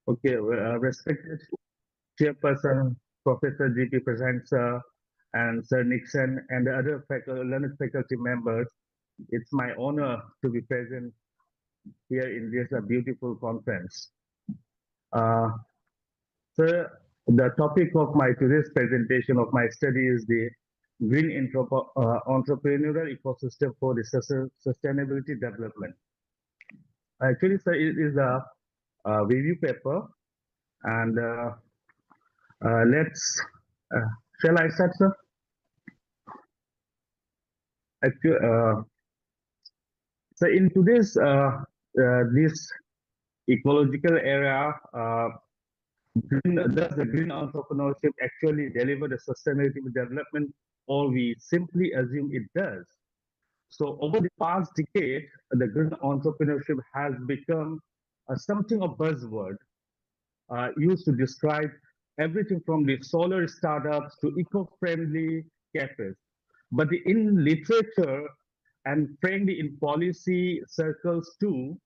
Okay, respected Chairperson, Professor G.P. Prasad sir, and Sir Nixon, and the other learned faculty members, it's my honor to be present here in this beautiful conference. So the topic of my today's presentation of my study is the green entrepreneurial ecosystem for the sustainability development. Actually, sir, it is a review paper, and let's. Shall I start, sir? Actually, so in today's this ecological era, does the green entrepreneurship actually deliver the sustainable development, or we simply assume it does? So over the past decade, the green entrepreneurship has become something of buzzword used to describe everything from the solar startups to eco-friendly cafes. But in literature and frankly in policy circles too,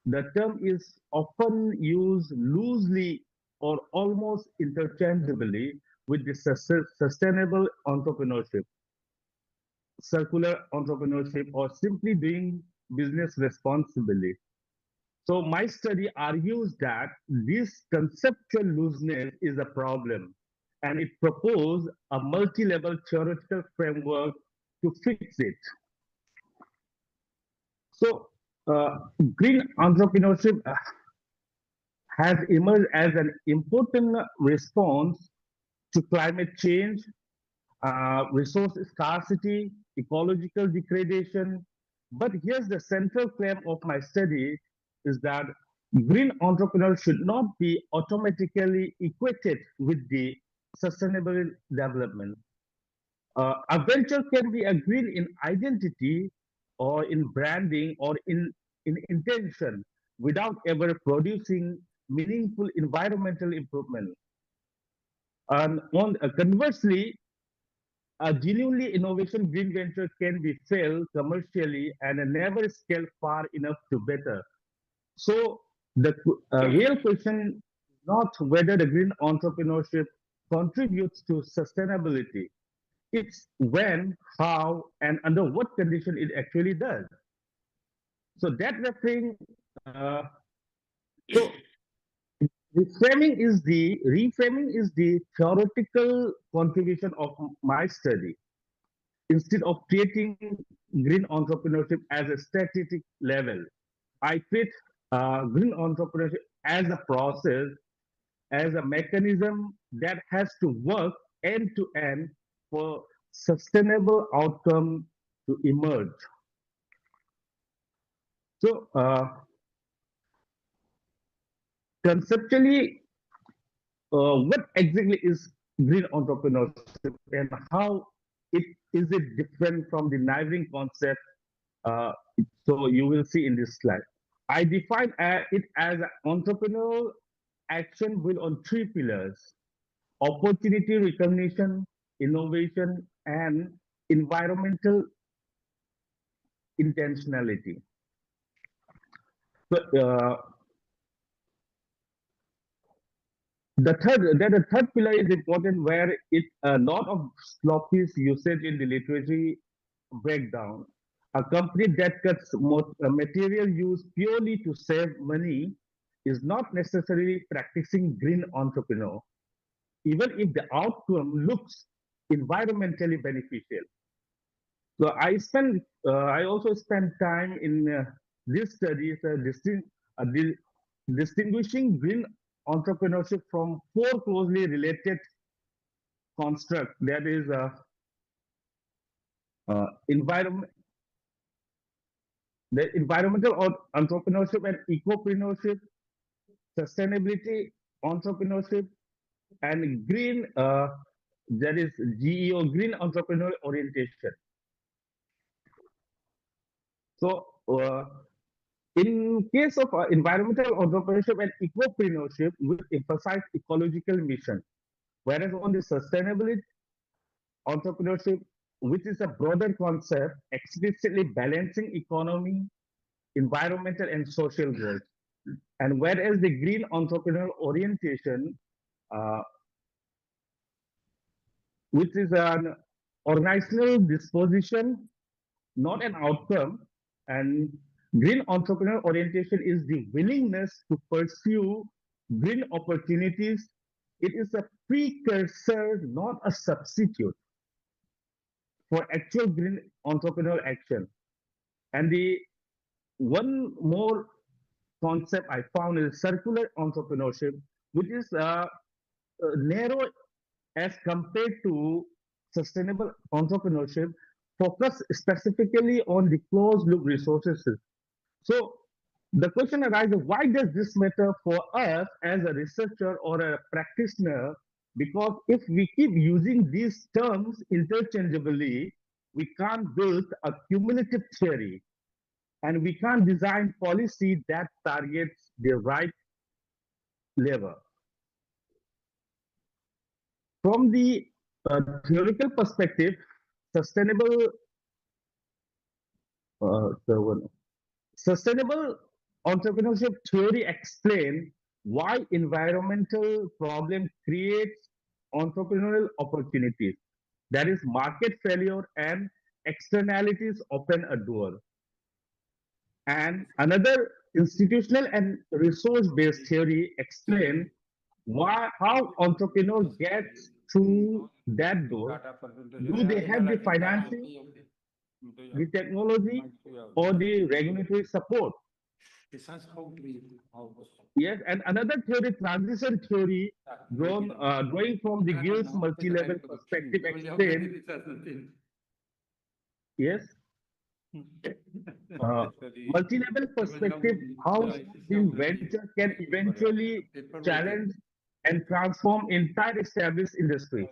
the term is often used loosely or almost interchangeably with the sustainable entrepreneurship, circular entrepreneurship, or simply doing business responsibly. So my study argues that this conceptual looseness is a problem, and it proposed a multi-level theoretical framework to fix it. So green entrepreneurship has emerged as an important response to climate change, resource scarcity, ecological degradation. But here's the central claim of my study is that green entrepreneurs should not be automatically equated with the sustainable development. A venture can be a green in identity or in branding or in intention without ever producing meaningful environmental improvement. And conversely, a genuinely innovation green venture can be failed commercially and never scale far enough to better. So the real question is not whether the green entrepreneurship contributes to sustainability. It's when, how, and under what condition it actually does. So that referring, so reframing is the theoretical contribution of my study. Instead of treating green entrepreneurship as a statistic level, I treat green entrepreneurship as a process, as a mechanism that has to work end to end for sustainable outcome to emerge. So conceptually, what exactly is green entrepreneurship and how is it different from the neighboring concept? Uh, so you will see in this slide. I define it as an entrepreneurial action built on three pillars: opportunity recognition, innovation, and environmental intentionality. So, the third pillar is important where it a lot of sloppy usage in the literature breakdown. A company that cuts material use purely to save money is not necessarily practicing green entrepreneur, even if the outcome looks environmentally beneficial. So I also spend time in this study distinguishing green entrepreneurship from four closely related constructs. That is environment, the environmental entrepreneurship and ecopreneurship, sustainability entrepreneurship, and green, that is GEO, green entrepreneurial orientation. So, in case of environmental entrepreneurship and ecopreneurship, we emphasize ecological mission, whereas on the sustainability entrepreneurship, which is a broader concept, explicitly balancing economy, environmental and social goals. And whereas the green entrepreneurial orientation, uh, which is an organizational disposition, not an outcome, and green entrepreneurial orientation is the willingness to pursue green opportunities. It is a precursor, not a substitute for actual green entrepreneurial action. And the one more concept I found is circular entrepreneurship, which is narrow as compared to sustainable entrepreneurship, focus specifically on the closed loop resources. So the question arises, why does this matter for us as a researcher or a practitioner? Because if we keep using these terms interchangeably, we can't build a cumulative theory and we can't design policy that targets the right level. From the theoretical perspective, sustainable sustainable entrepreneurship theory explains why environmental problem creates entrepreneurial opportunities. That is, market failure and externalities open a door. And another institutional and resource-based theory explains how entrepreneurs get through that door. Do they have the financing, the technology, or the regulatory support? Yes, and another theory, transition theory, drawing from the Gill's multi-level perspective, explains. Yes. Multi-level perspective, how the venture can eventually challenge and transform entire established industry.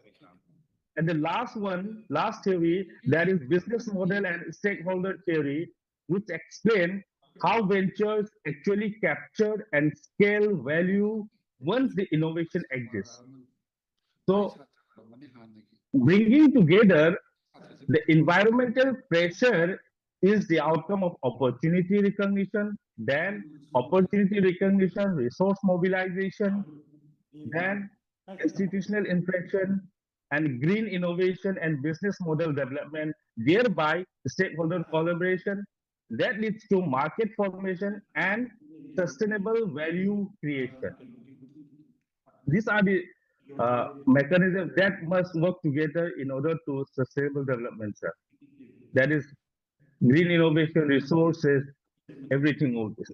And the last theory, that is business model and stakeholder theory, which explain how ventures actually capture and scale value once the innovation exists. So, bringing together, the environmental pressure is the outcome of opportunity recognition, then opportunity recognition, resource mobilization, then institutional interaction, and green innovation and business model development, thereby stakeholder collaboration that leads to market formation and sustainable value creation. These are the mechanisms that must work together in order to sustainable development, sir. That is green innovation, resources, everything of this.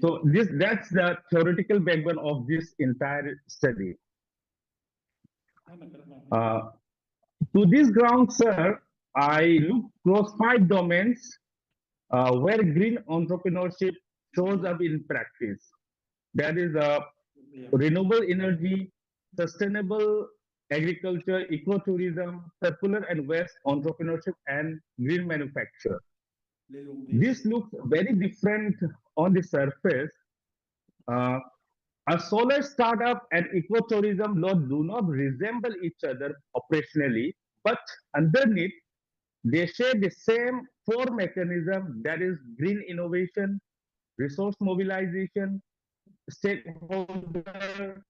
So that's the theoretical background of this entire study. To this ground, sir, I look across 5 domains where green entrepreneurship shows up in practice. That is renewable energy, sustainable agriculture, ecotourism, circular and waste entrepreneurship, and green manufacture. This looks very different on the surface. A solar startup and ecotourism law do not resemble each other operationally, but underneath, they share the same 4 mechanisms, that is green innovation, resource mobilization, stakeholder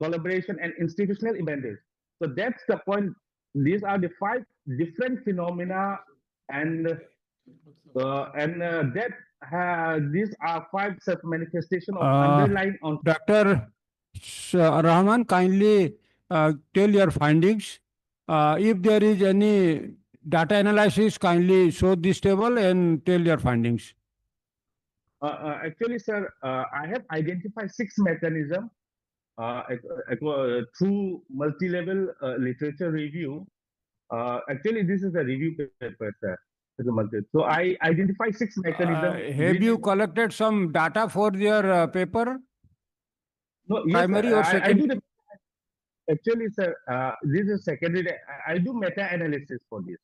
collaboration, and institutional embedded. So that's the point. These are the 5 different phenomena, and these are 5 such manifestations of underlying. Dr. Rahman, kindly tell your findings. If there is any data analysis, kindly show this table and tell your findings. Actually, sir, I have identified 6 mechanisms through multi-level literature review. Actually, this is a review paper, sir. So I identify 6 mechanisms. Have you collected some data for your paper? No, yes, primary or I second? do the actually, sir. This is secondary. I do meta analysis for this.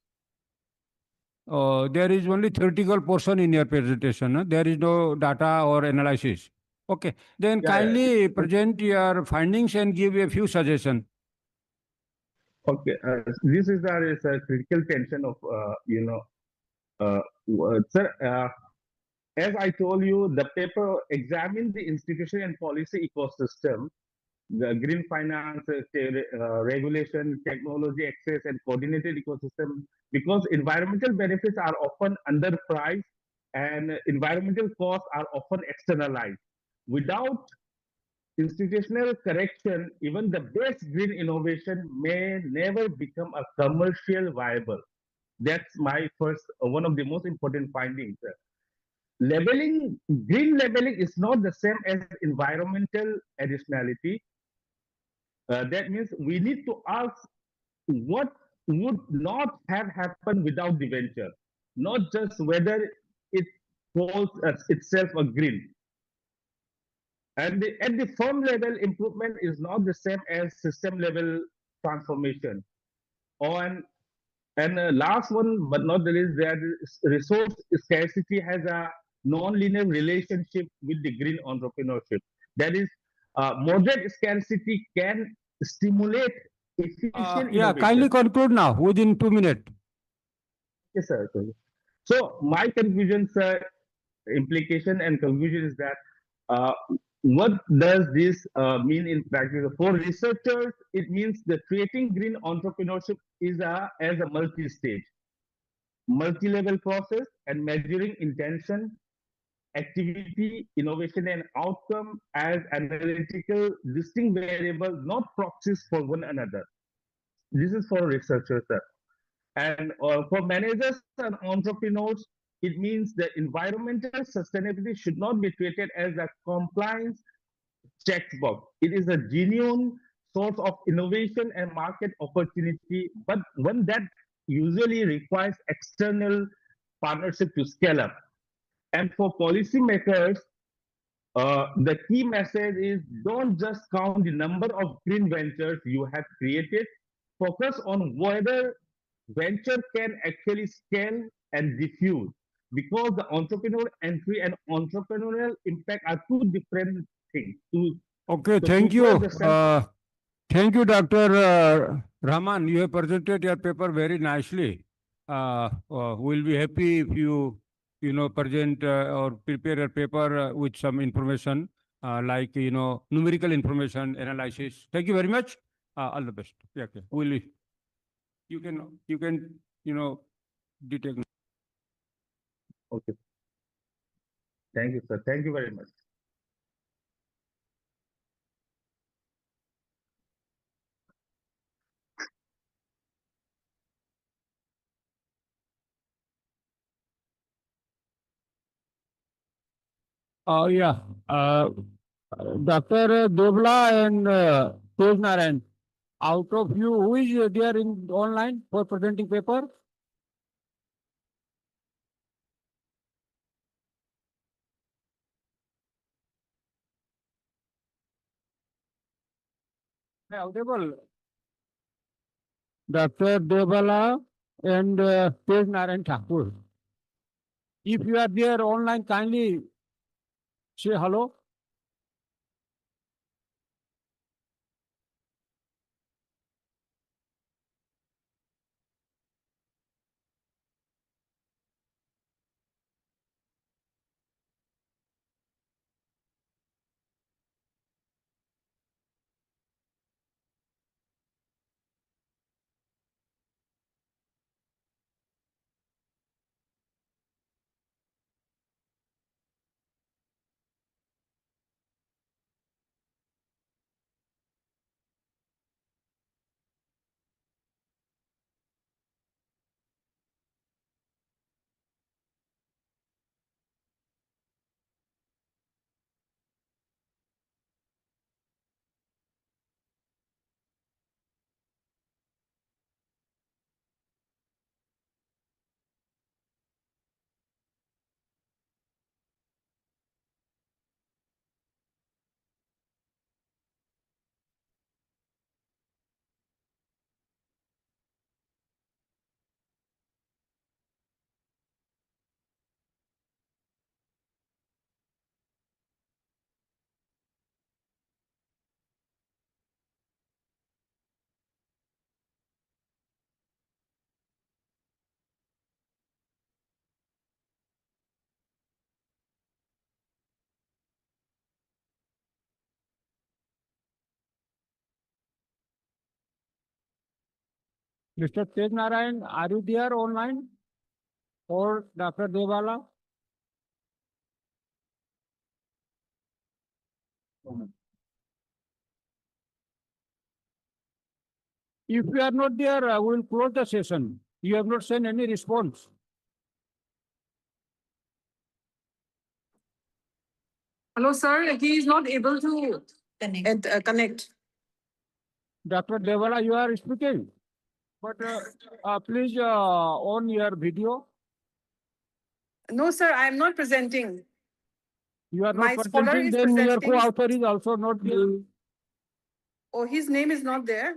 There is only theoretical portion in your presentation. Huh? There is no data or analysis. Okay. Then Yeah, yeah. kindly present your findings and give a few suggestions. Okay, this is a critical tension of sir. As I told you, the paper examines the institution and policy ecosystem, the green finance, regulation, technology access, and coordinated ecosystem, because environmental benefits are often underpriced and environmental costs are often externalized. Without institutional correction, even the best green innovation may never become a commercial viable. That's my first, one of the most important findings. Labeling, green labeling is not the same as environmental additionality. That means we need to ask what would not have happened without the venture, not just whether it calls itself a green. And at the firm level, improvement is not the same as system level transformation. On and last one, but not the least, that resource scarcity has a non-linear relationship with the green entrepreneurship. That is, moderate scarcity can stimulate efficient Yeah, kindly innovation. conclude now within 2 minutes. Yes, sir. So my conclusion, sir, implication and conclusion is that uh, what does this mean in practice? For researchers, it means that creating green entrepreneurship is as a multi-stage, multi-level process, and measuring intention, activity, innovation, and outcome as analytical distinct variables, not proxies for one another. This is for researchers, sir. And for managers and entrepreneurs, it means the environmental sustainability should not be treated as a compliance checkbox. It is a genuine source of innovation and market opportunity, but one that usually requires external partnership to scale up. And for policymakers, the key message is don't just count the number of green ventures you have created. Focus on whether venture can actually scale and diffuse, because the entrepreneurial entry and entrepreneurial impact are two different things. Okay, So thank to you. us, the Thank you, Dr. Rahman. You have presented your paper very nicely. We'll be happy if you present or prepare a paper with some information like, numerical information analysis. Thank you very much. All the best. Yeah, okay. You can, detect. Okay. Thank you, sir. Thank you very much. Yeah. Dr. Devla and Tej Narayan, out of you, who is there in online for presenting paper? Audible. Dr. Devla and Tej Narayan Thakur. If you are there online, kindly say hello. Mr. Tej Narayan, are you there online? Or Dr. Dewala? If you are not there, I will close the session. You have not sent any response. Hello, sir. He is not able to connect. Dr. Dewala, you are speaking. But please on your video. No, sir, I am not presenting. You are My not scholar presenting, is then your presenting. co-author is also not there. Oh, his name is not there,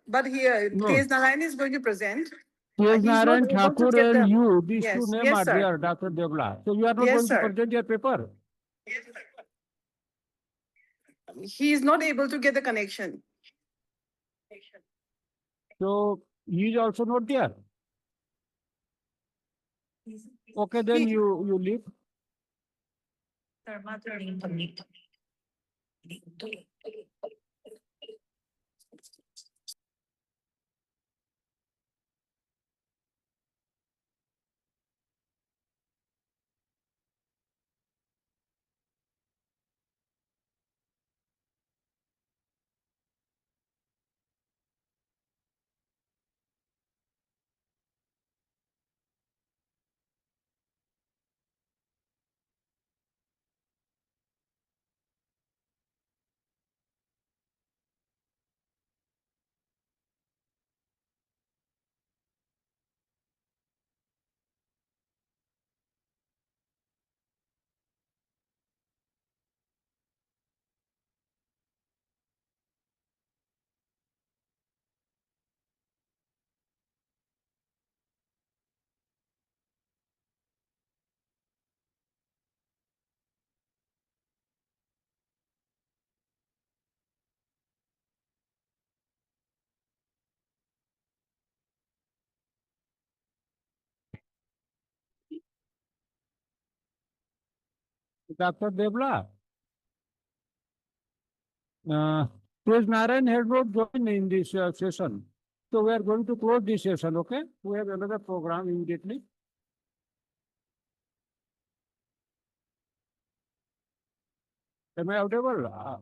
but here, No. Tej Narayan is going to present. Tej He's not Narayan, able to Thakur get and the- you, these two Yes, names yes, are sir. there, Dr. Dewala. So you are not Yes, going to sir. present your paper. He is not able to get the connection. So he is also not there. Okay, then He- you leave. Dr. Devla. Tej Narayan had not joined in this session. So we are going to close this session, okay? We have another program immediately. Am I audible?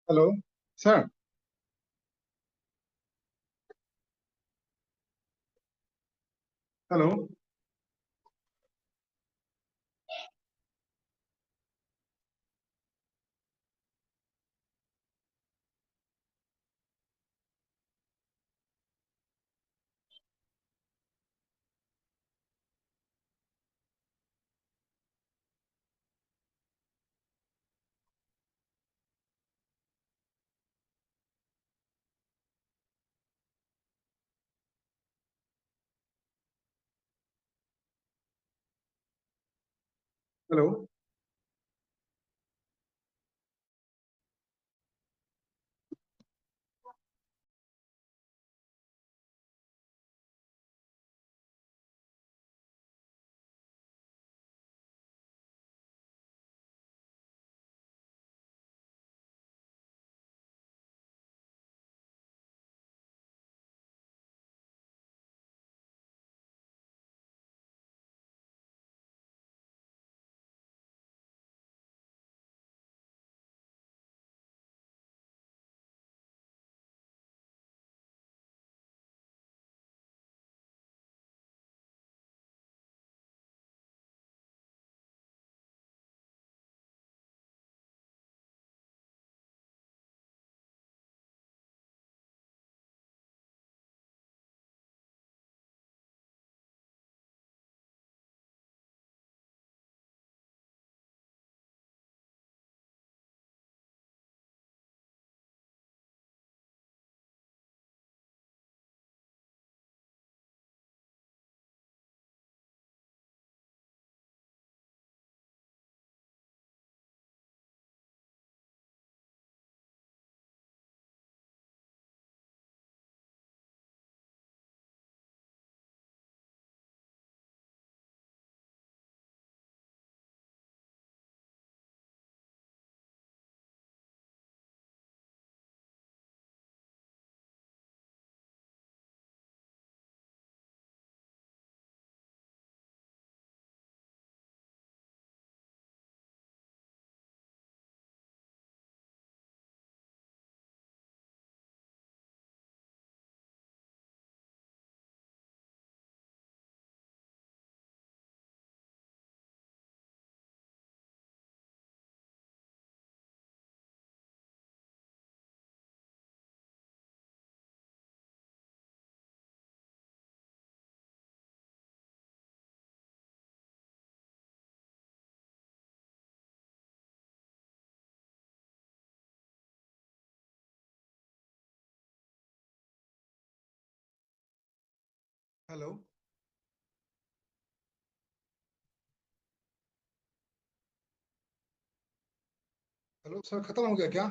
Hello sir hello hello hello hello sir खत्म हो गया क्या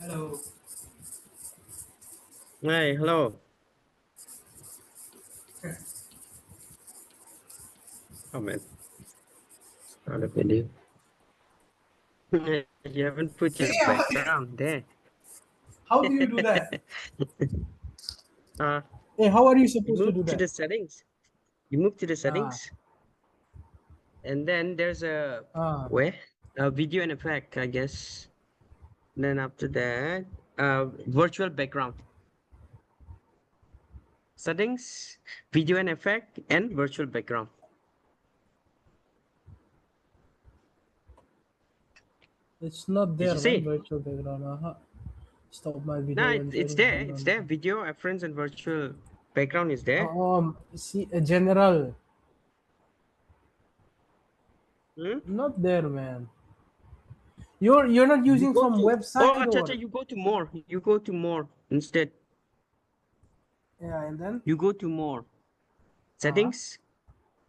Hello. Hey, hello. Oh man, not a video. You haven't put your Yeah. background there. How do you do that? Uh, Hey, how are you you supposed to move do to that? the settings. You move to the Ah, settings, and then there's a where a video and effect, I guess. Then after that, virtual background settings, video and effect, and virtual background. it's not Did you there, man. see? Virtual background. Stop my video No, when it's sharing there. It's background. there. Video reference and virtual background is there. See, a general. Hmm? Not there, man. You're not You using go from to website or you go to more. You go to more instead. yeah, and then You go to more uh-huh. settings,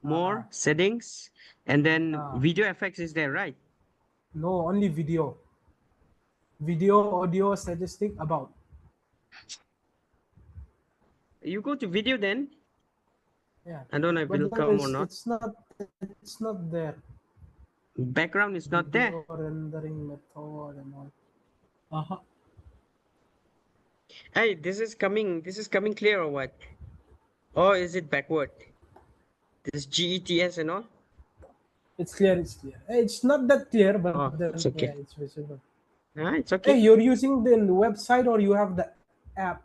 more settings, and then Ah, video effects is there, right? no, only video. Video, audio, statistic, about. You go to video then. Yeah. I don't know if But it'll then come or not. it's not there. Background is not there. Video rendering method and all. Uh-huh. Hey, this is coming. This is coming clear or what? Or is it backward? This GETS and all. It's clear, it's clear. It's not that clear, but Oh, then it's yeah, okay. it's visible. It's Hey, okay. you're using the website or you have the app?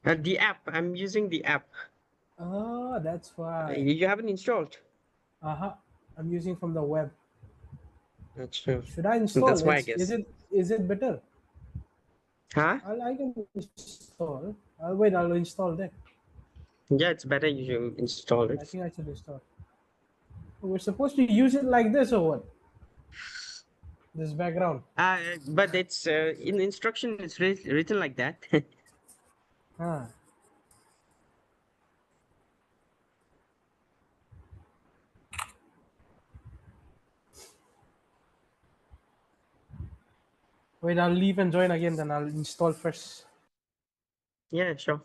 The app. I'm using the app. Oh, that's why. You haven't installed. Uh-huh. I'm using from the web. That's true. Should I install? That's why I guess. Is it better? Huh? I can install. I'll install that. Yeah, it's better you install I it. think I should install. We're supposed to use it like this or what? This background. But it's in instruction. It's written like that. Huh. Wait, I'll leave and join again. Then I'll install first. Yeah, sure.